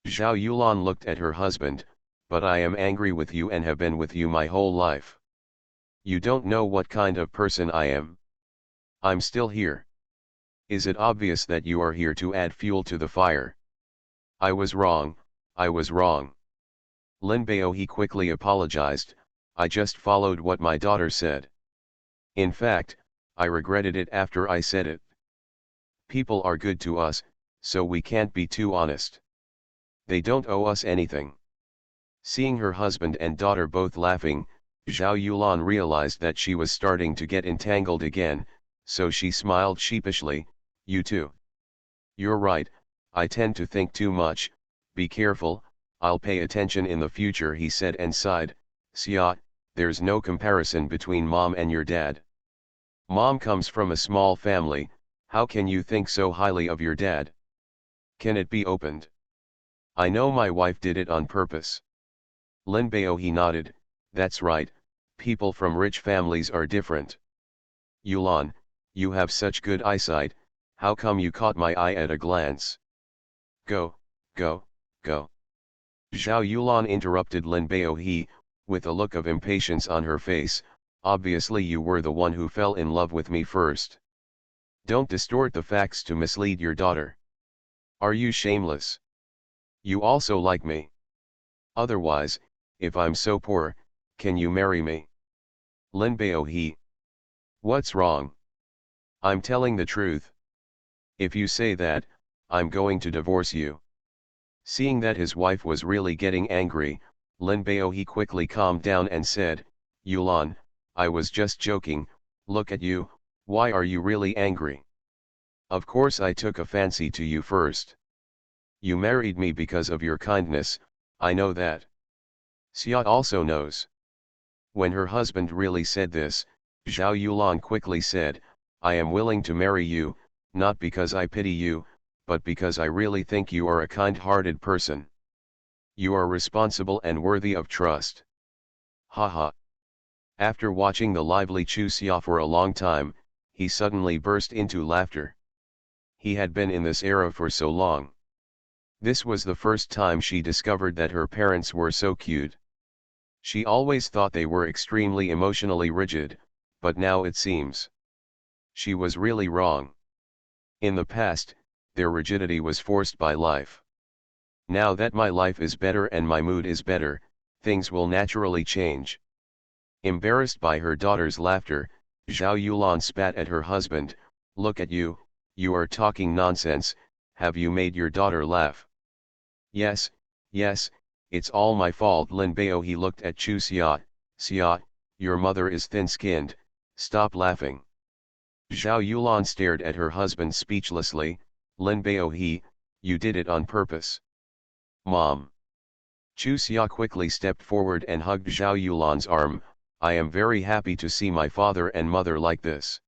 Zhao Yulan looked at her husband, but I am angry with you and have been with you my whole life. You don't know what kind of person I am. I'm still here. Is it obvious that you are here to add fuel to the fire? I was wrong, I was wrong. Lin Bao he quickly apologized. I just followed what my daughter said. In fact, I regretted it after I said it. People are good to us, so we can't be too honest. They don't owe us anything. Seeing her husband and daughter both laughing, Zhao Yulan realized that she was starting to get entangled again, so she smiled sheepishly. You too. You're right, I tend to think too much. Be careful, I'll pay attention in the future, he said and sighed. Xia, there's no comparison between mom and your dad. Mom comes from a small family, how can you think so highly of your dad? Can it be opened? I know my wife did it on purpose. Lin Bao he nodded. That's right, people from rich families are different. Yulan, you have such good eyesight, how come you caught my eye at a glance? Go, go, go. Zhao Yulan interrupted Lin Bao he, with a look of impatience on her face. Obviously you were the one who fell in love with me first. Don't distort the facts to mislead your daughter. Are you shameless? You also like me. Otherwise, if I'm so poor, can you marry me? Lin Bao he. What's wrong? I'm telling the truth. If you say that, I'm going to divorce you. Seeing that his wife was really getting angry, Lin Bao he quickly calmed down and said, Yulan, I was just joking, look at you, why are you really angry? Of course I took a fancy to you first. You married me because of your kindness, I know that. Xia also knows. When her husband really said this, Zhao Yulan quickly said, I am willing to marry you, not because I pity you, but because I really think you are a kind-hearted person. You are responsible and worthy of trust. Haha. After watching the lively Chu Xia for a long time, he suddenly burst into laughter. He had been in this era for so long. This was the first time she discovered that her parents were so cute. She always thought they were extremely emotionally rigid, but now it seems she was really wrong. In the past, their rigidity was forced by life. Now that my life is better and my mood is better, things will naturally change. Embarrassed by her daughter's laughter, Zhao Yulan spat at her husband. Look at you, you are talking nonsense. Have you made your daughter laugh? Yes, yes, it's all my fault. Lin Bao. He looked at Chu Xia. Xia, your mother is thin-skinned, stop laughing. Zhao Yulan stared at her husband speechlessly. Lin Bao. You did it on purpose. Mom. Chu Xia quickly stepped forward and hugged Zhao Yulan's arm. I am very happy to see my father and mother like this.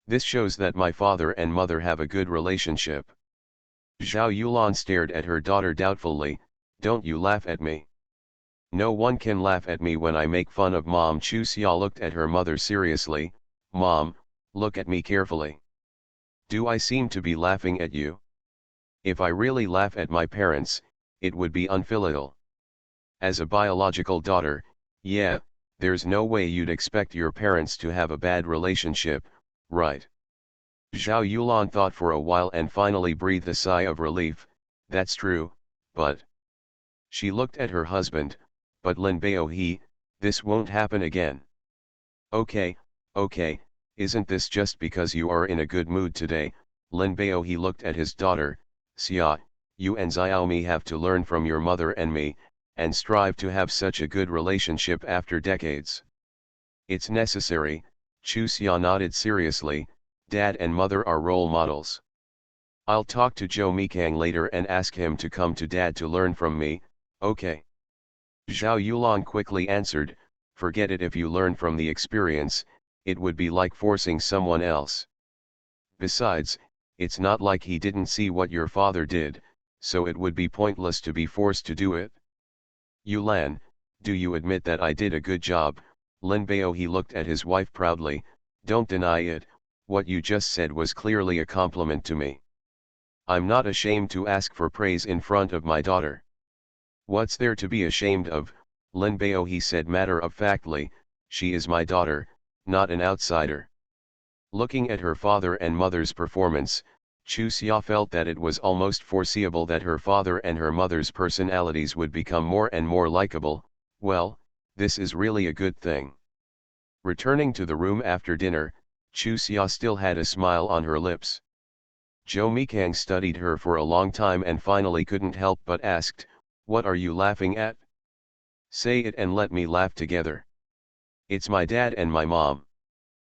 This shows that my father and mother have a good relationship. Zhao Yulan stared at her daughter doubtfully. Don't you laugh at me. No one can laugh at me when I make fun of Mom. Chu Xia looked at her mother seriously. Mom, look at me carefully. Do I seem to be laughing at you? If I really laugh at my parents, it would be unfilial. As a biological daughter, yeah, there's no way you'd expect your parents to have a bad relationship, right? Zhao Yulan thought for a while and finally breathed a sigh of relief. That's true, but... She looked at her husband. But Lin Bao. This won't happen again. Okay, isn't this just because you are in a good mood today? Lin Bao. He looked at his daughter. Xia, you and Xiaomi have to learn from your mother and me, and strive to have such a good relationship after decades. It's necessary. Chu Xia nodded seriously. Dad and mother are role models. I'll talk to Zhou Mikang later and ask him to come to Dad to learn from me. Okay. Zhao Yulan quickly answered, forget it. If you learn from the experience, it would be like forcing someone else. Besides, it's not like he didn't see what your father did, so it would be pointless to be forced to do it. Yulan, do you admit that I did a good job? Lin Bao. He looked at his wife proudly. Don't deny it, what you just said was clearly a compliment to me. I'm not ashamed to ask for praise in front of my daughter. What's there to be ashamed of? Lin Bao. He said matter-of-factly, she is my daughter, not an outsider. Looking at her father and mother's performance, Chu Xia felt that it was almost foreseeable that her father and her mother's personalities would become more and more likable. Well, this is really a good thing. Returning to the room after dinner, Chu Xia still had a smile on her lips. Zhou Mikang studied her for a long time and finally couldn't help but asked, what are you laughing at? Say it and let me laugh together. It's my dad and my mom.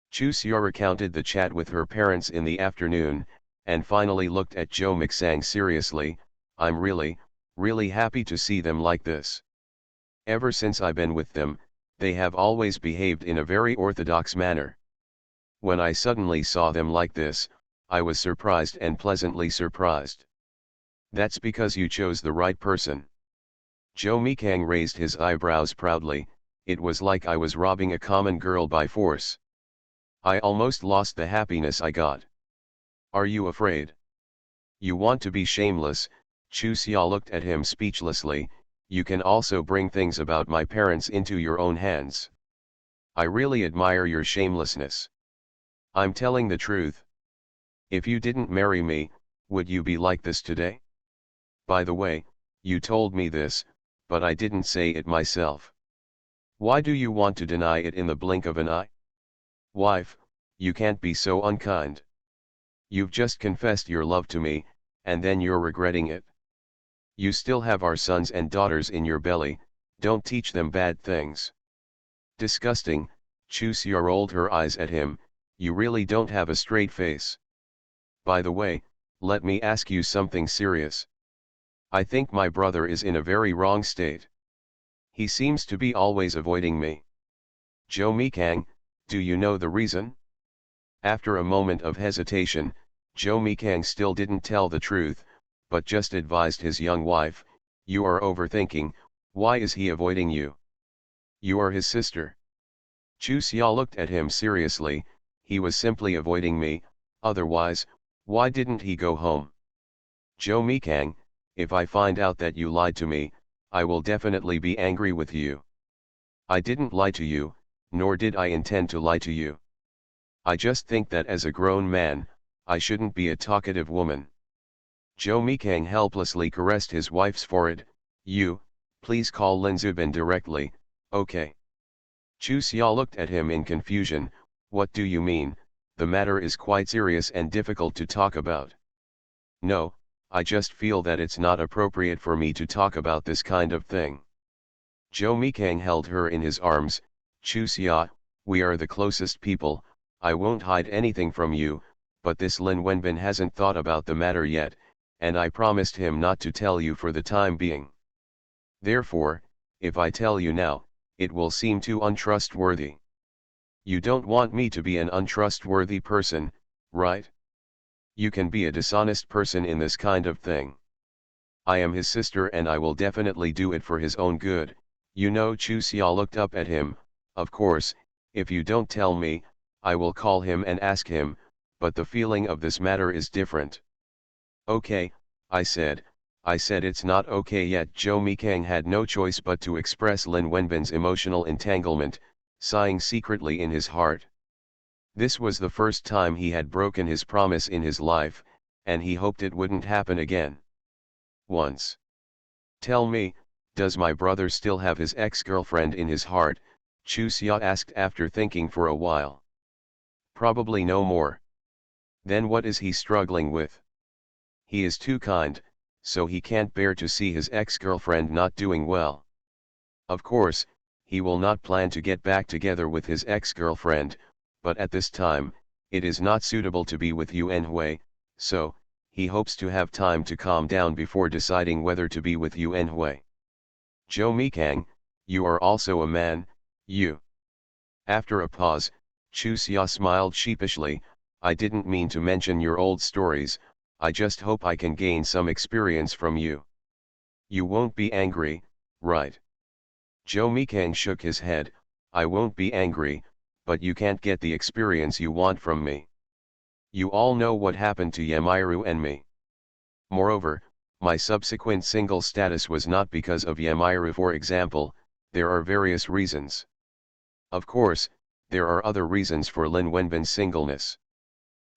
Chu Xia recounted the chat with her parents in the afternoon, and finally looked at Zhou Mixang seriously. I'm really happy to see them like this. Ever since I've been with them, they have always behaved in a very orthodox manner. When I suddenly saw them like this, I was surprised and pleasantly surprised. That's because you chose the right person. Zhou Mikang raised his eyebrows proudly. It was like I was robbing a common girl by force. I almost lost the happiness I got. Are you afraid? You want to be shameless? Chu Xia looked at him speechlessly. You can also bring things about my parents into your own hands. I really admire your shamelessness. I'm telling the truth. If you didn't marry me, would you be like this today? By the way, you told me this, but I didn't say it myself. Why do you want to deny it in the blink of an eye? Wife, you can't be so unkind. You've just confessed your love to me, and then you're regretting it. You still have our sons and daughters in your belly, don't teach them bad things. Disgusting. Chu Xia rolled her eyes at him. You really don't have a straight face. By the way, let me ask you something serious. I think my brother is in a very wrong state. He seems to be always avoiding me. Jo Mikang, do you know the reason? After a moment of hesitation, Jo Mikang still didn't tell the truth, but just advised his young wife, you are overthinking, why is he avoiding you? You are his sister. Chu Xia looked at him seriously, he was simply avoiding me, otherwise, why didn't he go home? Jo Mikang, if I find out that you lied to me, I will definitely be angry with you. I didn't lie to you, nor did I intend to lie to you. I just think that as a grown man, I shouldn't be a talkative woman. Jo Mikang helplessly caressed his wife's forehead, please call Lin Zubin directly, okay. Chu Xia looked at him in confusion, what do you mean, the matter is quite serious and difficult to talk about. No, I just feel that it's not appropriate for me to talk about this kind of thing. Jo Mikang held her in his arms, Chu Xia, we are the closest people, I won't hide anything from you, but this Lin Wenbin hasn't thought about the matter yet, and I promised him not to tell you for the time being. Therefore, if I tell you now, it will seem too untrustworthy. You don't want me to be an untrustworthy person, right? You can be a dishonest person in this kind of thing. I am his sister and I will definitely do it for his own good, Chu Xia looked up at him, of course, if you don't tell me, I will call him and ask him, but the feeling of this matter is different. Okay, I said it's not okay yet. Jo Mikang had no choice but to express Lin Wenbin's emotional entanglement, sighing secretly in his heart. This was the first time he had broken his promise in his life, and he hoped it wouldn't happen again. Once. Tell me, does my brother still have his ex-girlfriend in his heart? Chu Xia asked after thinking for a while. Probably no more. Then what is he struggling with? He is too kind, so he can't bear to see his ex-girlfriend not doing well. Of course, he will not plan to get back together with his ex-girlfriend, but at this time, it is not suitable to be with Yuan Hui, so, he hopes to have time to calm down before deciding whether to be with Yuan Hui. Jo Mikang, you are also a man, you. After a pause, Chu Xia smiled sheepishly, I didn't mean to mention your old stories, I just hope I can gain some experience from you. You won't be angry, right? Jo Mikang shook his head, I won't be angry, but you can't get the experience you want from me. You all know what happened to Yamiru and me. Moreover, my subsequent single status was not because of Yamiru. For example, there are various reasons. Of course, there are other reasons for Lin Wenbin's singleness.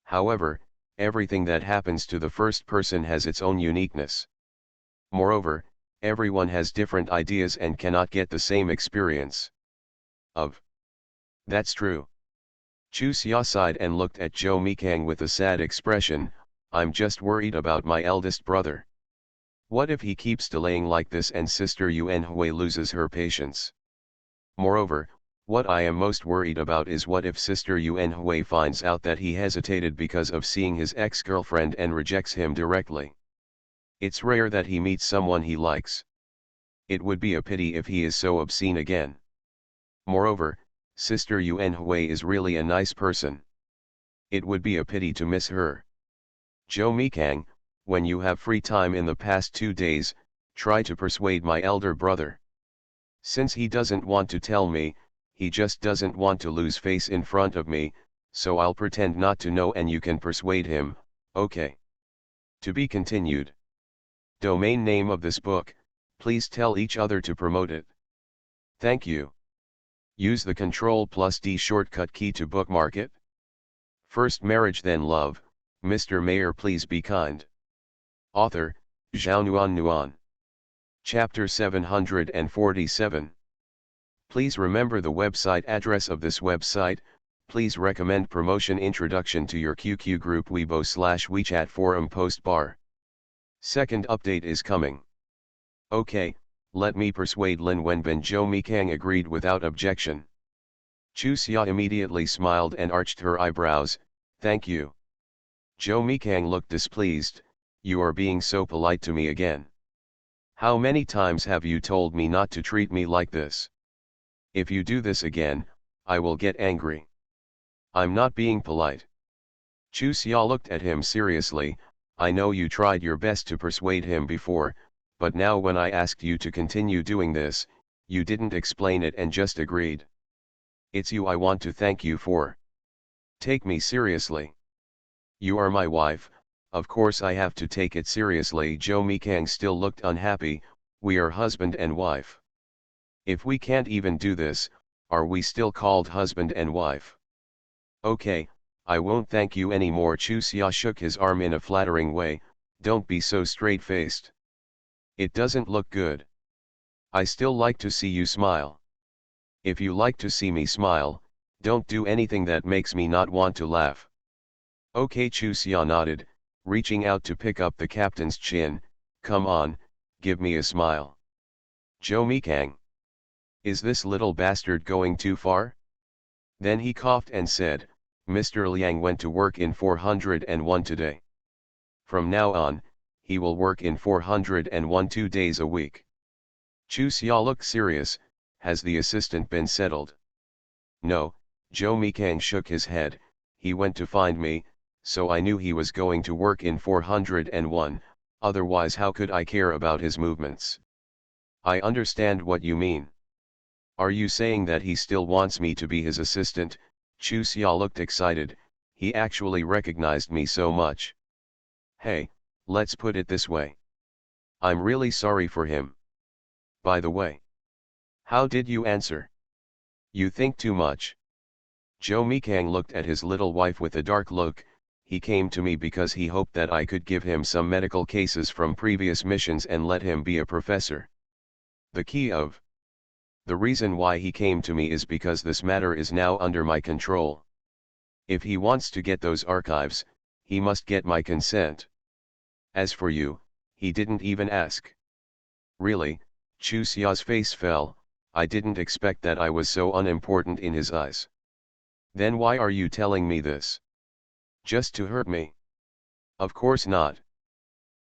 However, everything that happens to the first person has its own uniqueness. Moreover, everyone has different ideas and cannot get the same experience. That's true. Chu Xia sighed and looked at Jo Mikang with a sad expression, I'm just worried about my eldest brother. What if he keeps delaying like this and Sister Yuan Hui loses her patience? Moreover, what I am most worried about is what if Sister Yuan Hui finds out that he hesitated because of seeing his ex-girlfriend and rejects him directly. It's rare that he meets someone he likes. It would be a pity if he is so obscene again. Moreover, Sister Yuan Hui is really a nice person. It would be a pity to miss her. Jo Mikang, when you have free time in the past 2 days, try to persuade my elder brother. Since he doesn't want to tell me, he just doesn't want to lose face in front of me, so I'll pretend not to know and you can persuade him, okay? To be continued. Domain name of this book, please tell each other to promote it. Thank you. Use the Ctrl+D shortcut key to bookmark it. First marriage then love, Mr. Mayor please be kind. Author, Zhao Nuan. Chapter 747. Please remember the website address of this website, please recommend promotion introduction to your QQ group Weibo/WeChat forum post bar. Second update is coming. Okay, let me persuade Lin Wenbin. Jo Mikang agreed without objection. Chu Xia immediately smiled and arched her eyebrows, thank you. Jo Mikang looked displeased, you are being so polite to me again. How many times have you told me not to treat me like this? If you do this again, I will get angry. I'm not being polite. Chu Xia looked at him seriously. I know you tried your best to persuade him before, but now when I asked you to continue doing this, you didn't explain it and just agreed. It's you I want to thank you for. Take me seriously. You are my wife, of course I have to take it seriously. Zhou Mikang still looked unhappy. We are husband and wife. If we can't even do this, are we still called husband and wife? Okay, I won't thank you anymore. Chu Xia shook his arm in a flattering way. Don't be so straight-faced. It doesn't look good. I still like to see you smile. If you like to see me smile, don't do anything that makes me not want to laugh. Okay, Chu Xia nodded, reaching out to pick up the captain's chin. Come on, give me a smile. Zhou Mikang. Is this little bastard going too far? Then he coughed and said, Mr. Liang went to work in 401 today. From now on, he will work in 401 2 days a week. Chu Xia looked serious. Has the assistant been settled? No, Zhou Mikang shook his head. He went to find me, so I knew he was going to work in 401, otherwise how could I care about his movements? I understand what you mean. Are you saying that he still wants me to be his assistant? Chu Xia looked excited. He actually recognized me so much. Hey, let's put it this way. I'm really sorry for him. By the way, how did you answer? You think too much. Zhou Mikang looked at his little wife with a dark look. He came to me because he hoped that I could give him some medical cases from previous missions and let him be a professor. The reason why he came to me is because this matter is now under my control. If he wants to get those archives, he must get my consent. As for you, he didn't even ask. Really? Chu Xia's face fell. I didn't expect that I was so unimportant in his eyes. Then why are you telling me this? Just to hurt me? Of course not.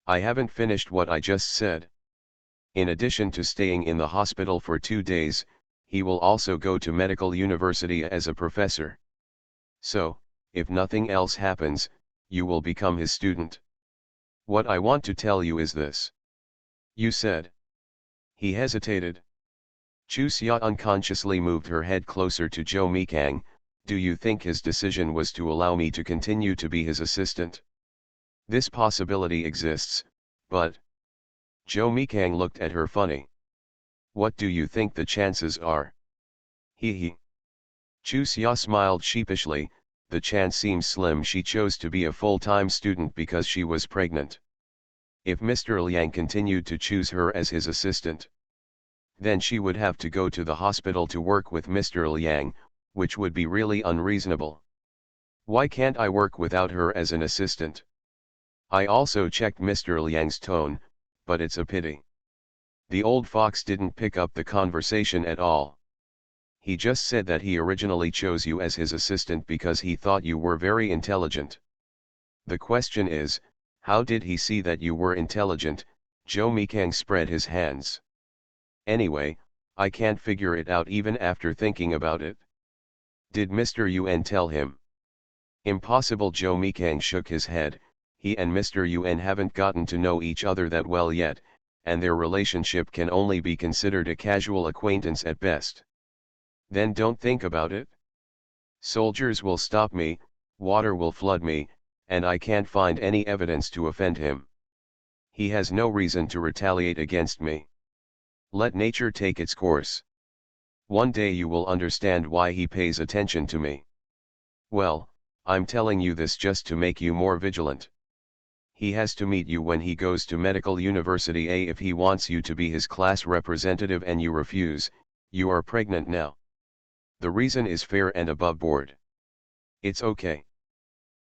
I haven't finished what I just said. In addition to staying in the hospital for 2 days, he will also go to medical university as a professor. So, if nothing else happens, you will become his student. What I want to tell you is this. You said. He hesitated. Chu Xia unconsciously moved her head closer to Zhou Mikang. Do you think his decision was to allow me to continue to be his assistant? This possibility exists, but... Zhou Mikang looked at her funny. What do you think the chances are? He. Chu Xia smiled sheepishly. The chance seems slim. She chose to be a full-time student because she was pregnant. If Mr. Liang continued to choose her as his assistant, then she would have to go to the hospital to work with Mr. Liang, which would be really unreasonable. Why can't I work without her as an assistant? I also checked Mr. Liang's tone, but it's a pity. The old fox didn't pick up the conversation at all. He just said that he originally chose you as his assistant because he thought you were very intelligent. The question is, how did he see that you were intelligent? Zhou Mikang spread his hands. Anyway, I can't figure it out even after thinking about it. Did Mr. Yuan tell him? Impossible. Zhou Mikang shook his head. He and Mr. Yuan haven't gotten to know each other that well yet, and their relationship can only be considered a casual acquaintance at best. Then don't think about it. Soldiers will stop me, water will flood me, and I can't find any evidence to offend him. He has no reason to retaliate against me. Let nature take its course. One day you will understand why he pays attention to me. Well, I'm telling you this just to make you more vigilant. He has to meet you when he goes to medical university. If he wants you to be his class representative and you refuse, you are pregnant now. The reason is fair and above board. It's okay.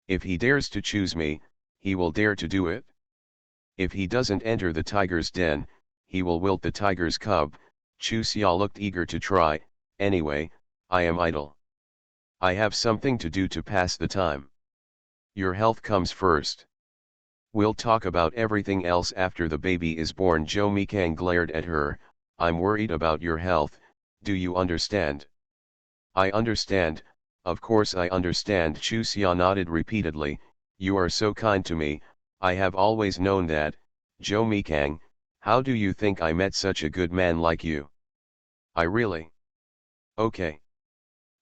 If he dares to choose me, he will dare to do it. If he doesn't enter the tiger's den, he will wilt the tiger's cub. Chu Xia looked eager to try. Anyway, I am idle. I have something to do to pass the time. Your health comes first. We'll talk about everything else after the baby is born. Zhou Mikang glared at her. I'm worried about your health, do you understand? I understand, of course I understand. Chu Xia nodded repeatedly. You are so kind to me, I have always known that. Zhou Mikang, how do you think I met such a good man like you? I really. Okay.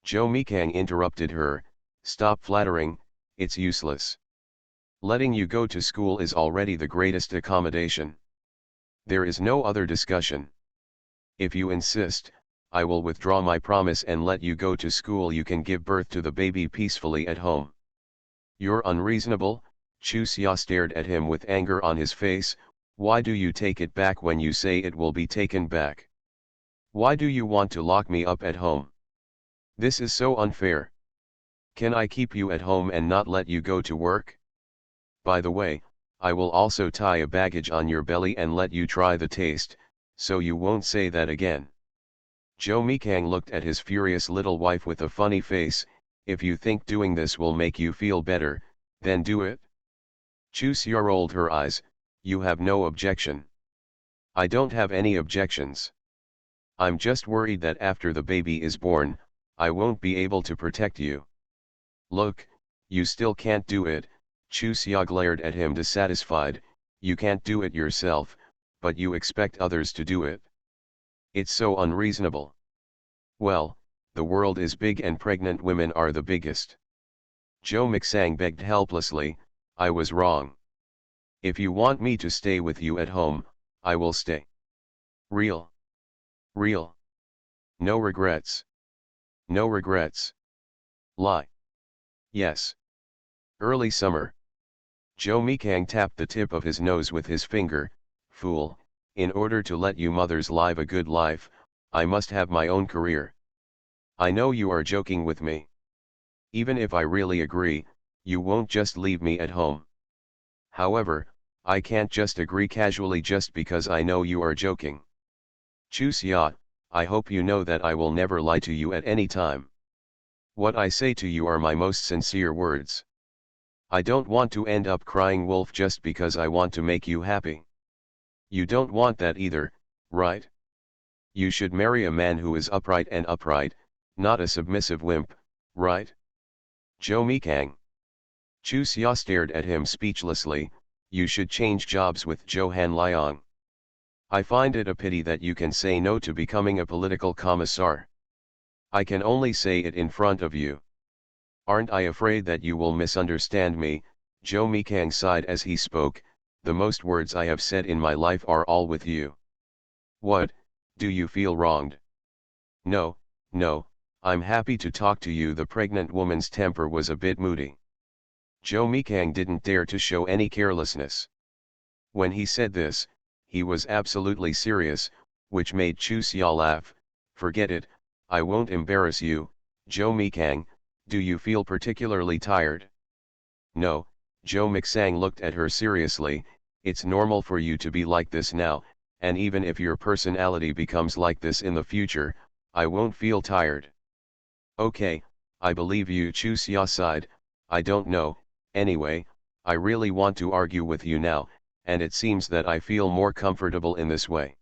Zhou Mikang interrupted her, stop flattering, it's useless. Letting you go to school is already the greatest accommodation. There is no other discussion. If you insist, I will withdraw my promise and let you go to school. You can give birth to the baby peacefully at home. You're unreasonable. Chu Xia stared at him with anger on his face. Why do you take it back when you say it will be taken back? Why do you want to lock me up at home? This is so unfair. Can I keep you at home and not let you go to work? By the way, I will also tie a baggage on your belly and let you try the taste, so you won't say that again. Zhou Mikang looked at his furious little wife with a funny face. If you think doing this will make you feel better, then do it. Chu Xia rolled her eyes. You have no objection. I don't have any objections. I'm just worried that after the baby is born, I won't be able to protect you. Look, you still can't do it. Chu Xia glared at him dissatisfied. You can't do it yourself, but you expect others to do it. It's so unreasonable. Well, the world is big and pregnant women are the biggest. Zhou Mixang begged helplessly, I was wrong. If you want me to stay with you at home, I will stay. Real. Real. No regrets. No regrets. Lie. Yes. Early summer. Zhou Mikang tapped the tip of his nose with his finger. Fool, in order to let you mothers live a good life, I must have my own career. I know you are joking with me. Even if I really agree, you won't just leave me at home. However, I can't just agree casually just because I know you are joking. Chu Xia, I hope you know that I will never lie to you at any time. What I say to you are my most sincere words. I don't want to end up crying wolf just because I want to make you happy. You don't want that either, right? You should marry a man who is upright, not a submissive wimp, right? Zhou Mikang. Chu Xia stared at him speechlessly. You should change jobs with Zhou Hanliang. I find it a pity that you can say no to becoming a political commissar. I can only say it in front of you. Aren't I afraid that you will misunderstand me? Zhou Mikang sighed as he spoke. The most words I have said in my life are all with you. What, do you feel wronged? No, no, I'm happy to talk to you. The pregnant woman's temper was a bit moody. Zhou Mikang didn't dare to show any carelessness. When he said this, he was absolutely serious, which made Chu Xia laugh. Forget it, I won't embarrass you. Zhou Mikang, do you feel particularly tired? No. Zhou Mixang looked at her seriously. It's normal for you to be like this now, and even if your personality becomes like this in the future, I won't feel tired. Okay, I believe you. Chu Xia sighed. I don't know, anyway, I really want to argue with you now, and it seems that I feel more comfortable in this way.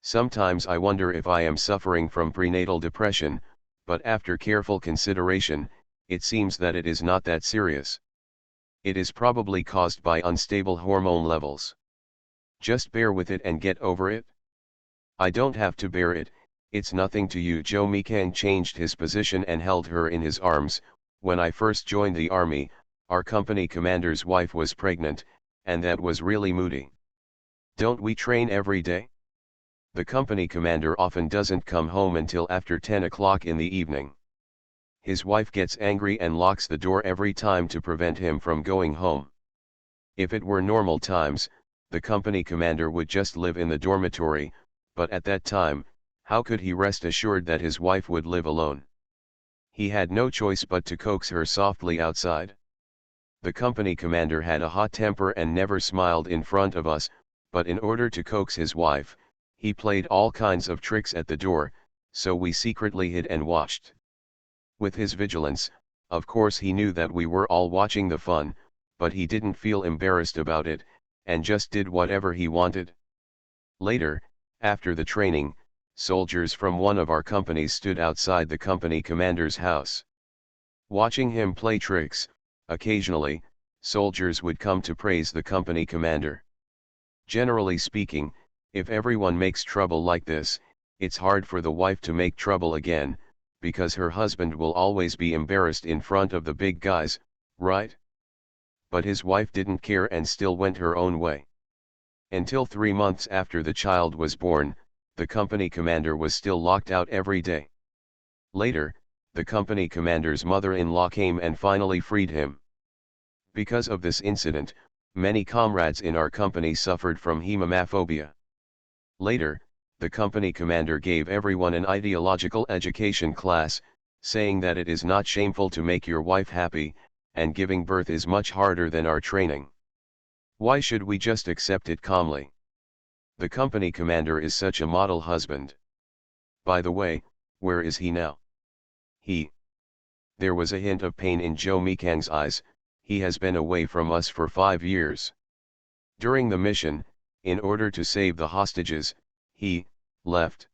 Sometimes I wonder if I am suffering from prenatal depression, but after careful consideration, it seems that it is not that serious. It is probably caused by unstable hormone levels. Just bear with it and get over it. I don't have to bear it, it's nothing to you. Zhou Mikang changed his position and held her in his arms. When I first joined the army, our company commander's wife was pregnant, and that was really moody. Don't we train every day? The company commander often doesn't come home until after 10 o'clock in the evening. His wife gets angry and locks the door every time to prevent him from going home. If it were normal times, the company commander would just live in the dormitory, but at that time, how could he rest assured that his wife would live alone? He had no choice but to coax her softly outside. The company commander had a hot temper and never smiled in front of us, but in order to coax his wife, he played all kinds of tricks at the door, so we secretly hid and watched. With his vigilance, of course he knew that we were all watching the fun, but he didn't feel embarrassed about it, and just did whatever he wanted. Later, after the training, soldiers from one of our companies stood outside the company commander's house. Watching him play tricks, occasionally, soldiers would come to praise the company commander. Generally speaking, if everyone makes trouble like this, it's hard for the wife to make trouble again, because her husband will always be embarrassed in front of the big guys, right? But his wife didn't care and still went her own way. Until 3 months after the child was born, the company commander was still locked out every day. Later, the company commander's mother-in-law came and finally freed him. Because of this incident, many comrades in our company suffered from hemophobia. Later, the company commander gave everyone an ideological education class, saying that it is not shameful to make your wife happy, and giving birth is much harder than our training. Why should we just accept it calmly? The company commander is such a model husband. By the way, where is he now? There was a hint of pain in Joe Mikang's eyes. He has been away from us for 5 years. During the mission, in order to save the hostages, he left.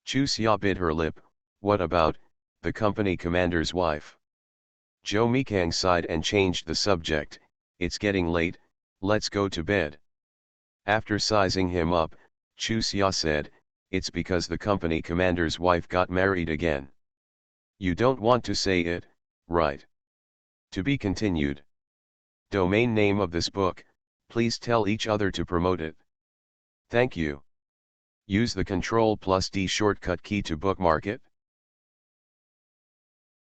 Chu Xia bit her lip. What about the company commander's wife? Joe Mikang sighed and changed the subject. It's getting late, let's go to bed. After sizing him up, Chu Xia said, it's because the company commander's wife got married again. You don't want to say it, right? To be continued. Domain name of this book, please tell each other to promote it. Thank you. Use the Ctrl+D shortcut key to bookmark it.